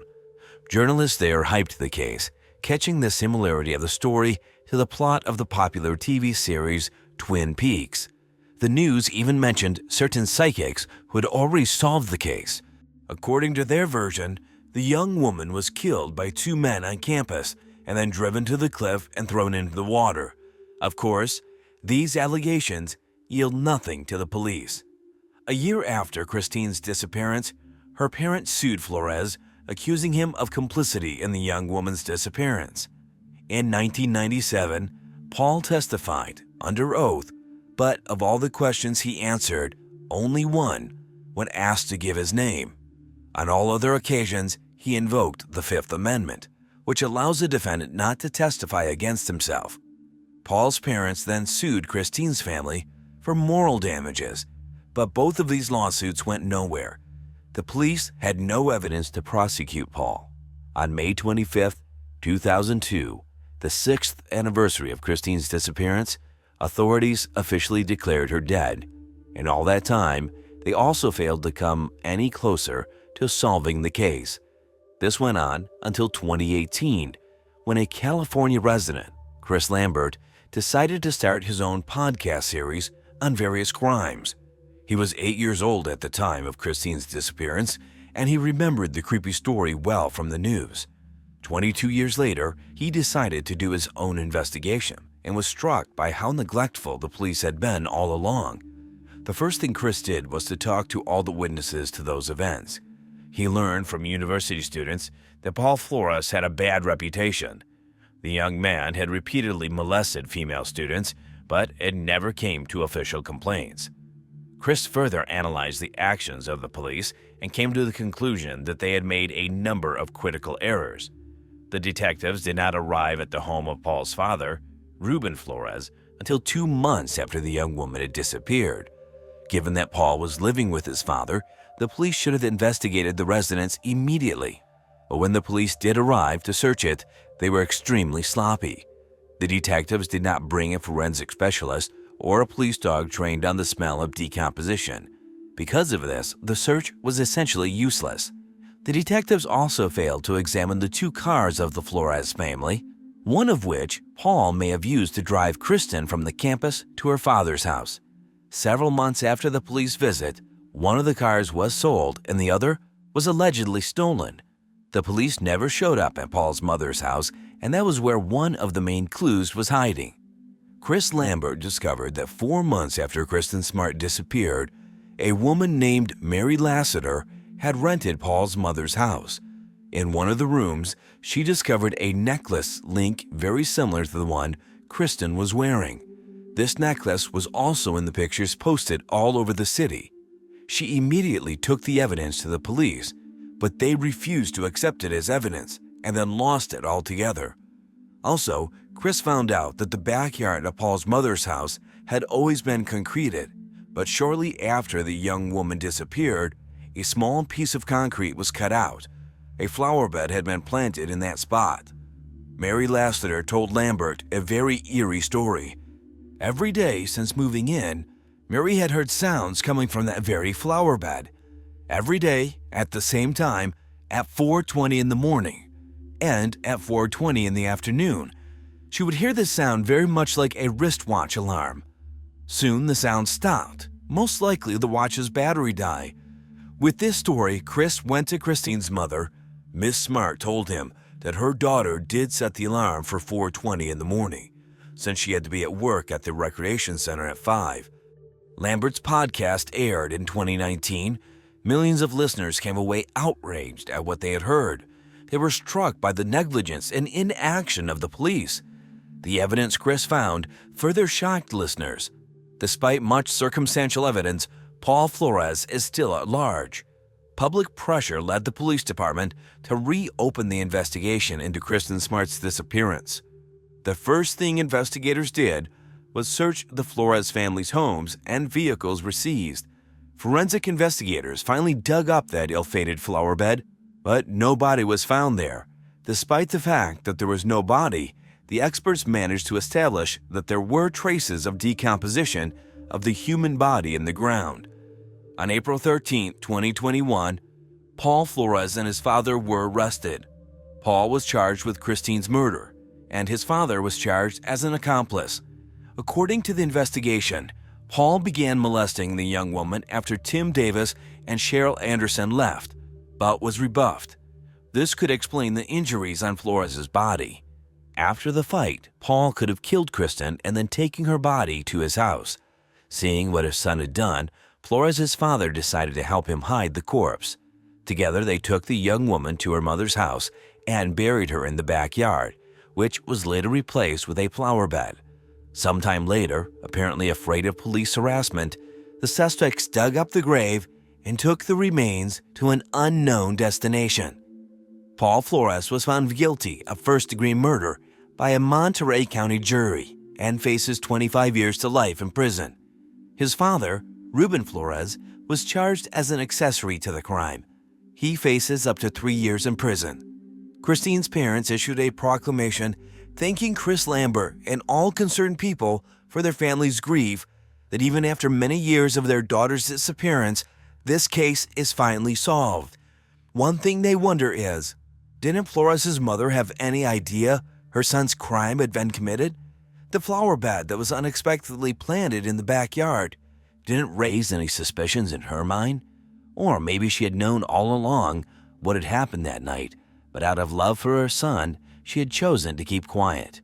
Journalists there hyped the case, catching the similarity of the story to the plot of the popular TV series Twin Peaks. The news even mentioned certain psychics who had already solved the case. According to their version, the young woman was killed by 2 men on campus and then driven to the cliff and thrown into the water. Of course, these allegations yield nothing to the police. A year after Christine's disappearance, her parents sued Flores, accusing him of complicity in the young woman's disappearance. In 1997, Paul testified under oath, but of all the questions he answered, only one, when asked to give his name. On all other occasions, he invoked the Fifth Amendment, which allows a defendant not to testify against himself. Paul's parents then sued Christine's family for moral damages, but both of these lawsuits went nowhere. The police had no evidence to prosecute Paul. On May 25, 2002, the 6th anniversary of Christine's disappearance, authorities officially declared her dead. In all that time, they also failed to come any closer to solving the case. This went on until 2018, when a California resident, Chris Lambert, decided to start his own podcast series on various crimes. He was 8 years old at the time of Christine's disappearance, and he remembered the creepy story well from the news. 22 years later, he decided to do his own investigation and was struck by how neglectful the police had been all along. The first thing Chris did was to talk to all the witnesses to those events. He learned from university students that Paul Flores had a bad reputation. The young man had repeatedly molested female students, but it never came to official complaints. Chris further analyzed the actions of the police and came to the conclusion that they had made a number of critical errors. The detectives did not arrive at the home of Paul's father, Ruben Flores, until 2 months after the young woman had disappeared. Given that Paul was living with his father, the police should have investigated the residence immediately. But when the police did arrive to search it, they were extremely sloppy. The detectives did not bring a forensic specialist or a police dog trained on the smell of decomposition. Because of this, the search was essentially useless. The detectives also failed to examine the 2 cars of the Flores family, one of which Paul may have used to drive Kristen from the campus to her father's house. Several months after the police visit, one of the cars was sold and the other was allegedly stolen. The police never showed up at Paul's mother's house, and that was where one of the main clues was hiding. Chris Lambert discovered that 4 months after Kristen Smart disappeared, a woman named Mary Lassiter had rented Paul's mother's house. In one of the rooms, she discovered a necklace link very similar to the one Kristen was wearing. This necklace was also in the pictures posted all over the city. She immediately took the evidence to the police, but they refused to accept it as evidence and then lost it altogether. Also, Chris found out that the backyard of Paul's mother's house had always been concreted, but shortly after the young woman disappeared, a small piece of concrete was cut out. A flower bed had been planted in that spot. Mary Lassiter told Lambert a very eerie story. Every day since moving in, Mary had heard sounds coming from that very flower bed. Every day, at the same time, at 4:20 in the morning, and at 4:20 in the afternoon. She would hear this sound very much like a wristwatch alarm. Soon the sound stopped. Most likely the watch's battery died. With this story, Chris went to Christine's mother. Miss Smart told him that her daughter did set the alarm for 4:20 in the morning, since she had to be at work at the recreation center at 5. Lambert's podcast aired in 2019. Millions of listeners came away outraged at what they had heard. They were struck by the negligence and inaction of the police. The evidence Chris found further shocked listeners. Despite much circumstantial evidence, Paul Flores is still at large. public pressure led the police department to reopen the investigation into Kristen Smart's disappearance. The first thing investigators did was search the Flores family's homes, and vehicles were seized. Forensic investigators finally dug up that ill-fated flower bed, but no body was found there. Despite the fact that there was no body, the experts managed to establish that there were traces of decomposition of the human body in the ground. On April 13, 2021, Paul Flores and his father were arrested. Paul was charged with Christine's murder, and his father was charged as an accomplice. According to the investigation, Paul began molesting the young woman after Tim Davis and Cheryl Anderson left, but was rebuffed. This could explain the injuries on Flores' body. After the fight, Paul could have killed Kristen and then taken her body to his house. Seeing what his son had done, Flores' father decided to help him hide the corpse. Together, they took the young woman to her mother's house and buried her in the backyard, which was later replaced with a flower bed. Sometime later, apparently afraid of police harassment, the suspects dug up the grave and took the remains to an unknown destination. Paul Flores was found guilty of first-degree murder by a Monterey County jury and faces 25 years to life in prison. His father, Ruben Flores, was charged as an accessory to the crime. He faces up to 3 years in prison. Christine's parents issued a proclamation thanking Chris Lambert and all concerned people for their family's grief that even after many years of their daughter's disappearance, this case is finally solved. One thing they wonder is, didn't Flores' mother have any idea her son's crime had been committed? The flower bed that was unexpectedly planted in the backyard didn't raise any suspicions in her mind? Or maybe she had known all along what had happened that night, but out of love for her son, she had chosen to keep quiet.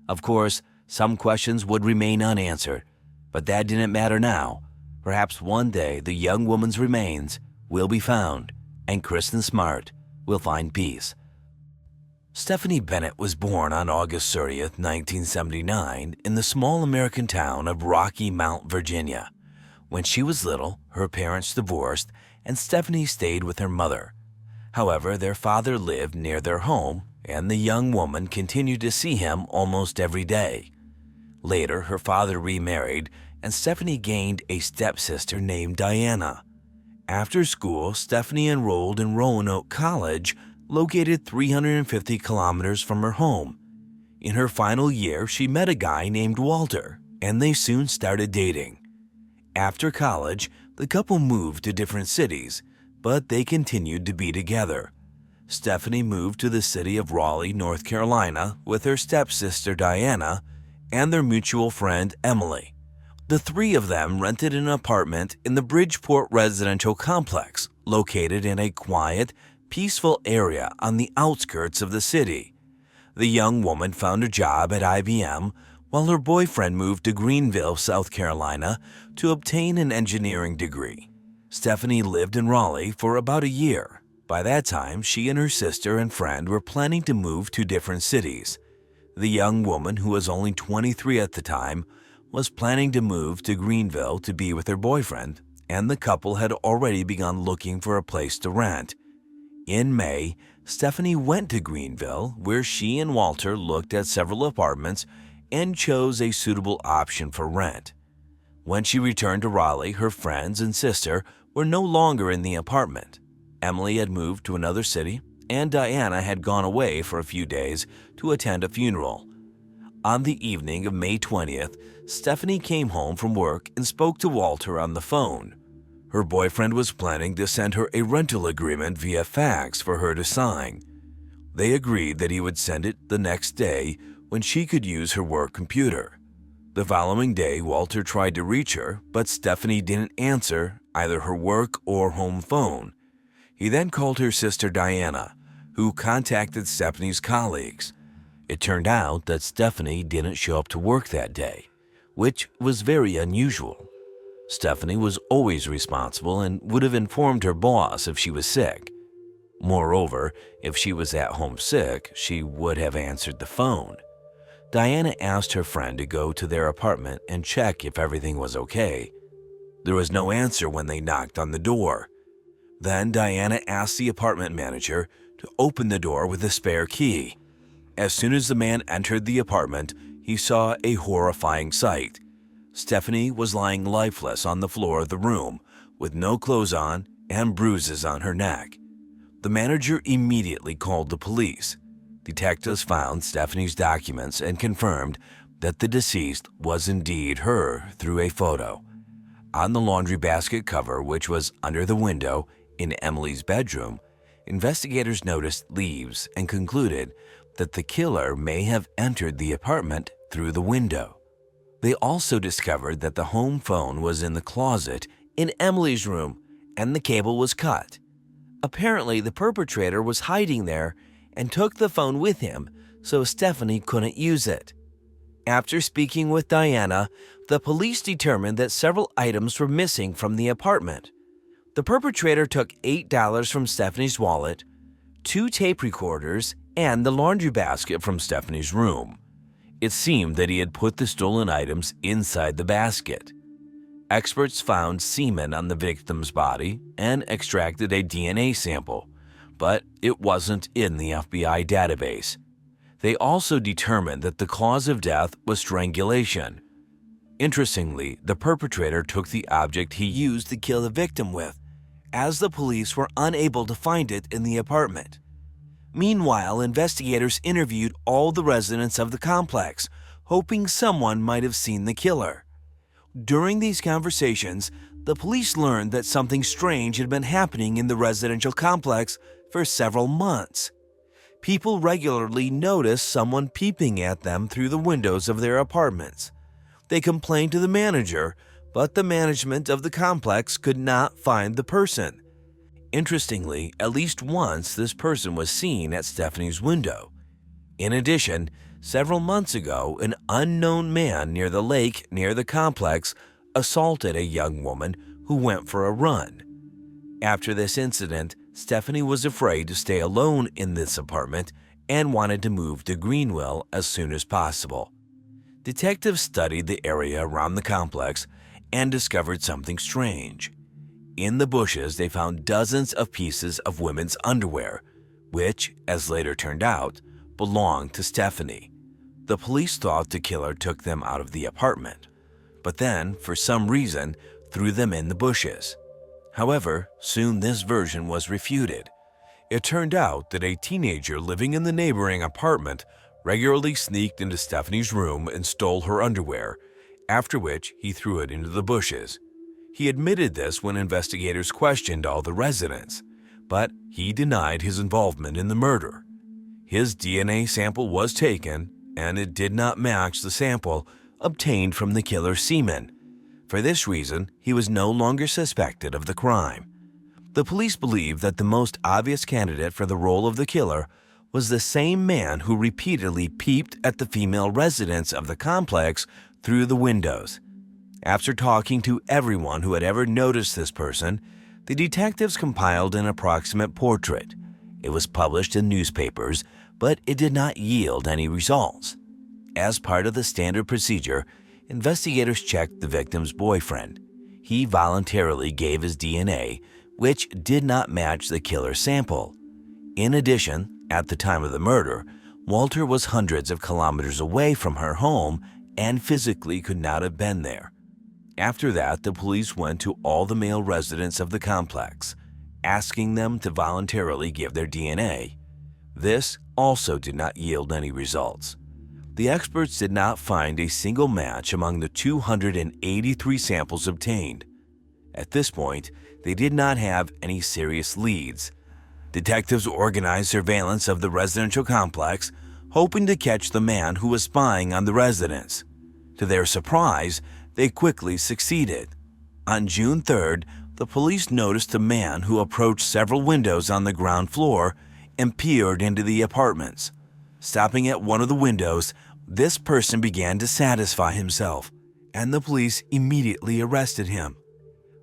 Of course, some questions would remain unanswered, but that didn't matter now. Perhaps one day the young woman's remains will be found, and Kristen Smart will find peace. Stephanie Bennett was born on August 30th, 1979, in the small American town of Rocky Mount, Virginia. When she was little, her parents divorced, and Stephanie stayed with her mother. However, their father lived near their home, and the young woman continued to see him almost every day. Later, her father remarried, and Stephanie gained a stepsister named Diana. After school, Stephanie enrolled in Roanoke College, located 350 kilometers from her home. In her final year, she met a guy named Walter, and they soon started dating. After college, the couple moved to different cities, but they continued to be together. Stephanie moved to the city of Raleigh, North Carolina, with her stepsister Diana and their mutual friend Emily. The three of them rented an apartment in the Bridgeport residential complex, located in a quiet, peaceful area on the outskirts of the city. The young woman found a job at IBM, while her boyfriend moved to Greenville, South Carolina, to obtain an engineering degree. Stephanie lived in Raleigh for about a year. By that time, she and her sister and friend were planning to move to different cities. The young woman, who was only 23 at the time, was planning to move to Greenville to be with her boyfriend, and the couple had already begun looking for a place to rent. In May, Stephanie went to Greenville, where she and Walter looked at several apartments and chose a suitable option for rent. When she returned to Raleigh, her friends and sister were no longer in the apartment. Emily had moved to another city, and Diana had gone away for a few days to attend a funeral. On the evening of May 20th, Stephanie came home from work and spoke to Walter on the phone. Her boyfriend was planning to send her a rental agreement via fax for her to sign. They agreed that he would send it the next day when she could use her work computer. The following day, Walter tried to reach her, but Stephanie didn't answer either her work or home phone. He then called her sister Diana, who contacted Stephanie's colleagues. It turned out that Stephanie didn't show up to work that day, which was very unusual. Stephanie was always responsible and would have informed her boss if she was sick. Moreover, if she was at home sick, she would have answered the phone. Diana asked her friend to go to their apartment and check if everything was okay. There was no answer when they knocked on the door. Then Diana asked the apartment manager to open the door with a spare key. As soon as the man entered the apartment, he saw a horrifying sight. Stephanie was lying lifeless on the floor of the room, with no clothes on and bruises on her neck. The manager immediately called the police. Detectives found Stephanie's documents and confirmed that the deceased was indeed her through a photo. On the laundry basket cover, which was under the window in Emily's bedroom, investigators noticed leaves and concluded that the killer may have entered the apartment through the window. They also discovered that the home phone was in the closet in Emily's room and the cable was cut. Apparently, the perpetrator was hiding there and took the phone with him so Stephanie couldn't use it. After speaking with Diana, the police determined that several items were missing from the apartment. The perpetrator took $8 from Stephanie's wallet, 2 tape recorders, and the laundry basket from Stephanie's room. It seemed that he had put the stolen items inside the basket. Experts found semen on the victim's body and extracted a DNA sample, but it wasn't in the FBI database. They also determined that the cause of death was strangulation. Interestingly, the perpetrator took the object he used to kill the victim with, as the police were unable to find it in the apartment. Meanwhile, investigators interviewed all the residents of the complex, hoping someone might have seen the killer. During these conversations, the police learned that something strange had been happening in the residential complex for several months. People regularly noticed someone peeping at them through the windows of their apartments. They complained to the manager, but the management of the complex could not find the person. Interestingly, at least once this person was seen at Stephanie's window. In addition, several months ago, an unknown man near the lake near the complex assaulted a young woman who went for a run. After this incident, Stephanie was afraid to stay alone in this apartment and wanted to move to Greenville as soon as possible. Detectives studied the area around the complex and discovered something strange. In the bushes, they found dozens of pieces of women's underwear, which, as later turned out, belonged to Stephanie. The police thought the killer took them out of the apartment, but then, for some reason, threw them in the bushes. However, soon this version was refuted. It turned out that a teenager living in the neighboring apartment regularly sneaked into Stephanie's room and stole her underwear, after which he threw it into the bushes. He admitted this when investigators questioned all the residents, but he denied his involvement in the murder. His DNA sample was taken, and it did not match the sample obtained from the killer's semen. For this reason, he was no longer suspected of the crime. The police believe that the most obvious candidate for the role of the killer was the same man who repeatedly peeped at the female residents of the complex through the windows. After talking to everyone who had ever noticed this person, the detectives compiled an approximate portrait. It was published in newspapers, but it did not yield any results. As part of the standard procedure, investigators checked the victim's boyfriend. He voluntarily gave his DNA, which did not match the killer's sample. In addition, at the time of the murder, Walter was hundreds of kilometers away from her home and physically could not have been there. After that, the police went to all the male residents of the complex, asking them to voluntarily give their DNA. This also did not yield any results. The experts did not find a single match among the 283 samples obtained. At this point, they did not have any serious leads. Detectives organized surveillance of the residential complex, hoping to catch the man who was spying on the residents. To their surprise, they quickly succeeded. On June 3rd, the police noticed a man who approached several windows on the ground floor and peered into the apartments. Stopping at one of the windows, this person began to satisfy himself, and the police immediately arrested him.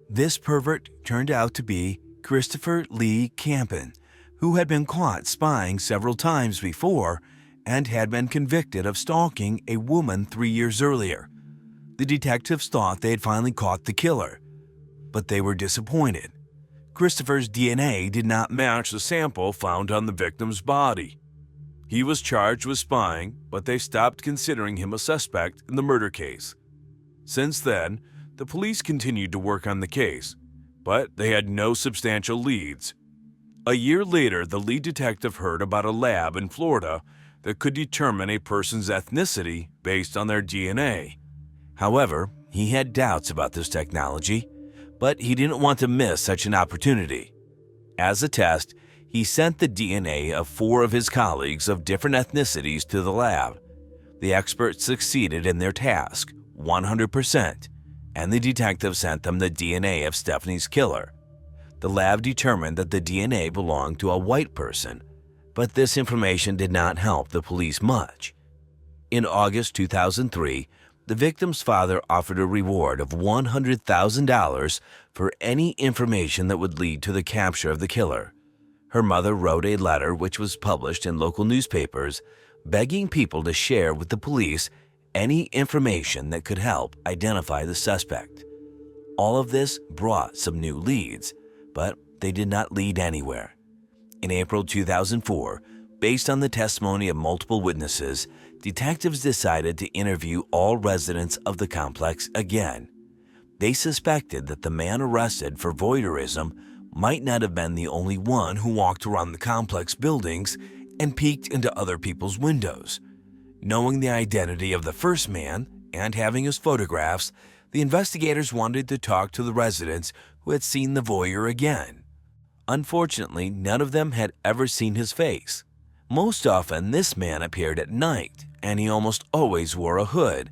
This pervert turned out to be Christopher Lee Campen, who had been caught spying several times before and had been convicted of stalking a woman 3 years earlier. The detectives thought they had finally caught the killer, but they were disappointed. Christopher's DNA did not match the sample found on the victim's body. He was charged with spying, but they stopped considering him a suspect in the murder case. Since then, the police continued to work on the case, but they had no substantial leads. A year later, the lead detective heard about a lab in Florida that could determine a person's ethnicity based on their DNA. However, he had doubts about this technology, but he didn't want to miss such an opportunity. As a test, he sent the DNA of 4 of his colleagues of different ethnicities to the lab. The experts succeeded in their task 100%, and the detective sent them the DNA of Stephanie's killer. The lab determined that the DNA belonged to a white person, but this information did not help the police much. In August 2003, the victim's father offered a reward of $100,000 for any information that would lead to the capture of the killer. Her mother wrote a letter which was published in local newspapers, begging people to share with the police any information that could help identify the suspect. All of this brought some new leads, but they did not lead anywhere. In April 2004, based on the testimony of multiple witnesses, detectives decided to interview all residents of the complex again. They suspected that the man arrested for voyeurism might not have been the only one who walked around the complex buildings and peeked into other people's windows. Knowing the identity of the first man and having his photographs, the investigators wanted to talk to the residents who had seen the voyeur again. Unfortunately, none of them had ever seen his face. Most often, this man appeared at night, and he almost always wore a hood.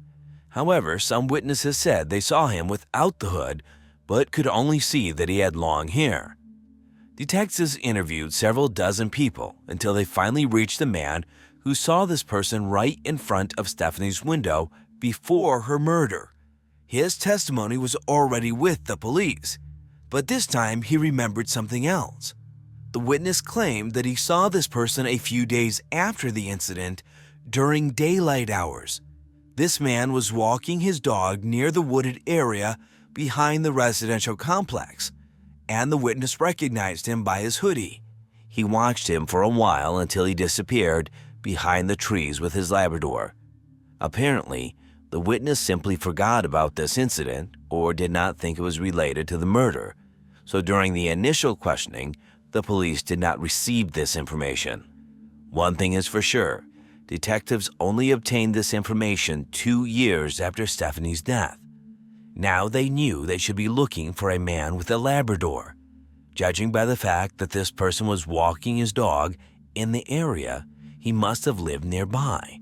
However, some witnesses said they saw him without the hood, but could only see that he had long hair. Detectives interviewed several dozen people until they finally reached the man who saw this person right in front of Stephanie's window before her murder. His testimony was already with the police, but this time he remembered something else. The witness claimed that he saw this person a few days after the incident during daylight hours. This man was walking his dog near the wooded area behind the residential complex, and the witness recognized him by his hoodie. He watched him for a while until he disappeared behind the trees with his Labrador. Apparently, the witness simply forgot about this incident or did not think it was related to the murder, so during the initial questioning, the police did not receive this information. One thing is for sure, detectives only obtained this information 2 years after Stephanie's death. Now they knew they should be looking for a man with a Labrador. Judging by the fact that this person was walking his dog in the area, he must have lived nearby.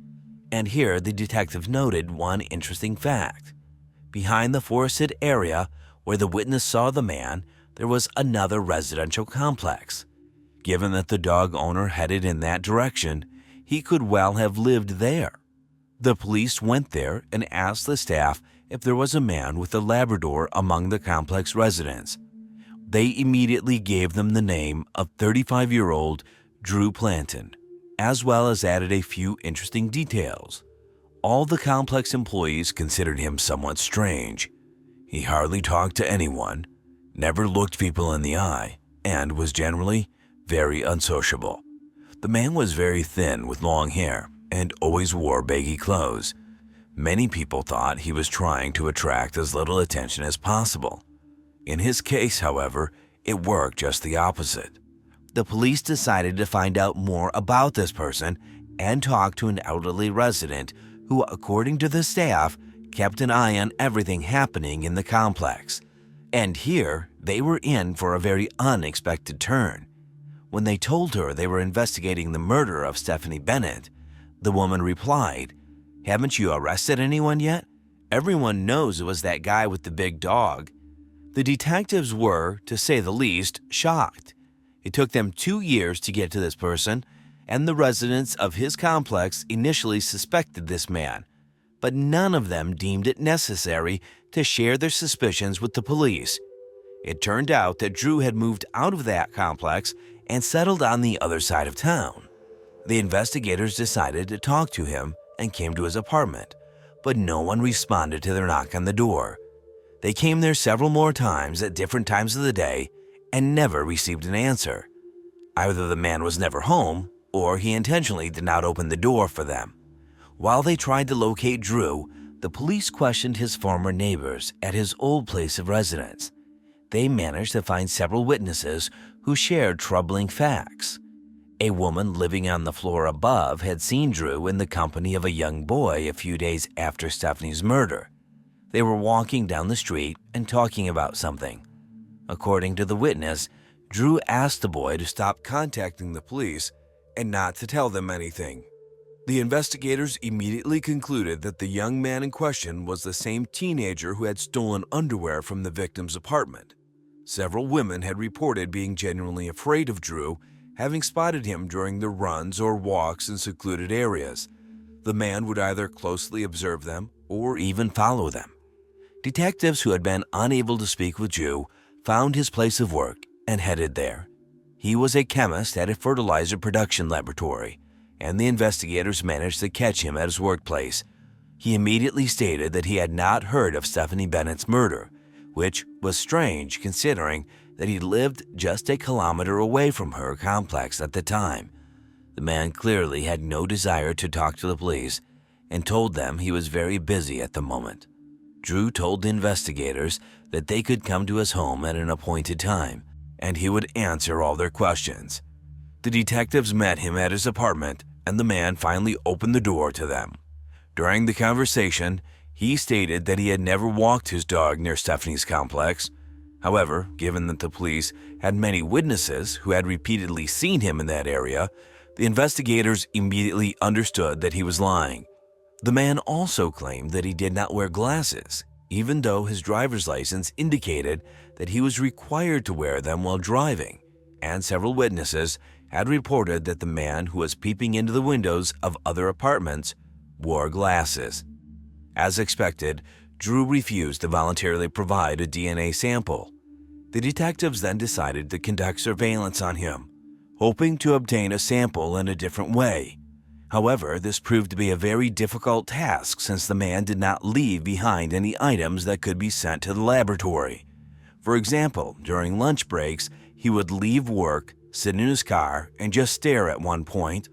And here the detective noted one interesting fact. Behind the forested area where the witness saw the man, there was another residential complex. Given that the dog owner headed in that direction, he could well have lived there. The police went there and asked the staff if there was a man with a Labrador among the complex residents. They immediately gave them the name of 35-year-old Drew Planton, as well as added a few interesting details. All the complex employees considered him somewhat strange. He hardly talked to anyone, never looked people in the eye, and was generally very unsociable. The man was very thin with long hair and always wore baggy clothes. Many people thought he was trying to attract as little attention as possible. In his case, however, it worked just the opposite. The police decided to find out more about this person and talk to an elderly resident who, according to the staff, kept an eye on everything happening in the complex. And here, they were in for a very unexpected turn. When they told her they were investigating the murder of Stephanie Bennett, the woman replied, "Haven't you arrested anyone yet? Everyone knows it was that guy with the big dog." The detectives were, to say the least, shocked. It took them 2 years to get to this person, and the residents of his complex initially suspected this man, but none of them deemed it necessary to share their suspicions with the police. It turned out that Drew had moved out of that complex and settled on the other side of town. The investigators decided to talk to him and came to his apartment, but no one responded to their knock on the door. They came there several more times at different times of the day and never received an answer. Either the man was never home or he intentionally did not open the door for them. While they tried to locate Drew, the police questioned his former neighbors at his old place of residence. They managed to find several witnesses who shared troubling facts. A woman living on the floor above had seen Drew in the company of a young boy a few days after Stephanie's murder. They were walking down the street and talking about something. According to the witness, Drew asked the boy to stop contacting the police and not to tell them anything. The investigators immediately concluded that the young man in question was the same teenager who had stolen underwear from the victim's apartment. Several women had reported being genuinely afraid of Drew, having spotted him during their runs or walks in secluded areas. The man would either closely observe them or even follow them. Detectives who had been unable to speak with Drew found his place of work and headed there. He was a chemist at a fertilizer production laboratory, and the investigators managed to catch him at his workplace. He immediately stated that he had not heard of Stephanie Bennett's murder, which was strange considering that he lived just a kilometer away from her complex at the time. The man clearly had no desire to talk to the police and told them he was very busy at the moment. Drew told the investigators that they could come to his home at an appointed time, and he would answer all their questions. The detectives met him at his apartment, and the man finally opened the door to them. During the conversation, he stated that he had never walked his dog near Stephanie's complex. However, given that the police had many witnesses who had repeatedly seen him in that area, the investigators immediately understood that he was lying. The man also claimed that he did not wear glasses, even though his driver's license indicated that he was required to wear them while driving, and several witnesses had reported that the man who was peeping into the windows of other apartments wore glasses. As expected, Drew refused to voluntarily provide a DNA sample. The detectives then decided to conduct surveillance on him, hoping to obtain a sample in a different way. However, this proved to be a very difficult task since the man did not leave behind any items that could be sent to the laboratory. For example, during lunch breaks, he would leave work, sit in his car, and just stare at one point.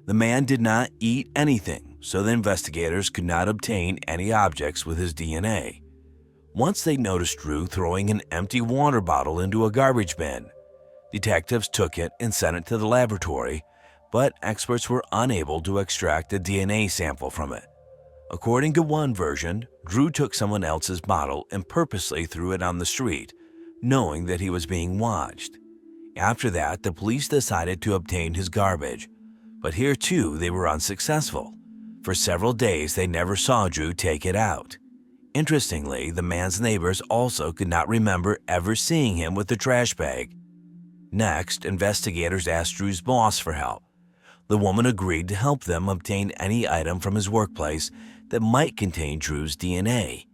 The man did not eat anything, so the investigators could not obtain any objects with his DNA. Once they noticed Drew throwing an empty water bottle into a garbage bin. Detectives took it and sent it to the laboratory, but experts were unable to extract a DNA sample from it. According to one version, Drew took someone else's bottle and purposely threw it on the street, knowing that he was being watched. After that, the police decided to obtain his garbage, but here too they were unsuccessful. For several days they never saw Drew take it out. Interestingly, the man's neighbors also could not remember ever seeing him with the trash bag. Next, investigators asked Drew's boss for help. The woman agreed to help them obtain any item from his workplace that might contain Drew's DNA.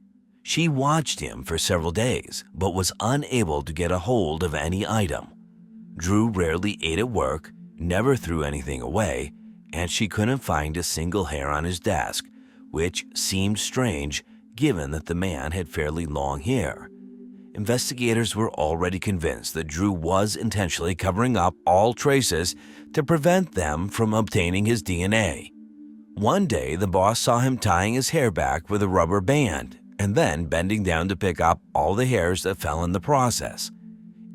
She watched him for several days, but was unable to get a hold of any item. Drew rarely ate at work, never threw anything away, and she couldn't find a single hair on his desk, which seemed strange given that the man had fairly long hair. Investigators were already convinced that Drew was intentionally covering up all traces to prevent them from obtaining his DNA. One day, the boss saw him tying his hair back with a rubber band and then bending down to pick up all the hairs that fell in the process.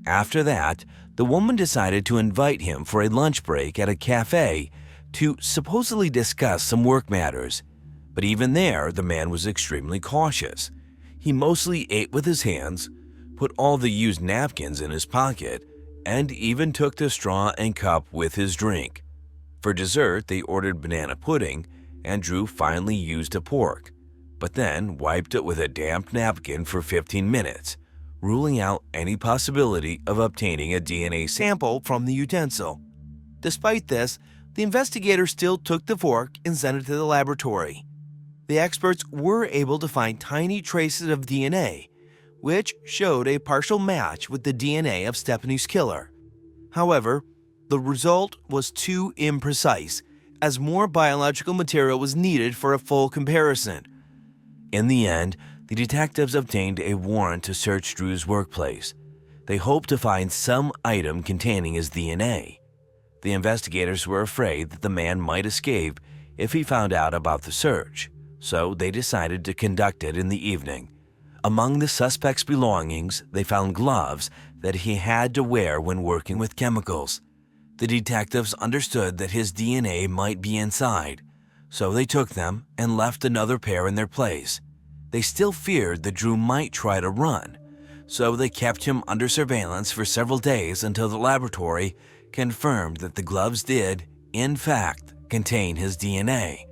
After that, the woman decided to invite him for a lunch break at a cafe to supposedly discuss some work matters. But even there, the man was extremely cautious. He mostly ate with his hands, put all the used napkins in his pocket, and even took the straw and cup with his drink. For dessert, they ordered banana pudding, and Drew finally used a fork, but then wiped it with a damp napkin for 15 minutes, ruling out any possibility of obtaining a DNA sample from the utensil. Despite this, the investigators still took the fork and sent it to the laboratory. The experts were able to find tiny traces of DNA, which showed a partial match with the DNA of Stephanie's killer. However, the result was too imprecise, as more biological material was needed for a full comparison. In the end, the detectives obtained a warrant to search Drew's workplace. They hoped to find some item containing his DNA. The investigators were afraid that the man might escape if he found out about the search, so they decided to conduct it in the evening. Among the suspect's belongings, they found gloves that he had to wear when working with chemicals. The detectives understood that his DNA might be inside, so they took them and left another pair in their place. They still feared that Drew might try to run, so they kept him under surveillance for several days until the laboratory confirmed that the gloves did, in fact, contain his DNA.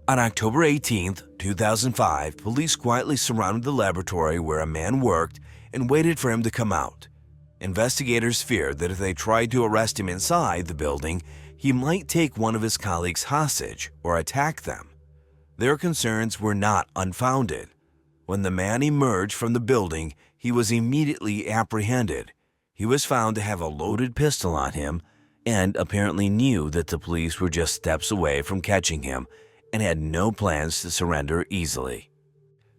On October 18, 2005, police quietly surrounded the laboratory where a man worked and waited for him to come out. Investigators feared that if they tried to arrest him inside the building, he might take one of his colleagues hostage or attack them. Their concerns were not unfounded. When the man emerged from the building, he was immediately apprehended. He was found to have a loaded pistol on him and apparently knew that the police were just steps away from catching him and had no plans to surrender easily.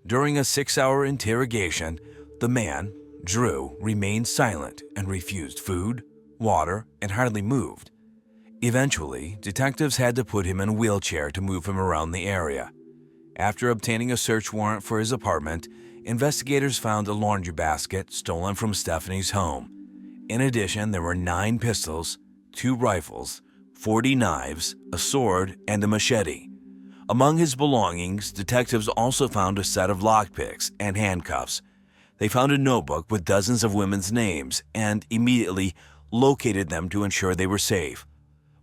During a 6-hour interrogation, the man, Drew, remained silent and refused food, water, and hardly moved. Eventually, detectives had to put him in a wheelchair to move him around the area. After obtaining a search warrant for his apartment, investigators found a laundry basket stolen from Stephanie's home. In addition, there were 9 pistols, 2 rifles, 40 knives, a sword, and a machete. Among his belongings, detectives also found a set of lockpicks and handcuffs. They found a notebook with dozens of women's names and immediately located them to ensure they were safe.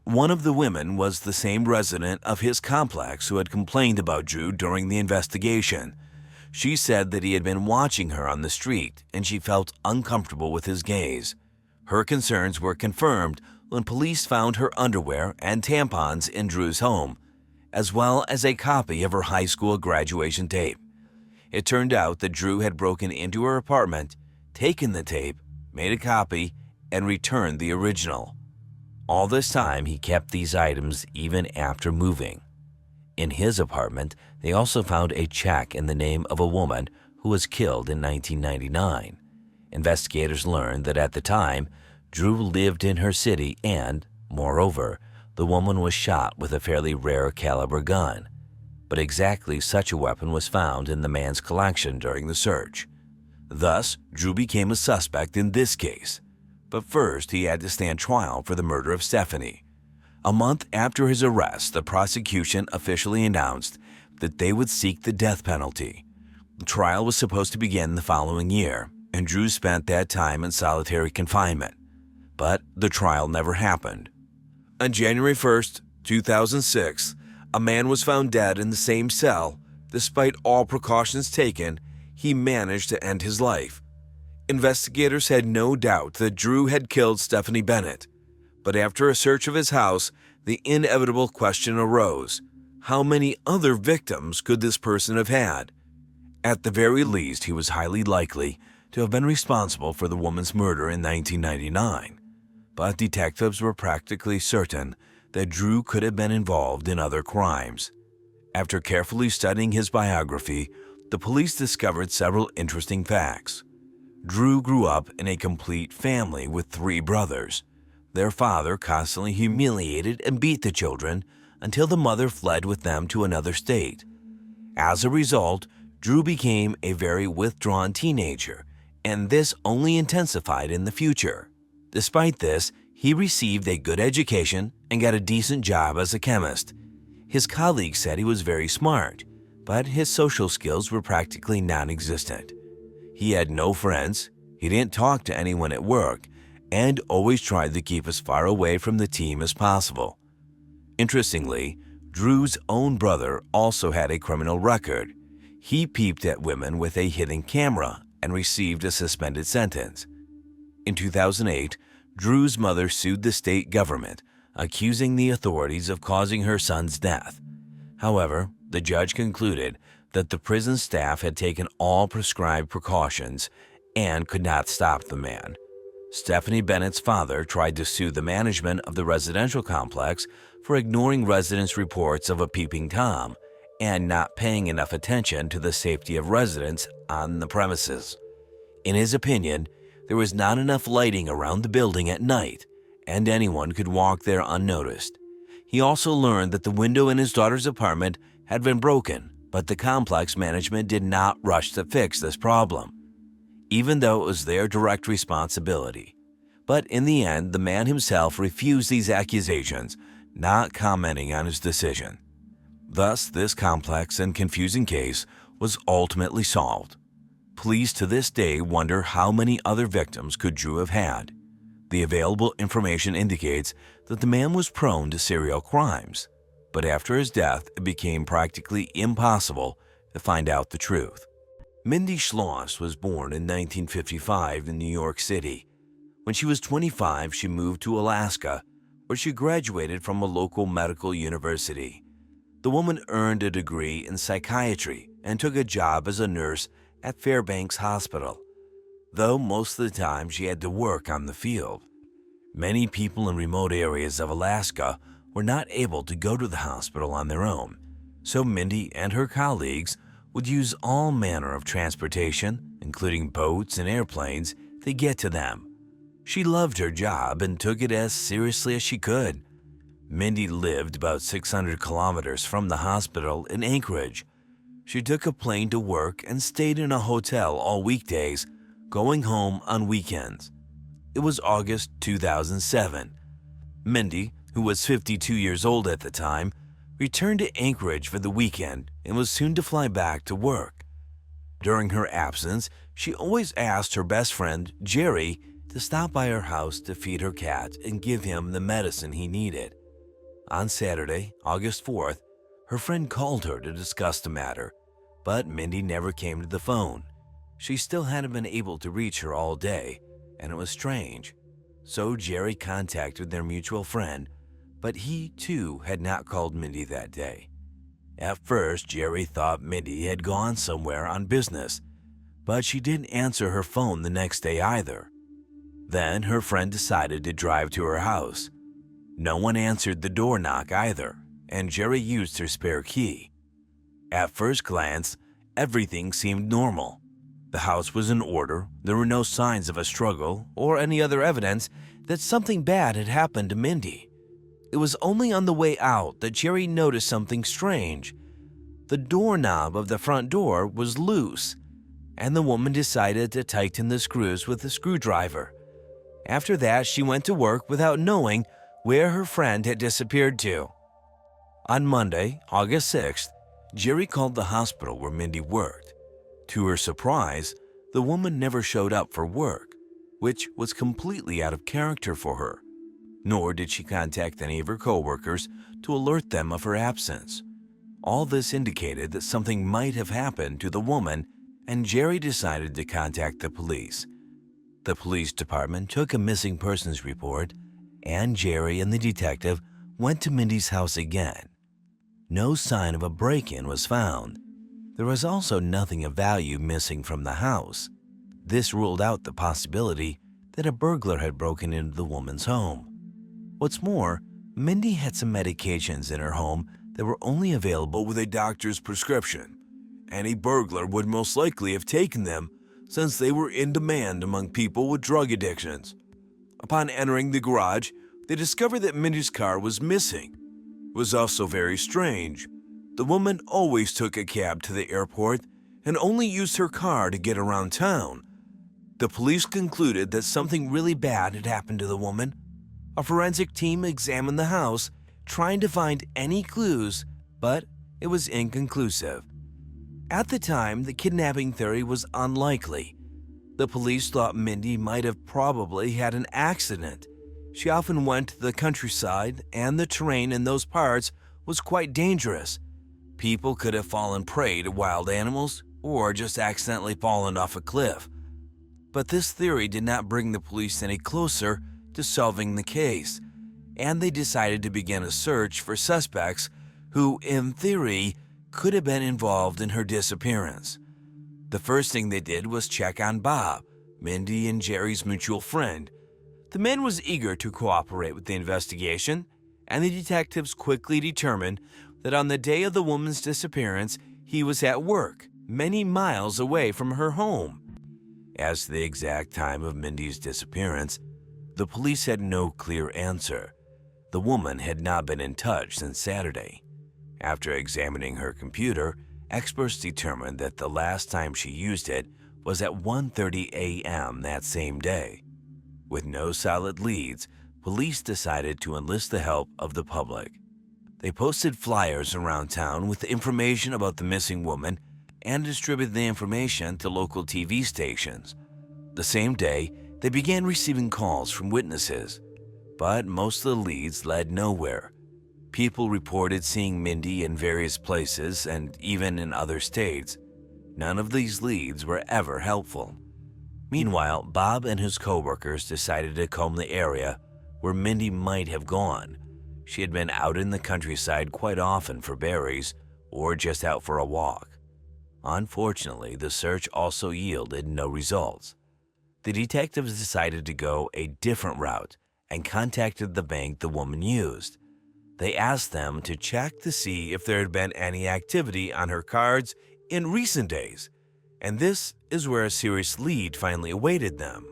One of the women was the same resident of his complex who had complained about Drew during the investigation. She said that he had been watching her on the street and she felt uncomfortable with his gaze. Her concerns were confirmed when police found her underwear and tampons in Drew's home, as well as a copy of her high school graduation tape. It turned out that Drew had broken into her apartment, taken the tape, made a copy, and returned the original. All this time, he kept these items even after moving. In his apartment, they also found a check in the name of a woman who was killed in 1999. Investigators learned that at the time, Drew lived in her city and, moreover, the woman was shot with a fairly rare caliber gun. But exactly such a weapon was found in the man's collection during the search. Thus, Drew became a suspect in this case. But first, he had to stand trial for the murder of Stephanie. A month after his arrest, the prosecution officially announced that they would seek the death penalty. The trial was supposed to begin the following year, and Drew spent that time in solitary confinement. But the trial never happened. On January 1, 2006, a man was found dead in the same cell. Despite all precautions taken, he managed to end his life. Investigators had no doubt that Drew had killed Stephanie Bennett, but after a search of his house, the inevitable question arose: how many other victims could this person have had? At the very least, he was highly likely to have been responsible for the woman's murder in 1999, but detectives were practically certain that Drew could have been involved in other crimes. After carefully studying his biography, the police discovered several interesting facts. Drew grew up in a complete family with 3 brothers. Their father constantly humiliated and beat the children until the mother fled with them to another state. As a result, Drew became a very withdrawn teenager, and this only intensified in the future. Despite this, he received a good education and got a decent job as a chemist. His colleagues said he was very smart, but his social skills were practically non-existent. He had no friends, he didn't talk to anyone at work, and always tried to keep as far away from the team as possible. Interestingly, Drew's own brother also had a criminal record. He peeped at women with a hidden camera and received a suspended sentence. In 2008, Drew's mother sued the state government, accusing the authorities of causing her son's death. However, the judge concluded that the prison staff had taken all prescribed precautions and could not stop the man. Stephanie Bennett's father tried to sue the management of the residential complex for ignoring residents' reports of a peeping Tom and not paying enough attention to the safety of residents on the premises. In his opinion, There was not enough lighting around the building at night, and anyone could walk there unnoticed. He also learned that the window in his daughter's apartment had been broken, but the complex management did not rush to fix this problem, even though it was their direct responsibility. But in the end, the man himself refused these accusations, not commenting on his decision. Thus, this complex and confusing case was ultimately solved. Police to this day wonder how many other victims could Drew have had. The available information indicates that the man was prone to serial crimes, but after his death, it became practically impossible to find out the truth. Mindy Schloss was born in 1955 in New York City. When she was 25, she moved to Alaska, where she graduated from a local medical university. The woman earned a degree in psychiatry and took a job as a nurse at Fairbanks Hospital, though most of the time she had to work on the field. Many people in remote areas of Alaska were not able to go to the hospital on their own, so Mindy and her colleagues would use all manner of transportation, including boats and airplanes, to get to them. She loved her job and took it as seriously as she could. Mindy lived about 600 kilometers from the hospital in Anchorage. She took a plane to work and stayed in a hotel all weekdays, going home on weekends. It was August 2007. Mindy, who was 52 years old at the time, returned to Anchorage for the weekend and was soon to fly back to work. During her absence, she always asked her best friend, Jerry, to stop by her house to feed her cat and give him the medicine he needed. On Saturday, August 4th, her friend called her to discuss the matter, but Mindy never came to the phone. She still hadn't been able to reach her all day, and it was strange. So Jerry contacted their mutual friend, but he too had not called Mindy that day. At first, Jerry thought Mindy had gone somewhere on business, but she didn't answer her phone the next day either. Then her friend decided to drive to her house. No one answered the door knock either, and Jerry used her spare key. At first glance, everything seemed normal. The house was in order, there were no signs of a struggle or any other evidence that something bad had happened to Mindy. It was only on the way out that Jerry noticed something strange. The doorknob of the front door was loose, and the woman decided to tighten the screws with a screwdriver. After that, she went to work without knowing where her friend had disappeared to. On Monday, August 6th, Jerry called the hospital where Mindy worked. To her surprise, the woman never showed up for work, which was completely out of character for her. Nor did she contact any of her coworkers to alert them of her absence. All this indicated that something might have happened to the woman, and Jerry decided to contact the police. The police department took a missing persons report, and Jerry and the detective went to Mindy's house again. No sign of a break-in was found. There was also nothing of value missing from the house. This ruled out the possibility that a burglar had broken into the woman's home. What's more, Mindy had some medications in her home that were only available with a doctor's prescription. Any burglar would most likely have taken them since they were in demand among people with drug addictions. Upon entering the garage, they discovered that Mindy's car was missing. It was also very strange. The woman always took a cab to the airport and only used her car to get around town. The police concluded that something really bad had happened to the woman. A forensic team examined the house, trying to find any clues, but it was inconclusive. At the time, the kidnapping theory was unlikely. The police thought Mindy might have probably had an accident. She often went to the countryside, and the terrain in those parts was quite dangerous. People could have fallen prey to wild animals or just accidentally fallen off a cliff. But this theory did not bring the police any closer to solving the case, and they decided to begin a search for suspects who, in theory, could have been involved in her disappearance. The first thing they did was check on Bob, Mindy and Jerry's mutual friend. The man was eager to cooperate with the investigation, and the detectives quickly determined that on the day of the woman's disappearance, he was at work, many miles away from her home. As to the exact time of Mindy's disappearance, the police had no clear answer. The woman had not been in touch since Saturday. After examining her computer, experts determined that the last time she used it was at 1:30 a.m. that same day. With no solid leads, police decided to enlist the help of the public. They posted flyers around town with information about the missing woman and distributed the information to local TV stations. The same day, they began receiving calls from witnesses, but most of the leads led nowhere. People reported seeing Mindy in various places and even in other states. None of these leads were ever helpful. Meanwhile, Bob and his coworkers decided to comb the area where Mindy might have gone. She had been out in the countryside quite often for berries or just out for a walk. Unfortunately, the search also yielded no results. The detectives decided to go a different route and contacted the bank the woman used. They asked them to check to see if there had been any activity on her cards in recent days, and this is where a serious lead finally awaited them.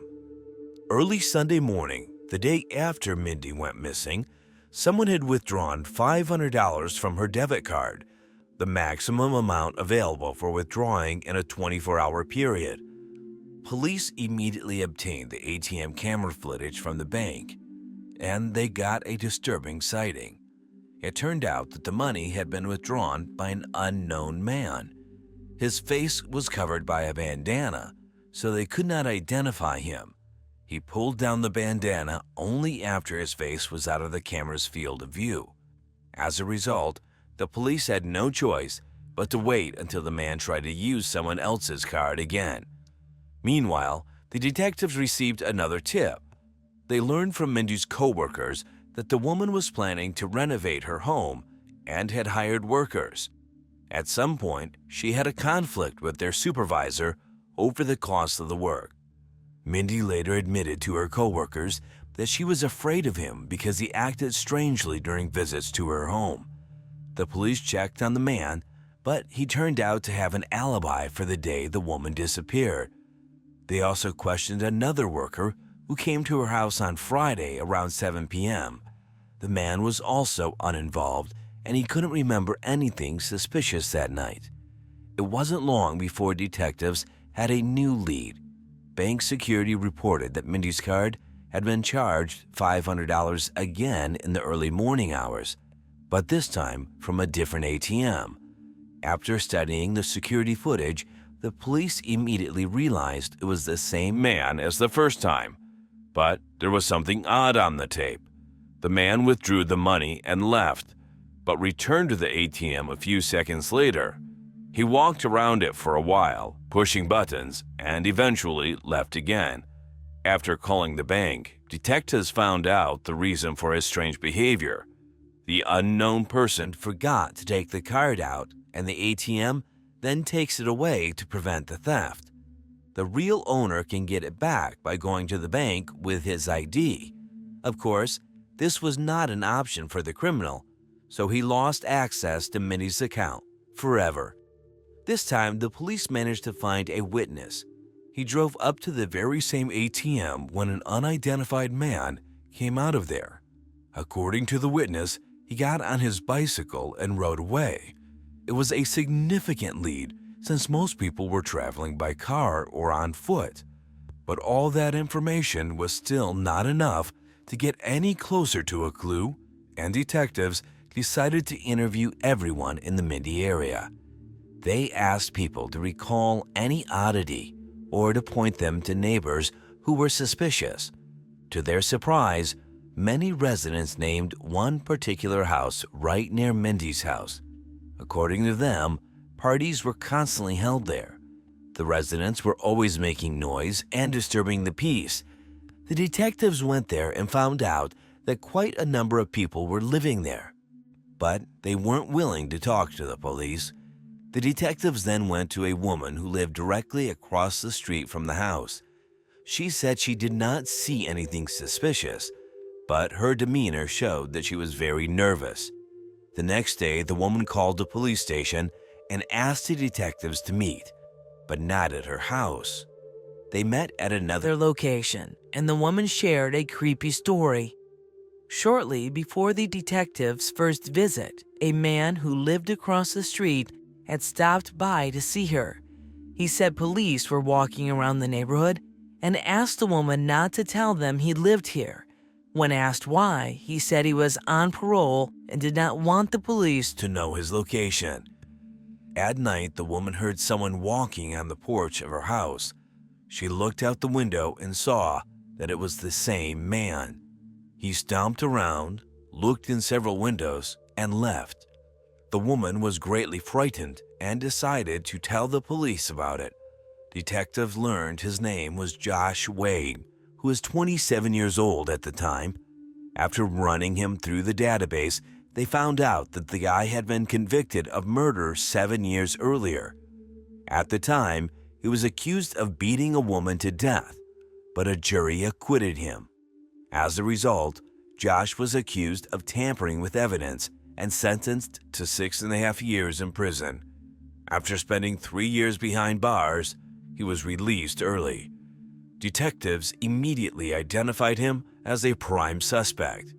Early Sunday morning, the day after Mindy went missing, someone had withdrawn $500 from her debit card, the maximum amount available for withdrawing in a 24-hour period. Police immediately obtained the ATM camera footage from the bank, and they got a disturbing sighting. It turned out that the money had been withdrawn by an unknown man. His face was covered by a bandana, so they could not identify him. He pulled down the bandana only after his face was out of the camera's field of view. As a result, the police had no choice but to wait until the man tried to use someone else's card again. Meanwhile, the detectives received another tip. They learned from Mindy's coworkers that the woman was planning to renovate her home and had hired workers. At some point, she had a conflict with their supervisor over the cost of the work. Mindy later admitted to her coworkers that she was afraid of him because he acted strangely during visits to her home. The police checked on the man, but he turned out to have an alibi for the day the woman disappeared. They also questioned another worker who came to her house on Friday around 7 p.m. The man was also uninvolved, and he couldn't remember anything suspicious that night. It wasn't long before detectives had a new lead. Bank security reported that Mindy's card had been charged $500 again in the early morning hours, but this time from a different ATM. After studying the security footage, the police immediately realized it was the same man as the first time. But there was something odd on the tape. The man withdrew the money and left, but returned to the ATM a few seconds later. He walked around it for a while, pushing buttons, and eventually left again. After calling the bank, detectives found out the reason for his strange behavior. The unknown person forgot to take the card out, and the ATM then takes it away to prevent the theft. The real owner can get it back by going to the bank with his ID. Of course, this was not an option for the criminal, so he lost access to Mindy's account forever. This time, the police managed to find a witness. He drove up to the very same ATM when an unidentified man came out of there. According to the witness, he got on his bicycle and rode away. It was a significant lead since most people were traveling by car or on foot. But all that information was still not enough to get any closer to a clue, and detectives decided to interview everyone in the Mindy area. They asked people to recall any oddity or to point them to neighbors who were suspicious. To their surprise, many residents named one particular house right near Mindy's house. According to them, parties were constantly held there. The residents were always making noise and disturbing the peace. The detectives went there and found out that quite a number of people were living there. But they weren't willing to talk to the police. The detectives then went to a woman who lived directly across the street from the house. She said she did not see anything suspicious, but her demeanor showed that she was very nervous. The next day, the woman called the police station and asked the detectives to meet, but not at her house. They met at another location, and the woman shared a creepy story. Shortly before the detectives' first visit, a man who lived across the street had stopped by to see her. He said police were walking around the neighborhood and asked the woman not to tell them he lived here. When asked why, he said he was on parole and did not want the police to know his location. At night, the woman heard someone walking on the porch of her house. She looked out the window and saw that it was the same man. He stomped around, looked in several windows, and left. The woman was greatly frightened and decided to tell the police about it. Detectives learned his name was Josh Wade, who was 27 years old at the time. After running him through the database, they found out that the guy had been convicted of murder 7 years earlier. At the time, he was accused of beating a woman to death, but a jury acquitted him. As a result, Josh was accused of tampering with evidence and sentenced to 6.5 years in prison. After spending 3 years behind bars, he was released early. Detectives immediately identified him as a prime suspect.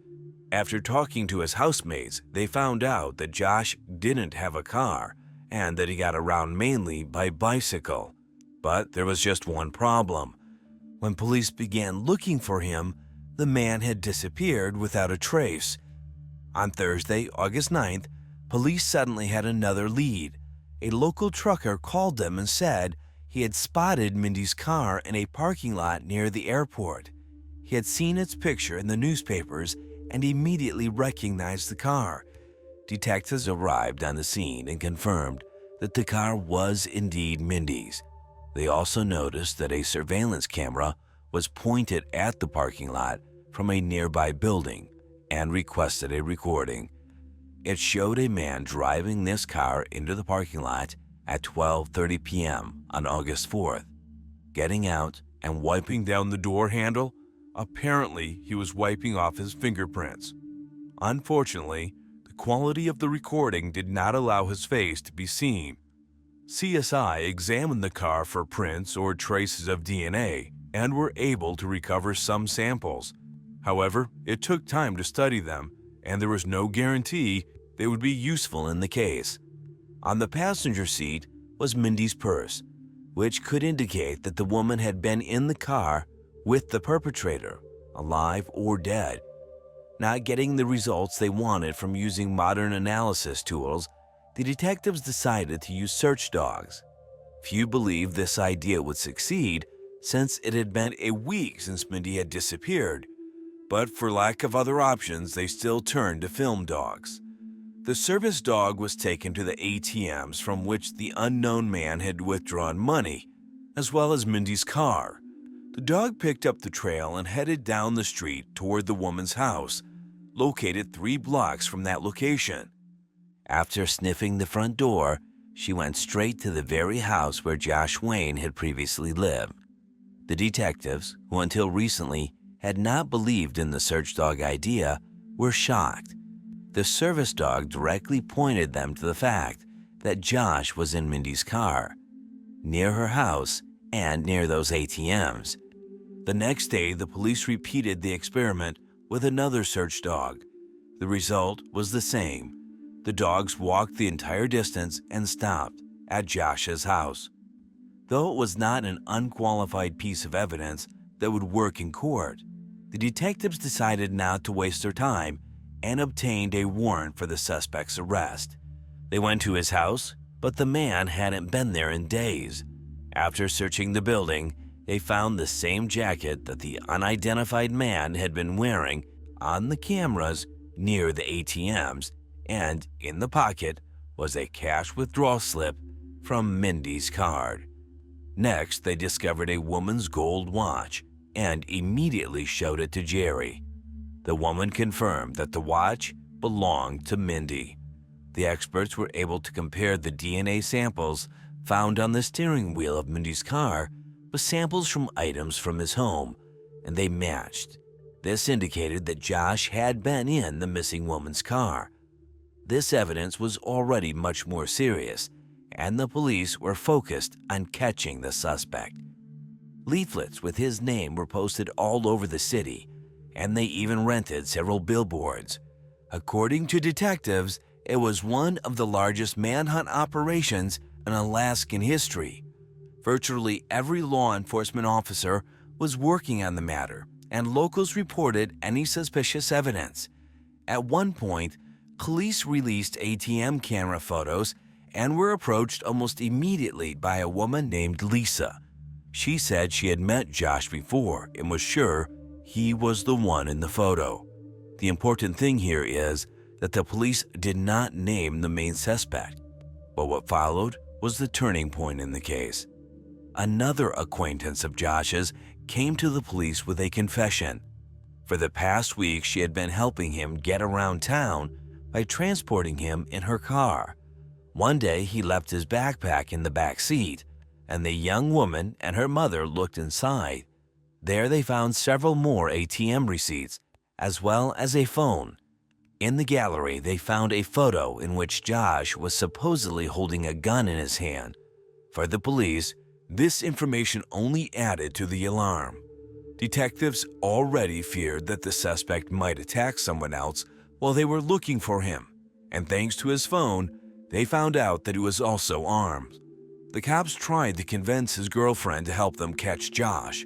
After talking to his housemates, they found out that Josh didn't have a car and that he got around mainly by bicycle. But there was just one problem. When police began looking for him, the man had disappeared without a trace. On Thursday, August 9th, police suddenly had another lead. A local trucker called them and said he had spotted Mindy's car in a parking lot near the airport. He had seen its picture in the newspapers and immediately recognized the car. Detectives arrived on the scene and confirmed that the car was indeed Mindy's. They also noticed that a surveillance camera was pointed at the parking lot from a nearby building and requested a recording. It showed a man driving this car into the parking lot at 12:30 p.m. on August 4th. Getting out and wiping down the door handle, apparently he was wiping off his fingerprints. Unfortunately, the quality of the recording did not allow his face to be seen. CSI examined the car for prints or traces of DNA and were able to recover some samples. However, it took time to study them, and there was no guarantee they would be useful in the case. On the passenger seat was Mindy's purse, which could indicate that the woman had been in the car with the perpetrator, alive or dead. Not getting the results they wanted from using modern analysis tools, the detectives decided to use search dogs. Few believed this idea would succeed since it had been a week since Mindy had disappeared, but for lack of other options, they still turned to film dogs. The service dog was taken to the ATMs from which the unknown man had withdrawn money, as well as Mindy's car. The dog picked up the trail and headed down the street toward the woman's house, located 3 blocks from that location. After sniffing the front door, she went straight to the very house where Josh Wayne had previously lived. The detectives, who until recently had not believed in the search dog idea, were shocked. The service dog directly pointed them to the fact that Josh was in Mindy's car, near her house, and near those ATMs. The next day, the police repeated the experiment with another search dog. The result was the same. The dogs walked the entire distance and stopped at Josh's house. Though it was not an unqualified piece of evidence that would work in court, the detectives decided not to waste their time and obtained a warrant for the suspect's arrest. They went to his house, but the man hadn't been there in days. After searching the building, they found the same jacket that the unidentified man had been wearing on the cameras near the ATMs, and in the pocket was a cash withdrawal slip from Mindy's card. Next, they discovered a woman's gold watch and immediately showed it to Jerry. The woman confirmed that the watch belonged to Mindy. The experts were able to compare the DNA samples found on the steering wheel of Mindy's car with samples from items from his home, and they matched. This indicated that Josh had been in the missing woman's car. This evidence was already much more serious, and the police were focused on catching the suspect. Leaflets with his name were posted all over the city, and they even rented several billboards. According to detectives, it was one of the largest manhunt operations in Alaskan history. Virtually every law enforcement officer was working on the matter, and locals reported any suspicious evidence. At one point, police released ATM camera photos and were approached almost immediately by a woman named Lisa. She said she had met Josh before and was sure he was the one in the photo. The important thing here is that the police did not name the main suspect, but what followed was the turning point in the case. Another acquaintance of Josh's came to the police with a confession. For the past week, she had been helping him get around town by transporting him in her car. One day, he left his backpack in the back seat, and the young woman and her mother looked inside. There they found several more ATM receipts, as well as a phone. In the gallery, they found a photo in which Josh was supposedly holding a gun in his hand. For the police, this information only added to the alarm. Detectives already feared that the suspect might attack someone else while they were looking for him, and thanks to his phone, they found out that he was also armed. The cops tried to convince his girlfriend to help them catch Josh.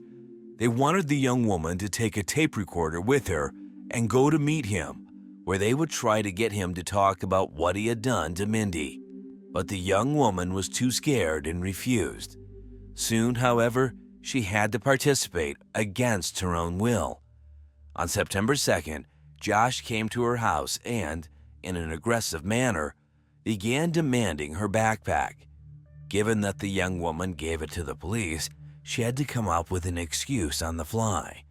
They wanted the young woman to take a tape recorder with her and go to meet him, where they would try to get him to talk about what he had done to Mindy. But the young woman was too scared and refused. Soon, however, she had to participate against her own will. On September 2nd, Josh came to her house and, in an aggressive manner, began demanding her backpack. Given that the young woman gave it to the police, she had to come up with an excuse on the fly.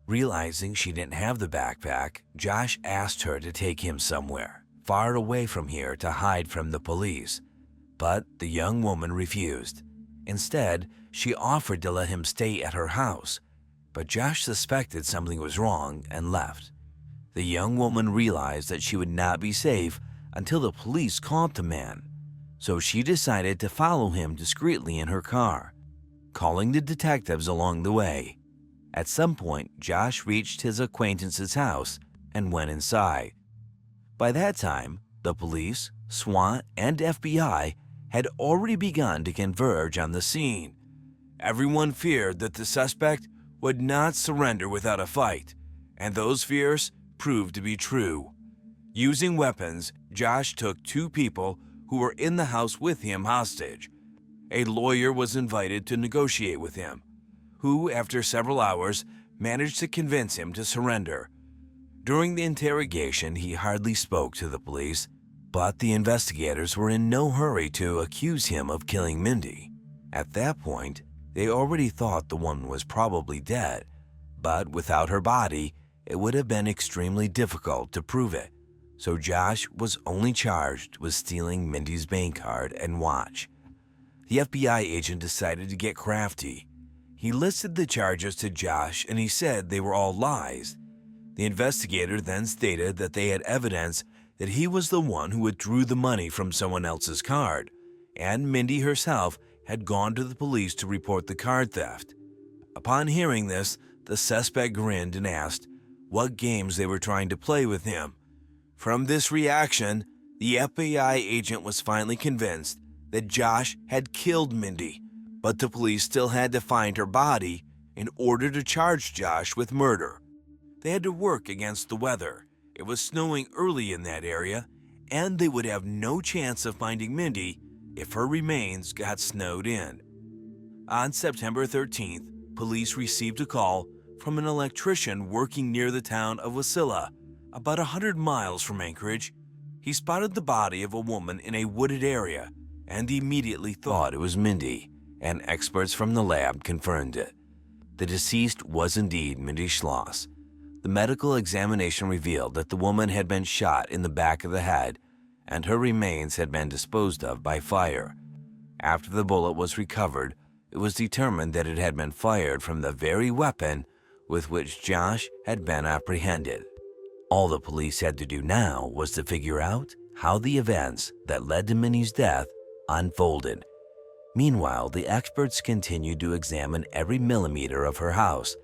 Realizing she didn't have the backpack, Josh asked her to take him somewhere, far away from here to hide from the police. But the young woman refused. Instead, she offered to let him stay at her house, but Josh suspected something was wrong and left. The young woman realized that she would not be safe until the police caught the man, so she decided to follow him discreetly in her car, calling the detectives along the way. At some point, Josh reached his acquaintance's house and went inside. By that time, the police, SWAT, and FBI had already begun to converge on the scene. Everyone feared that the suspect would not surrender without a fight, and those fears proved to be true. Using weapons, Josh took two people who were in the house with him hostage. A lawyer was invited to negotiate with him, who, after several hours, managed to convince him to surrender. During the interrogation, he hardly spoke to the police, but the investigators were in no hurry to accuse him of killing Mindy. At that point, they already thought the woman was probably dead, but without her body, it would have been extremely difficult to prove it. So Josh was only charged with stealing Mindy's bank card and watch. The FBI agent decided to get crafty. He listed the charges to Josh and he said they were all lies. The investigator then stated that they had evidence that he was the one who withdrew the money from someone else's card, and Mindy herself had gone to the police to report the card theft. Upon hearing this, the suspect grinned and asked what games they were trying to play with him. From this reaction, the FBI agent was finally convinced that Josh had killed Mindy, but the police still had to find her body in order to charge Josh with murder. They had to work against the weather. It was snowing early in that area, and they would have no chance of finding Mindy if her remains got snowed in. On September 13th, police received a call from an electrician working near the town of Wasilla, about 100 miles from Anchorage. He spotted the body of a woman in a wooded area and immediately thought it was Mindy, and experts from the lab confirmed it. The deceased was indeed Mindy Schloss. The medical examination revealed that the woman had been shot in the back of the head and her remains had been disposed of by fire. After the bullet was recovered, it was determined that it had been fired from the very weapon with which Josh had been apprehended. All the police had to do now was to figure out how the events that led to Minnie's death unfolded. Meanwhile, the experts continued to examine every millimeter of her house,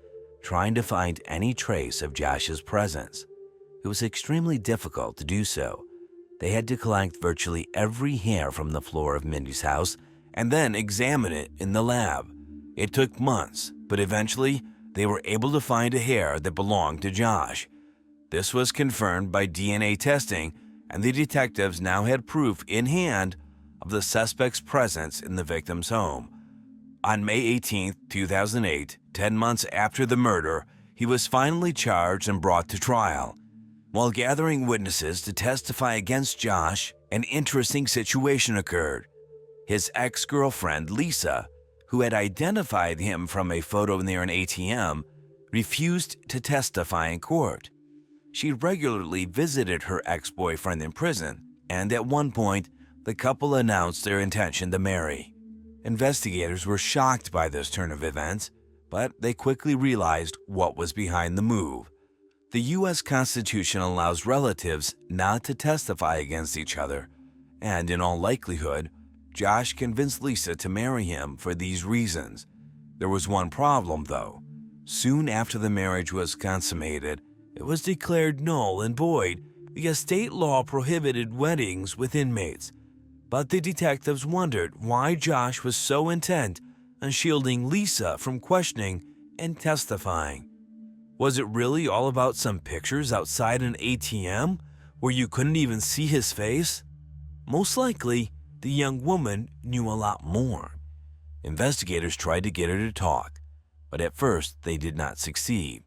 trying to find any trace of Josh's presence. It was extremely difficult to do so. They had to collect virtually every hair from the floor of Mindy's house and then examine it in the lab. It took months, but eventually they were able to find a hair that belonged to Josh. This was confirmed by DNA testing, and the detectives now had proof in hand of the suspect's presence in the victim's home. On May 18, 2008, 10 months after the murder, he was finally charged and brought to trial. While gathering witnesses to testify against Josh, an interesting situation occurred. His ex-girlfriend, Lisa, who had identified him from a photo near an ATM, refused to testify in court. She regularly visited her ex-boyfriend in prison, and at one point, the couple announced their intention to marry. Investigators were shocked by this turn of events, but they quickly realized what was behind the move. The U.S. Constitution allows relatives not to testify against each other, and in all likelihood, Josh convinced Lisa to marry him for these reasons. There was one problem, though. Soon after the marriage was consummated, it was declared null and void because state law prohibited weddings with inmates. But the detectives wondered why Josh was so intent on shielding Lisa from questioning and testifying. Was it really all about some pictures outside an ATM where you couldn't even see his face? Most likely, the young woman knew a lot more. Investigators tried to get her to talk, but at first they did not succeed.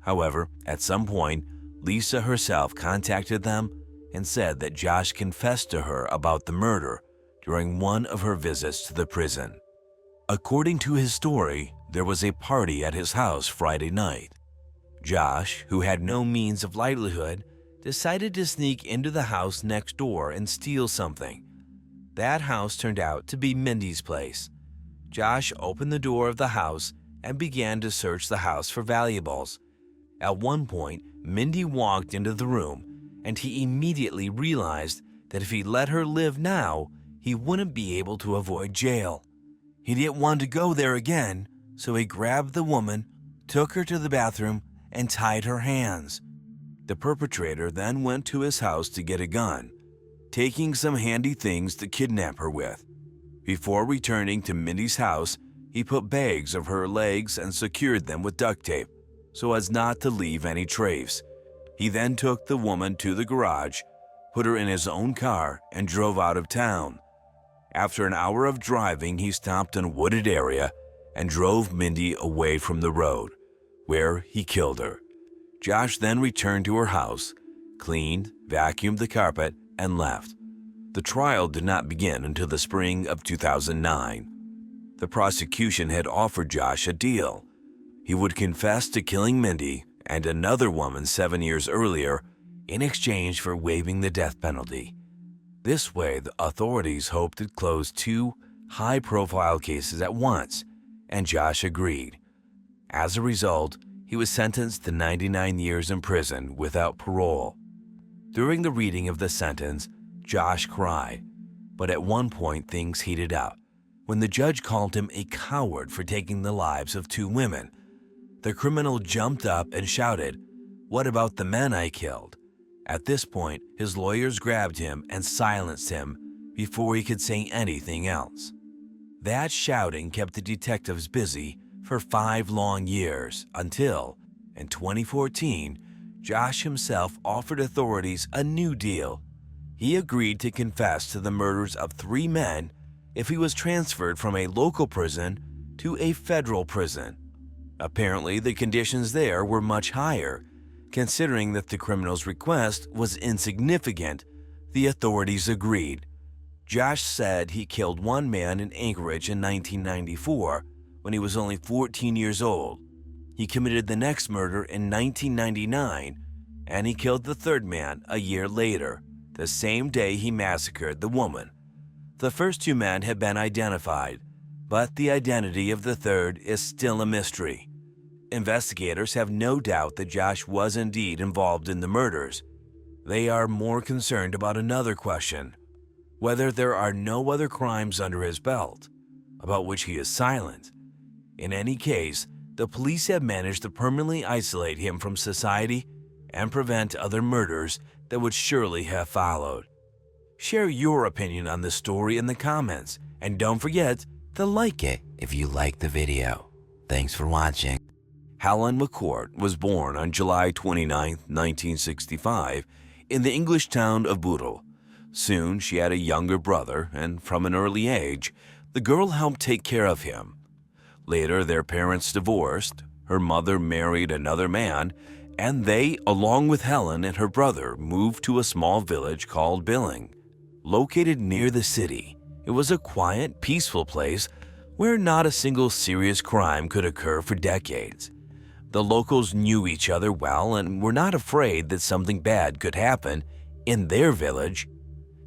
However, at some point, Lisa herself contacted them and said that Josh confessed to her about the murder during one of her visits to the prison. According to his story, there was a party at his house Friday night. Josh, who had no means of livelihood, decided to sneak into the house next door and steal something. That house turned out to be Mindy's place. Josh opened the door of the house and began to search the house for valuables. At one point, Mindy walked into the room, and he immediately realized that if he let her live now, he wouldn't be able to avoid jail. He didn't want to go there again, so he grabbed the woman, took her to the bathroom, and tied her hands. The perpetrator then went to his house to get a gun, taking some handy things to kidnap her with. Before returning to Mindy's house, he put bags of her legs and secured them with duct tape so as not to leave any trace. He then took the woman to the garage, put her in his own car, and drove out of town. After an hour of driving, he stopped in a wooded area and drove Mindy away from the road, where he killed her. Josh then returned to her house, cleaned, vacuumed the carpet, and left. The trial did not begin until the spring of 2009. The prosecution had offered Josh a deal. He would confess to killing Mindy and another woman 7 years earlier in exchange for waiving the death penalty. This way, the authorities hoped to close two high-profile cases at once, and Josh agreed. As a result, he was sentenced to 99 years in prison without parole. During the reading of the sentence, Josh cried, but at one point things heated up when the judge called him a coward for taking the lives of two women. The criminal jumped up and shouted, "What about the men I killed?" At this point, his lawyers grabbed him and silenced him before he could say anything else. That shouting kept the detectives busy for 5 long years until, in 2014, Josh himself offered authorities a new deal. He agreed to confess to the murders of 3 men if he was transferred from a local prison to a federal prison. Apparently, the conditions there were much higher. Considering that the criminal's request was insignificant, the authorities agreed. Josh said he killed one man in Anchorage in 1994 when he was only 14 years old. He committed the next murder in 1999, and he killed the third man a year later, the same day he massacred the woman. The first 2 men have been identified, but the identity of the third is still a mystery. Investigators have no doubt that Josh was indeed involved in the murders. They are more concerned about another question: whether there are no other crimes under his belt. about which he is silent. In any case, the police have managed to permanently isolate him from society and prevent other murders that would surely have followed. Share your opinion on this story in the comments, and don't forget to like it if you liked the video. Thanks for watching. Helen McCourt was born on July 29, 1965, in the English town of Bootle. Soon she had a younger brother, and from an early age, the girl helped take care of him. Later, their parents divorced, her mother married another man, and they, along with Helen and her brother, moved to a small village called Billing. Located near the city, it was a quiet, peaceful place where not a single serious crime could occur for decades. The locals knew each other well and were not afraid that something bad could happen in their village.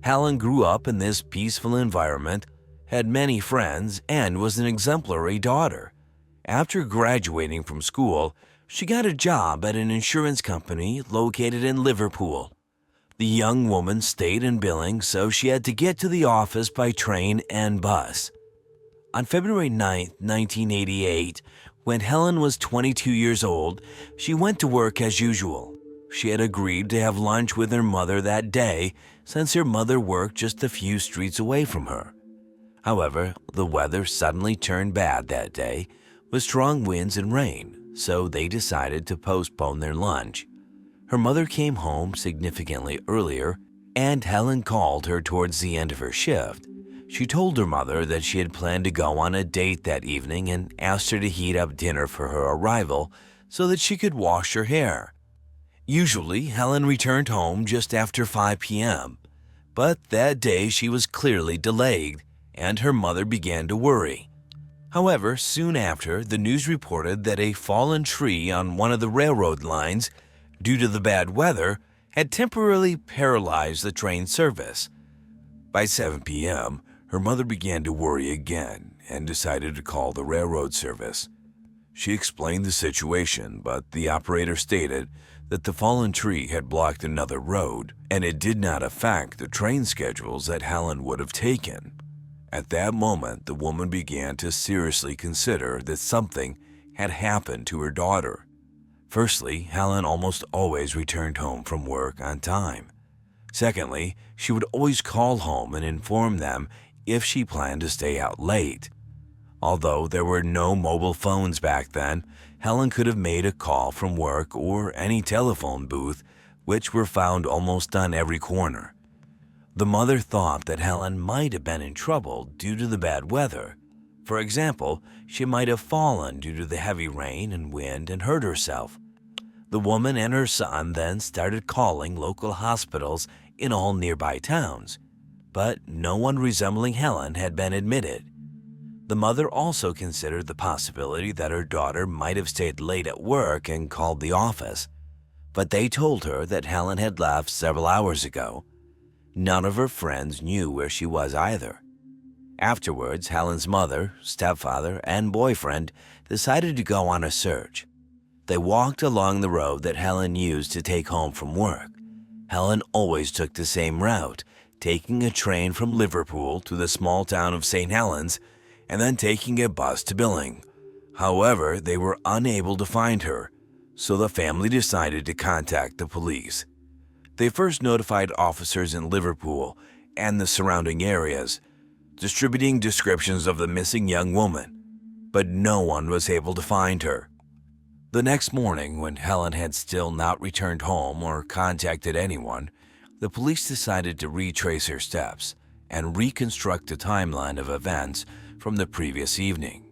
Helen grew up in this peaceful environment, had many friends, and was an exemplary daughter. After graduating from school, she got a job at an insurance company located in Liverpool. The young woman stayed in Billing, so she had to get to the office by train and bus. On February 9, 1988, when Helen was 22 years old, she went to work as usual. She had agreed to have lunch with her mother that day since her mother worked just a few streets away from her. However, the weather suddenly turned bad that day with strong winds and rain, so they decided to postpone their lunch. Her mother came home significantly earlier, and Helen called her towards the end of her shift. She told her mother that she had planned to go on a date that evening and asked her to heat up dinner for her arrival so that she could wash her hair. Usually, Helen returned home just after 5 p.m., but that day she was clearly delayed, and her mother began to worry. However, soon after, the news reported that a fallen tree on one of the railroad lines, due to the bad weather, had temporarily paralyzed the train service. By 7 p.m., her mother began to worry again and decided to call the railroad service. She explained the situation, but the operator stated that the fallen tree had blocked another road, and it did not affect the train schedules that Helen would have taken. At that moment, the woman began to seriously consider that something had happened to her daughter. Firstly, Helen almost always returned home from work on time. Secondly, she would always call home and inform them if she planned to stay out late. Although there were no mobile phones back then, Helen could have made a call from work or any telephone booth, which were found almost on every corner. The mother thought that Helen might have been in trouble due to the bad weather. For example, she might have fallen due to the heavy rain and wind and hurt herself. The woman and her son then started calling local hospitals in all nearby towns, but no one resembling Helen had been admitted. The mother also considered the possibility that her daughter might have stayed late at work and called the office, but they told her that Helen had left several hours ago. None of her friends knew where she was either. Afterwards, Helen's mother, stepfather, and boyfriend decided to go on a search. They walked along the road that Helen used to take home from work. Helen always took the same route, taking a train from Liverpool to the small town of St. Helens and then taking a bus to Billing. However, they were unable to find her, so the family decided to contact the police. They first notified officers in Liverpool and the surrounding areas, distributing descriptions of the missing young woman, but no one was able to find her. The next morning, when Helen had still not returned home or contacted anyone, the police decided to retrace her steps and reconstruct the timeline of events from the previous evening.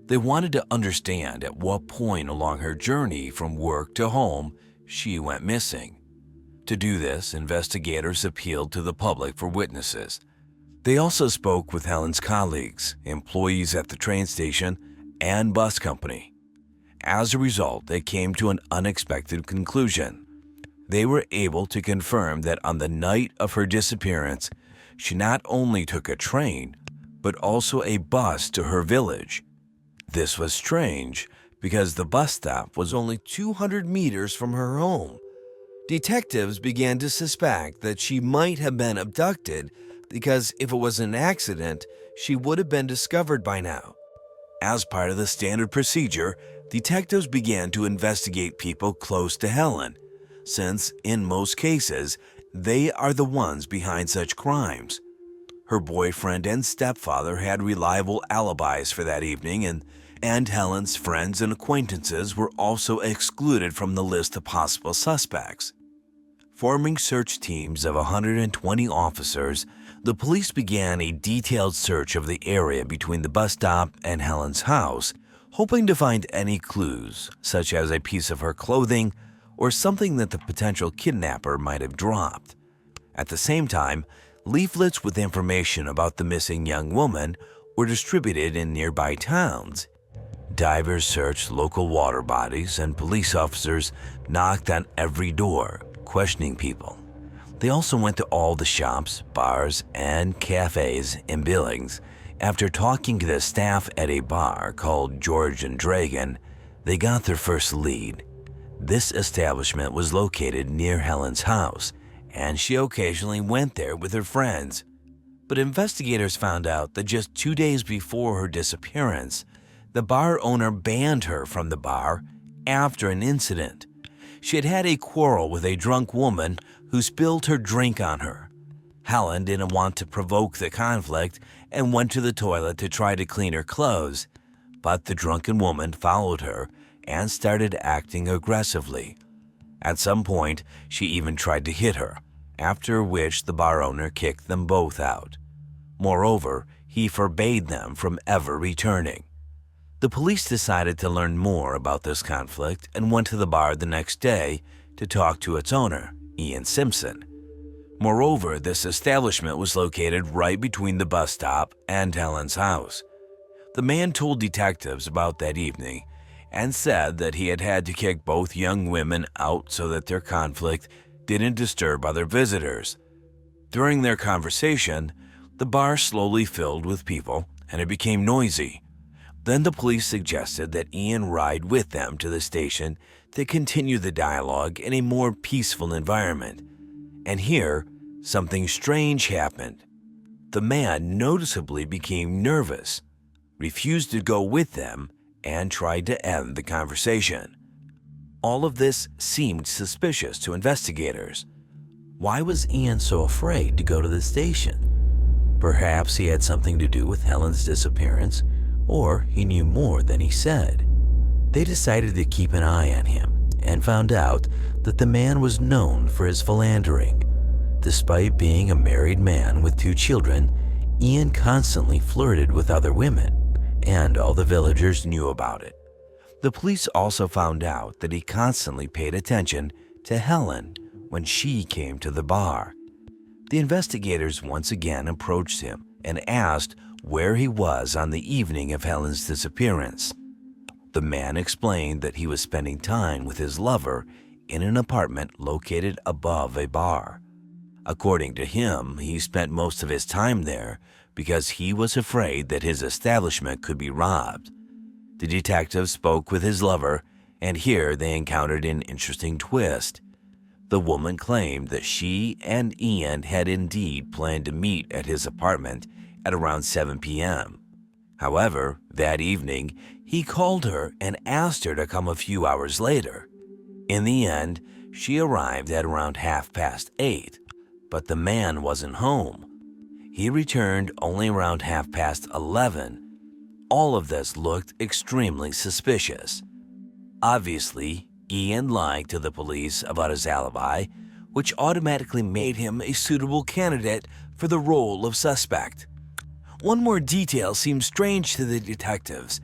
They wanted to understand at what point along her journey from work to home she went missing. To do this, investigators appealed to the public for witnesses. They also spoke with Helen's colleagues, employees at the train station, and bus company. As a result, they came to an unexpected conclusion. They were able to confirm that on the night of her disappearance, she not only took a train, but also a bus to her village. This was strange because the bus stop was only 200 meters from her home. Detectives began to suspect that she might have been abducted because if it was an accident, she would have been discovered by now. As part of the standard procedure, detectives began to investigate people close to Helen, since, in most cases, they are the ones behind such crimes. Her boyfriend and stepfather had reliable alibis for that evening, and Helen's friends and acquaintances were also excluded from the list of possible suspects. Forming search teams of 120 officers, the police began a detailed search of the area between the bus stop and Helen's house, hoping to find any clues, such as a piece of her clothing or something that the potential kidnapper might have dropped. At the same time, leaflets with information about the missing young woman were distributed in nearby towns. Divers searched local water bodies, and police officers knocked on every door, questioning people. They also went to all the shops, bars, and cafes in Billings. After talking to the staff at a bar called George and Dragon, they got their first lead. This establishment was located near Helen's house, and she occasionally went there with her friends. But investigators found out that just 2 days before her disappearance, the bar owner banned her from the bar after an incident. She had had a quarrel with a drunk woman who spilled her drink on her. Helen didn't want to provoke the conflict and went to the toilet to try to clean her clothes, but the drunken woman followed her and started acting aggressively. At some point, she even tried to hit her, after which the bar owner kicked them both out. Moreover, he forbade them from ever returning. The police decided to learn more about this conflict and went to the bar the next day to talk to its owner, Ian Simpson. Moreover, this establishment was located right between the bus stop and Helen's house. The man told detectives about that evening and said that he had to kick both young women out so that their conflict didn't disturb other visitors. During their conversation, the bar slowly filled with people and it became noisy. Then the police suggested that Ian ride with them to the station to continue the dialogue in a more peaceful environment. And here, something strange happened. The man noticeably became nervous, refused to go with them, and tried to end the conversation. All of this seemed suspicious to investigators. Why was Ian so afraid to go to the station? Perhaps he had something to do with Helen's disappearance, or he knew more than he said. They decided to keep an eye on him and found out that the man was known for his philandering. Despite being a married man with 2 children, Ian constantly flirted with other women, and all the villagers knew about it. The police also found out that he constantly paid attention to Helen when she came to the bar. The investigators once again approached him and asked where he was on the evening of Helen's disappearance. The man explained that he was spending time with his lover in an apartment located above a bar. According to him, he spent most of his time there because he was afraid that his establishment could be robbed. The detective spoke with his lover, and here they encountered an interesting twist. The woman claimed that she and Ian had indeed planned to meet at his apartment at around 7 p.m. However, that evening, he called her and asked her to come a few hours later. In the end, she arrived at around 8:30, but the man wasn't home. He returned only around 11:30. All of this looked extremely suspicious. Obviously, Ian lied to the police about his alibi, which automatically made him a suitable candidate for the role of suspect. One more detail seemed strange to the detectives.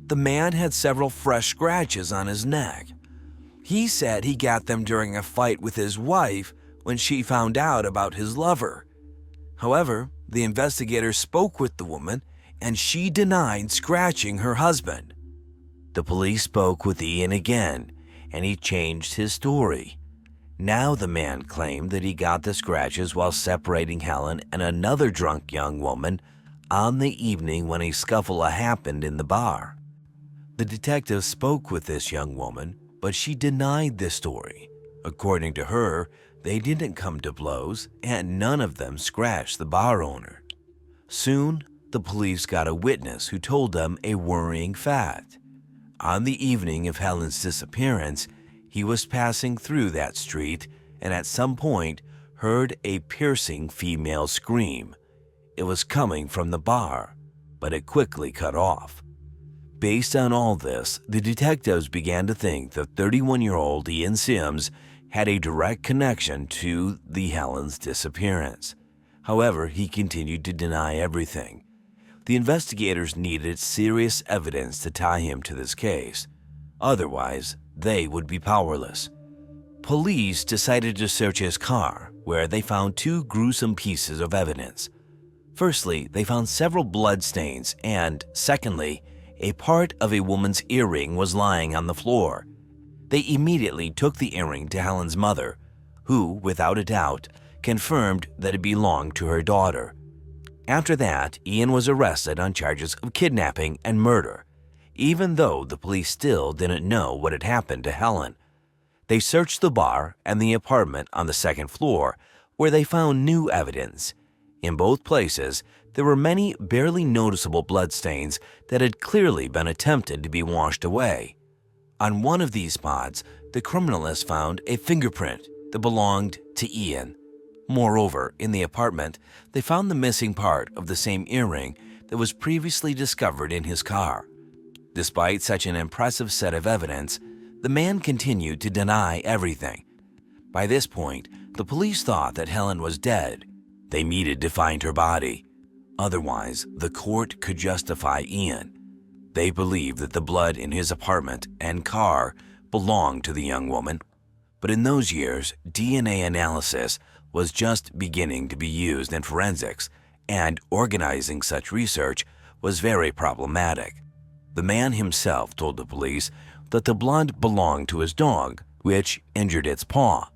The man had several fresh scratches on his neck. He said he got them during a fight with his wife when she found out about his lover. However, the investigators spoke with the woman and she denied scratching her husband. The police spoke with Ian again and he changed his story. Now the man claimed that he got the scratches while separating Helen and another drunk young woman on the evening when a scuffle happened in the bar. The detective spoke with this young woman, but she denied this story. According to her, they didn't come to blows and none of them scratched the bar owner. Soon, the police got a witness who told them a worrying fact. On the evening of Helen's disappearance, he was passing through that street and at some point heard a piercing female scream. It was coming from the bar, but it quickly cut off. Based on all this, the detectives began to think that 31-year-old Ian Sims had a direct connection to the Helen's disappearance. However, he continued to deny everything. The investigators needed serious evidence to tie him to this case. Otherwise, they would be powerless. Police decided to search his car, where they found two gruesome pieces of evidence. Firstly, they found several blood stains, and secondly, a part of a woman's earring was lying on the floor. They immediately took the earring to Helen's mother, who, without a doubt, confirmed that it belonged to her daughter. After that, Ian was arrested on charges of kidnapping and murder, even though the police still didn't know what had happened to Helen. They searched the bar and the apartment on the second floor, where they found new evidence. In both places, there were many barely noticeable bloodstains that had clearly been attempted to be washed away. On one of these spots, the criminalists found a fingerprint that belonged to Ian. Moreover, in the apartment, they found the missing part of the same earring that was previously discovered in his car. Despite such an impressive set of evidence, the man continued to deny everything. By this point, the police thought that Helen was dead. They needed to find her body. Otherwise, the court could justify Ian. They believed that the blood in his apartment and car belonged to the young woman. But in those years, DNA analysis was just beginning to be used in forensics, and organizing such research was very problematic. The man himself told the police that the blood belonged to his dog, which injured its paw.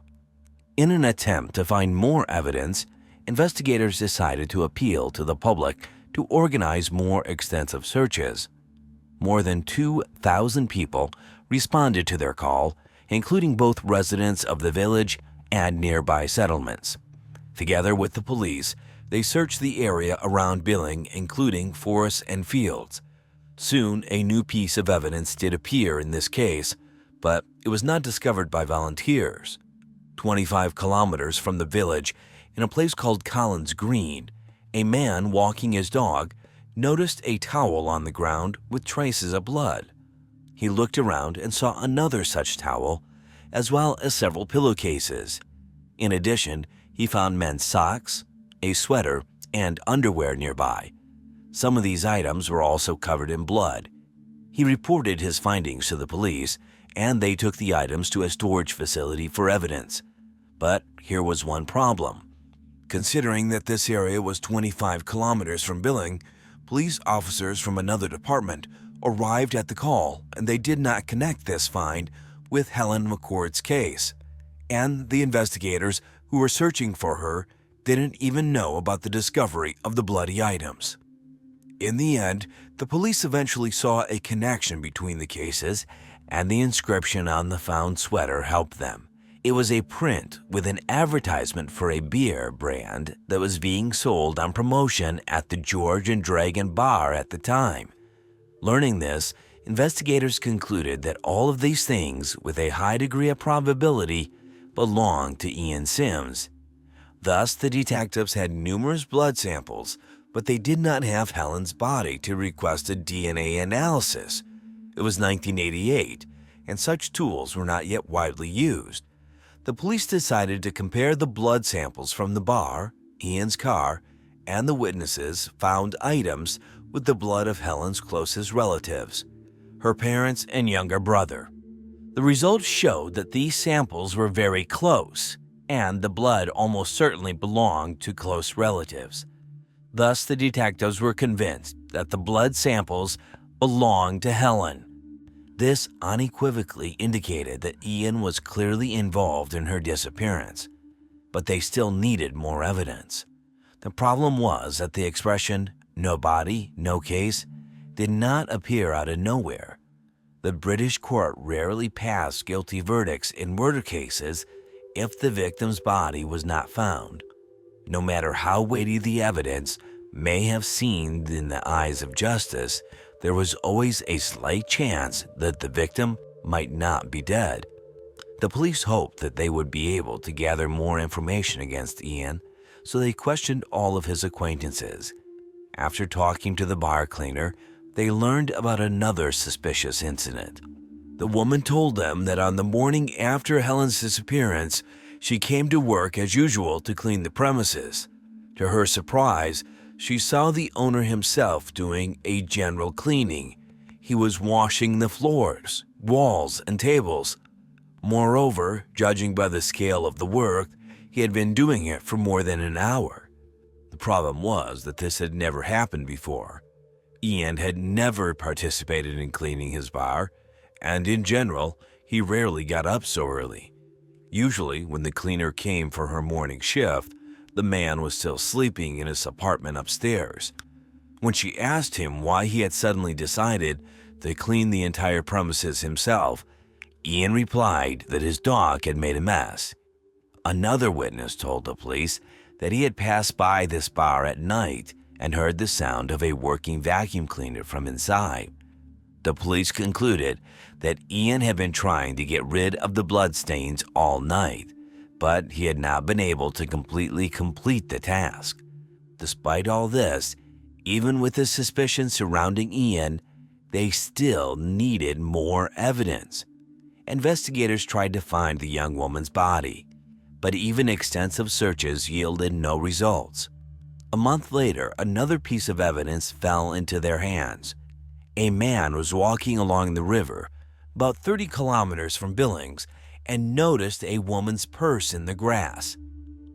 In an attempt to find more evidence, investigators decided to appeal to the public to organize more extensive searches. More than 2,000 people responded to their call, including both residents of the village and nearby settlements. Together with the police, they searched the area around Billing, including forests and fields. Soon, a new piece of evidence did appear in this case, but it was not discovered by volunteers. 25 kilometers from the village, in a place called Collins Green, a man walking his dog noticed a towel on the ground with traces of blood. He looked around and saw another such towel, as well as several pillowcases. In addition, he found men's socks, a sweater, and underwear nearby. Some of these items were also covered in blood. He reported his findings to the police, and they took the items to a storage facility for evidence. But here was one problem. Considering that this area was 25 kilometers from Billing, police officers from another department arrived at the call, and they did not connect this find with Helen McCord's case. And the investigators who were searching for her didn't even know about the discovery of the bloody items. In the end, the police eventually saw a connection between the cases, and the inscription on the found sweater helped them. It was a print with an advertisement for a beer brand that was being sold on promotion at the George and Dragon Bar at the time. Learning this, investigators concluded that all of these things, with a high degree of probability, belonged to Ian Sims. Thus, the detectives had numerous blood samples, but they did not have Helen's body to request a DNA analysis. It was 1988, and such tools were not yet widely used. The police decided to compare the blood samples from the bar, Ian's car, and the witnesses found items with the blood of Helen's closest relatives, her parents and younger brother. The results showed that these samples were very close, and the blood almost certainly belonged to close relatives. Thus, the detectives were convinced that the blood samples belonged to Helen. This unequivocally indicated that Ian was clearly involved in her disappearance, but they still needed more evidence. The problem was that the expression, "no body, no case," did not appear out of nowhere. The British court rarely passed guilty verdicts in murder cases if the victim's body was not found. No matter how weighty the evidence, may have seemed in the eyes of justice, there was always a slight chance that the victim might not be dead. The police hoped that they would be able to gather more information against Ian, so they questioned all of his acquaintances. After talking to the bar cleaner, they learned about another suspicious incident. The woman told them that on the morning after Helen's disappearance, she came to work as usual to clean the premises. To her surprise, she saw the owner himself doing a general cleaning. He was washing the floors, walls, and tables. Moreover, judging by the scale of the work, he had been doing it for more than an hour. The problem was that this had never happened before. Ian had never participated in cleaning his bar, and in general, he rarely got up so early. Usually, when the cleaner came for her morning shift, the man was still sleeping in his apartment upstairs. When she asked him why he had suddenly decided to clean the entire premises himself, Ian replied that his dog had made a mess. Another witness told the police that he had passed by this bar at night and heard the sound of a working vacuum cleaner from inside. The police concluded that Ian had been trying to get rid of the bloodstains all night, but he had not been able to completely complete the task. Despite all this, even with the suspicion surrounding Ian, they still needed more evidence. Investigators tried to find the young woman's body, but even extensive searches yielded no results. A month later, another piece of evidence fell into their hands. A man was walking along the river, about 30 kilometers from Billings, and noticed a woman's purse in the grass.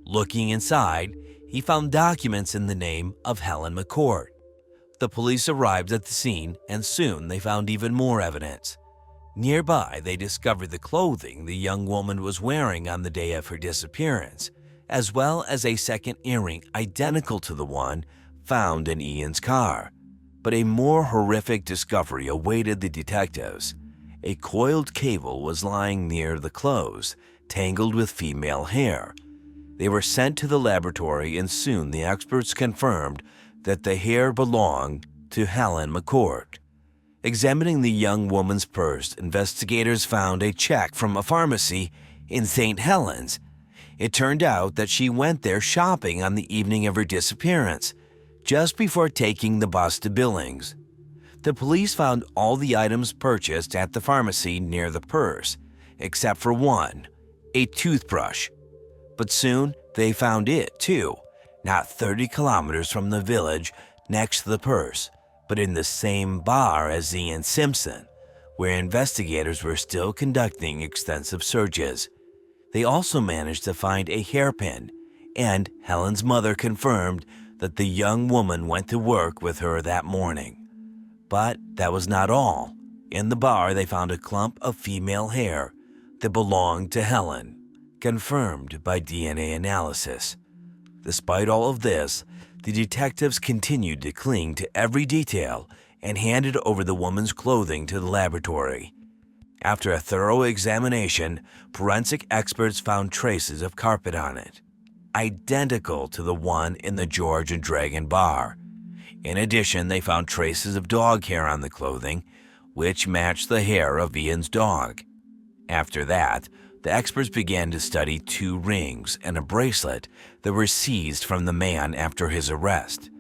Looking inside, he found documents in the name of Helen McCourt. The police arrived at the scene, and soon they found even more evidence. Nearby, they discovered the clothing the young woman was wearing on the day of her disappearance, as well as a second earring identical to the one found in Ian's car. But a more horrific discovery awaited the detectives. A coiled cable was lying near the clothes, tangled with female hair. They were sent to the laboratory, and soon the experts confirmed that the hair belonged to Helen McCourt. Examining the young woman's purse, investigators found a check from a pharmacy in St. Helens. It turned out that she went there shopping on the evening of her disappearance, just before taking the bus to Billings. The police found all the items purchased at the pharmacy near the purse, except for one, a toothbrush. But soon they found it too, not 30 kilometers from the village next to the purse, but in the same bar as Ian Simpson, where investigators were still conducting extensive searches. They also managed to find a hairpin, and Helen's mother confirmed that the young woman went to work with her that morning. But that was not all. In the bar, they found a clump of female hair that belonged to Helen, confirmed by DNA analysis. Despite all of this, the detectives continued to cling to every detail and handed over the woman's clothing to the laboratory. After a thorough examination, forensic experts found traces of carpet on it, identical to the one in the George and Dragon bar. In addition, they found traces of dog hair on the clothing, which matched the hair of Ian's dog. After that, the experts began to study 2 rings and a bracelet that were seized from the man after his arrest.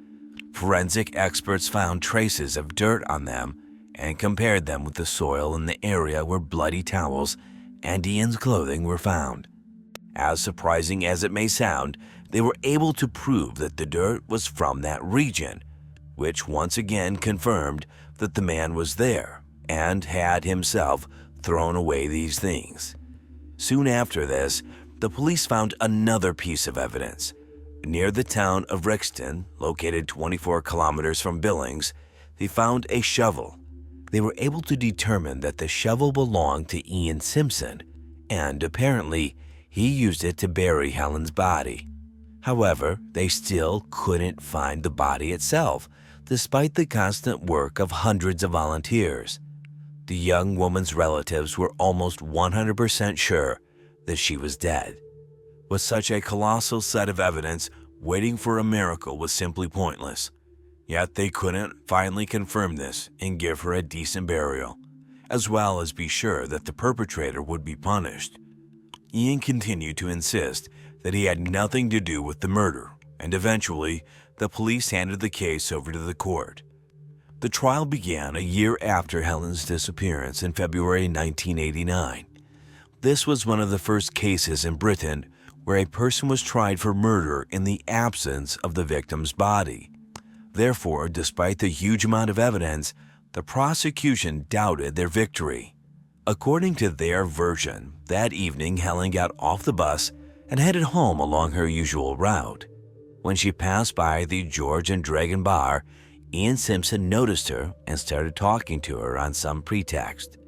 Forensic experts found traces of dirt on them and compared them with the soil in the area where bloody towels and Ian's clothing were found. As surprising as it may sound, they were able to prove that the dirt was from that region, which once again confirmed that the man was there and had himself thrown away these things. Soon after this, the police found another piece of evidence. Near the town of Rixton, located 24 kilometers from Billings, they found a shovel. They were able to determine that the shovel belonged to Ian Simpson, and apparently he used it to bury Helen's body. However, they still couldn't find the body itself, despite the constant work of hundreds of volunteers. The young woman's relatives were almost 100% sure that she was dead. With such a colossal set of evidence, Waiting for a miracle was simply pointless. Yet they couldn't finally confirm this and give her a decent burial, as well as be sure that the perpetrator would be punished. Ian continued to insist that he had nothing to do with the murder, and eventually, the police handed the case over to the court. The trial began a year after Helen's disappearance in February 1989. This was one of the first cases in Britain where a person was tried for murder in the absence of the victim's body. Therefore, despite the huge amount of evidence, the prosecution doubted their victory. According to their version, that evening Helen got off the bus and headed home along her usual route. When she passed by the George and Dragon Bar, Ian Simpson noticed her and started talking to her on some pretext.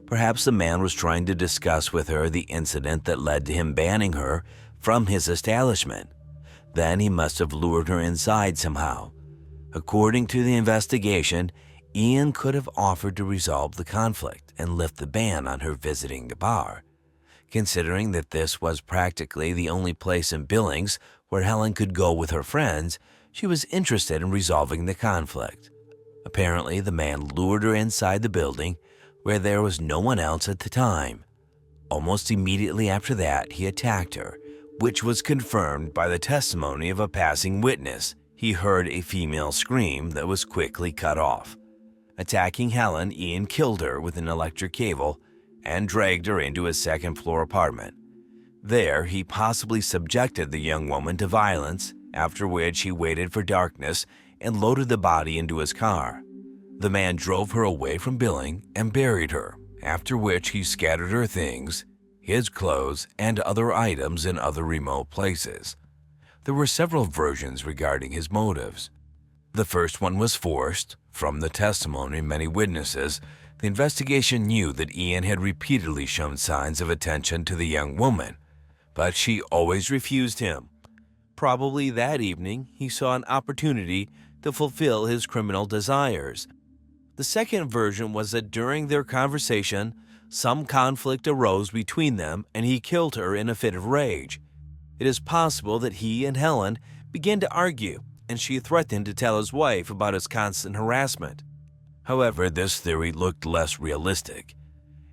Perhaps the man was trying to discuss with her the incident that led to him banning her from his establishment. Then he must have lured her inside somehow. According to the investigation, Ian could have offered to resolve the conflict and lift the ban on her visiting the bar. Considering that this was practically the only place in Billings where Helen could go with her friends, she was interested in resolving the conflict. Apparently, the man lured her inside the building where there was no one else at the time. Almost immediately after that, he attacked her, which was confirmed by the testimony of a passing witness. He heard a female scream that was quickly cut off. Attacking Helen, Ian killed her with an electric cable and dragged her into his second-floor apartment. There, he possibly subjected the young woman to violence, after which he waited for darkness and loaded the body into his car. The man drove her away from Billing and buried her, after which he scattered her things, his clothes, and other items in other remote places. There were several versions regarding his motives. The first one was forced. From the testimony of many witnesses, the investigation knew that Ian had repeatedly shown signs of attention to the young woman, but she always refused him. Probably that evening, he saw an opportunity to fulfill his criminal desires. The second version was that during their conversation, some conflict arose between them and he killed her in a fit of rage. It is possible that he and Helen began to argue, and she threatened to tell his wife about his constant harassment. However, this theory looked less realistic.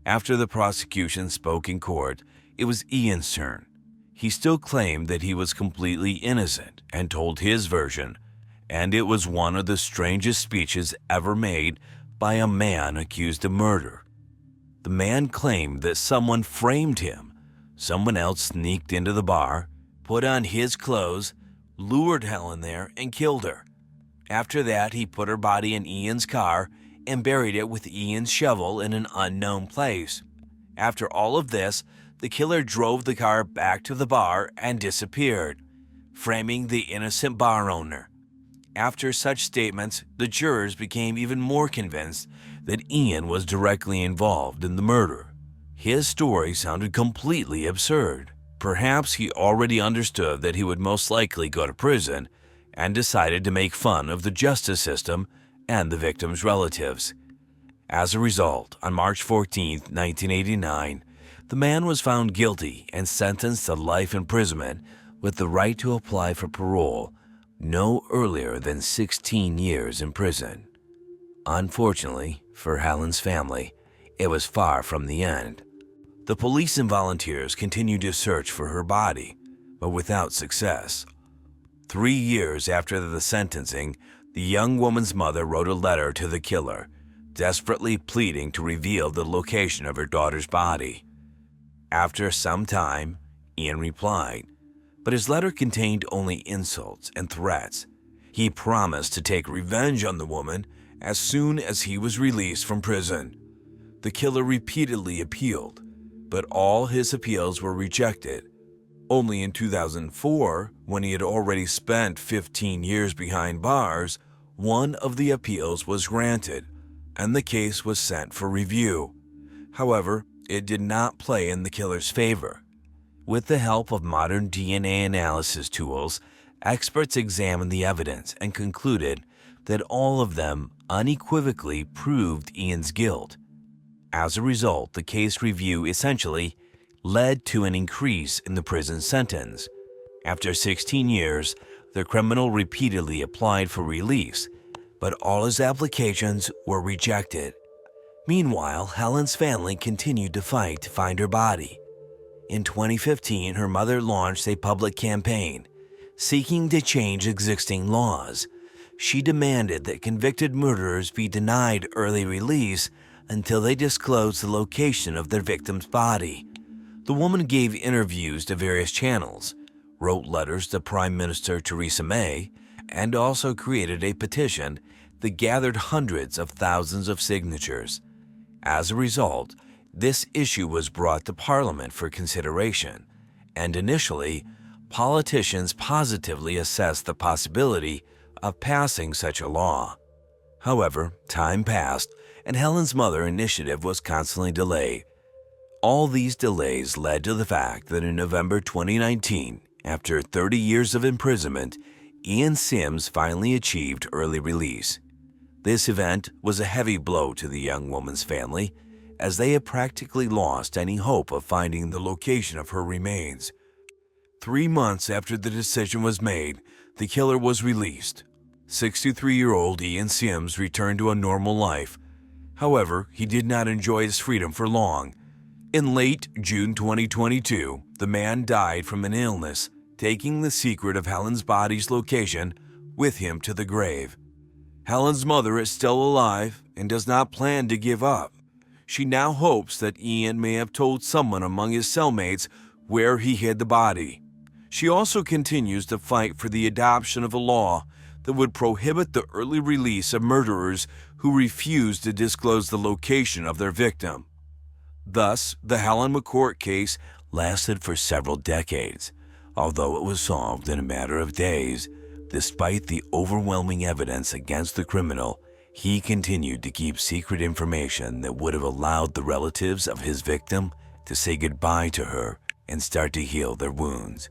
After the prosecution spoke in court, it was Ian's turn. He still claimed that he was completely innocent and told his version, and it was one of the strangest speeches ever made by a man accused of murder. The man claimed that someone framed him. Someone else sneaked into the bar, put on his clothes, lured Helen there, and killed her. After that, he put her body in Ian's car and buried it with Ian's shovel in an unknown place. After all of this, the killer drove the car back to the bar and disappeared, framing the innocent bar owner. After such statements, the jurors became even more convinced that Ian was directly involved in the murder. His story sounded completely absurd. Perhaps he already understood that he would most likely go to prison and decided to make fun of the justice system and the victim's relatives. As a result, on March 14, 1989, the man was found guilty and sentenced to life imprisonment with the right to apply for parole no earlier than 16 years in prison. Unfortunately, for Helen's family, it was far from the end. The police and volunteers continued to search for her body, but without success. 3 years after the sentencing, the young woman's mother wrote a letter to the killer, desperately pleading to reveal the location of her daughter's body. After some time, Ian replied, but his letter contained only insults and threats. He promised to take revenge on the woman as soon as he was released from prison. The killer repeatedly appealed, but all his appeals were rejected. Only in 2004, when he had already spent 15 years behind bars, one of the appeals was granted, and the case was sent for review. However, it did not play in the killer's favor. With the help of modern DNA analysis tools, experts examined the evidence and concluded that all of them unequivocally proved Ian's guilt. As a result, the case review essentially led to an increase in the prison sentence. After 16 years, The criminal repeatedly applied for release, but all his applications were rejected. Meanwhile, Helen's family continued to fight to find her body. In 2015, her mother launched a public campaign seeking to change existing laws. She demanded that convicted murderers be denied early release until they disclosed the location of their victim's body. The woman gave interviews to various channels, wrote letters to Prime Minister Theresa May, and also created a petition that gathered hundreds of thousands of signatures. As a result, this issue was brought to Parliament for consideration, and initially, politicians positively assessed the possibility of passing such a law. However, time passed, and Helen's mother initiative was constantly delayed. All these delays led to the fact that in November 2019, after 30 years of imprisonment, Ian Sims finally achieved early release. This event was a heavy blow to the young woman's family, as they had practically lost any hope of finding the location of her remains. 3 months after the decision was made, the killer was released. 63-year-old Ian Sims returned to a normal life. However, he did not enjoy his freedom for long. In late June 2022, the man died from an illness, taking the secret of Helen's body's location with him to the grave. Helen's mother is still alive and does not plan to give up. She now hopes that Ian may have told someone among his cellmates where he hid the body. She also continues to fight for the adoption of a law that would prohibit the early release of murderers who refuse to disclose the location of their victim. Thus, the Helen McCourt case lasted for several decades, although it was solved in a matter of days. Despite the overwhelming evidence against the criminal, he continued to keep secret information that would have allowed the relatives of his victim to say goodbye to her and start to heal their wounds.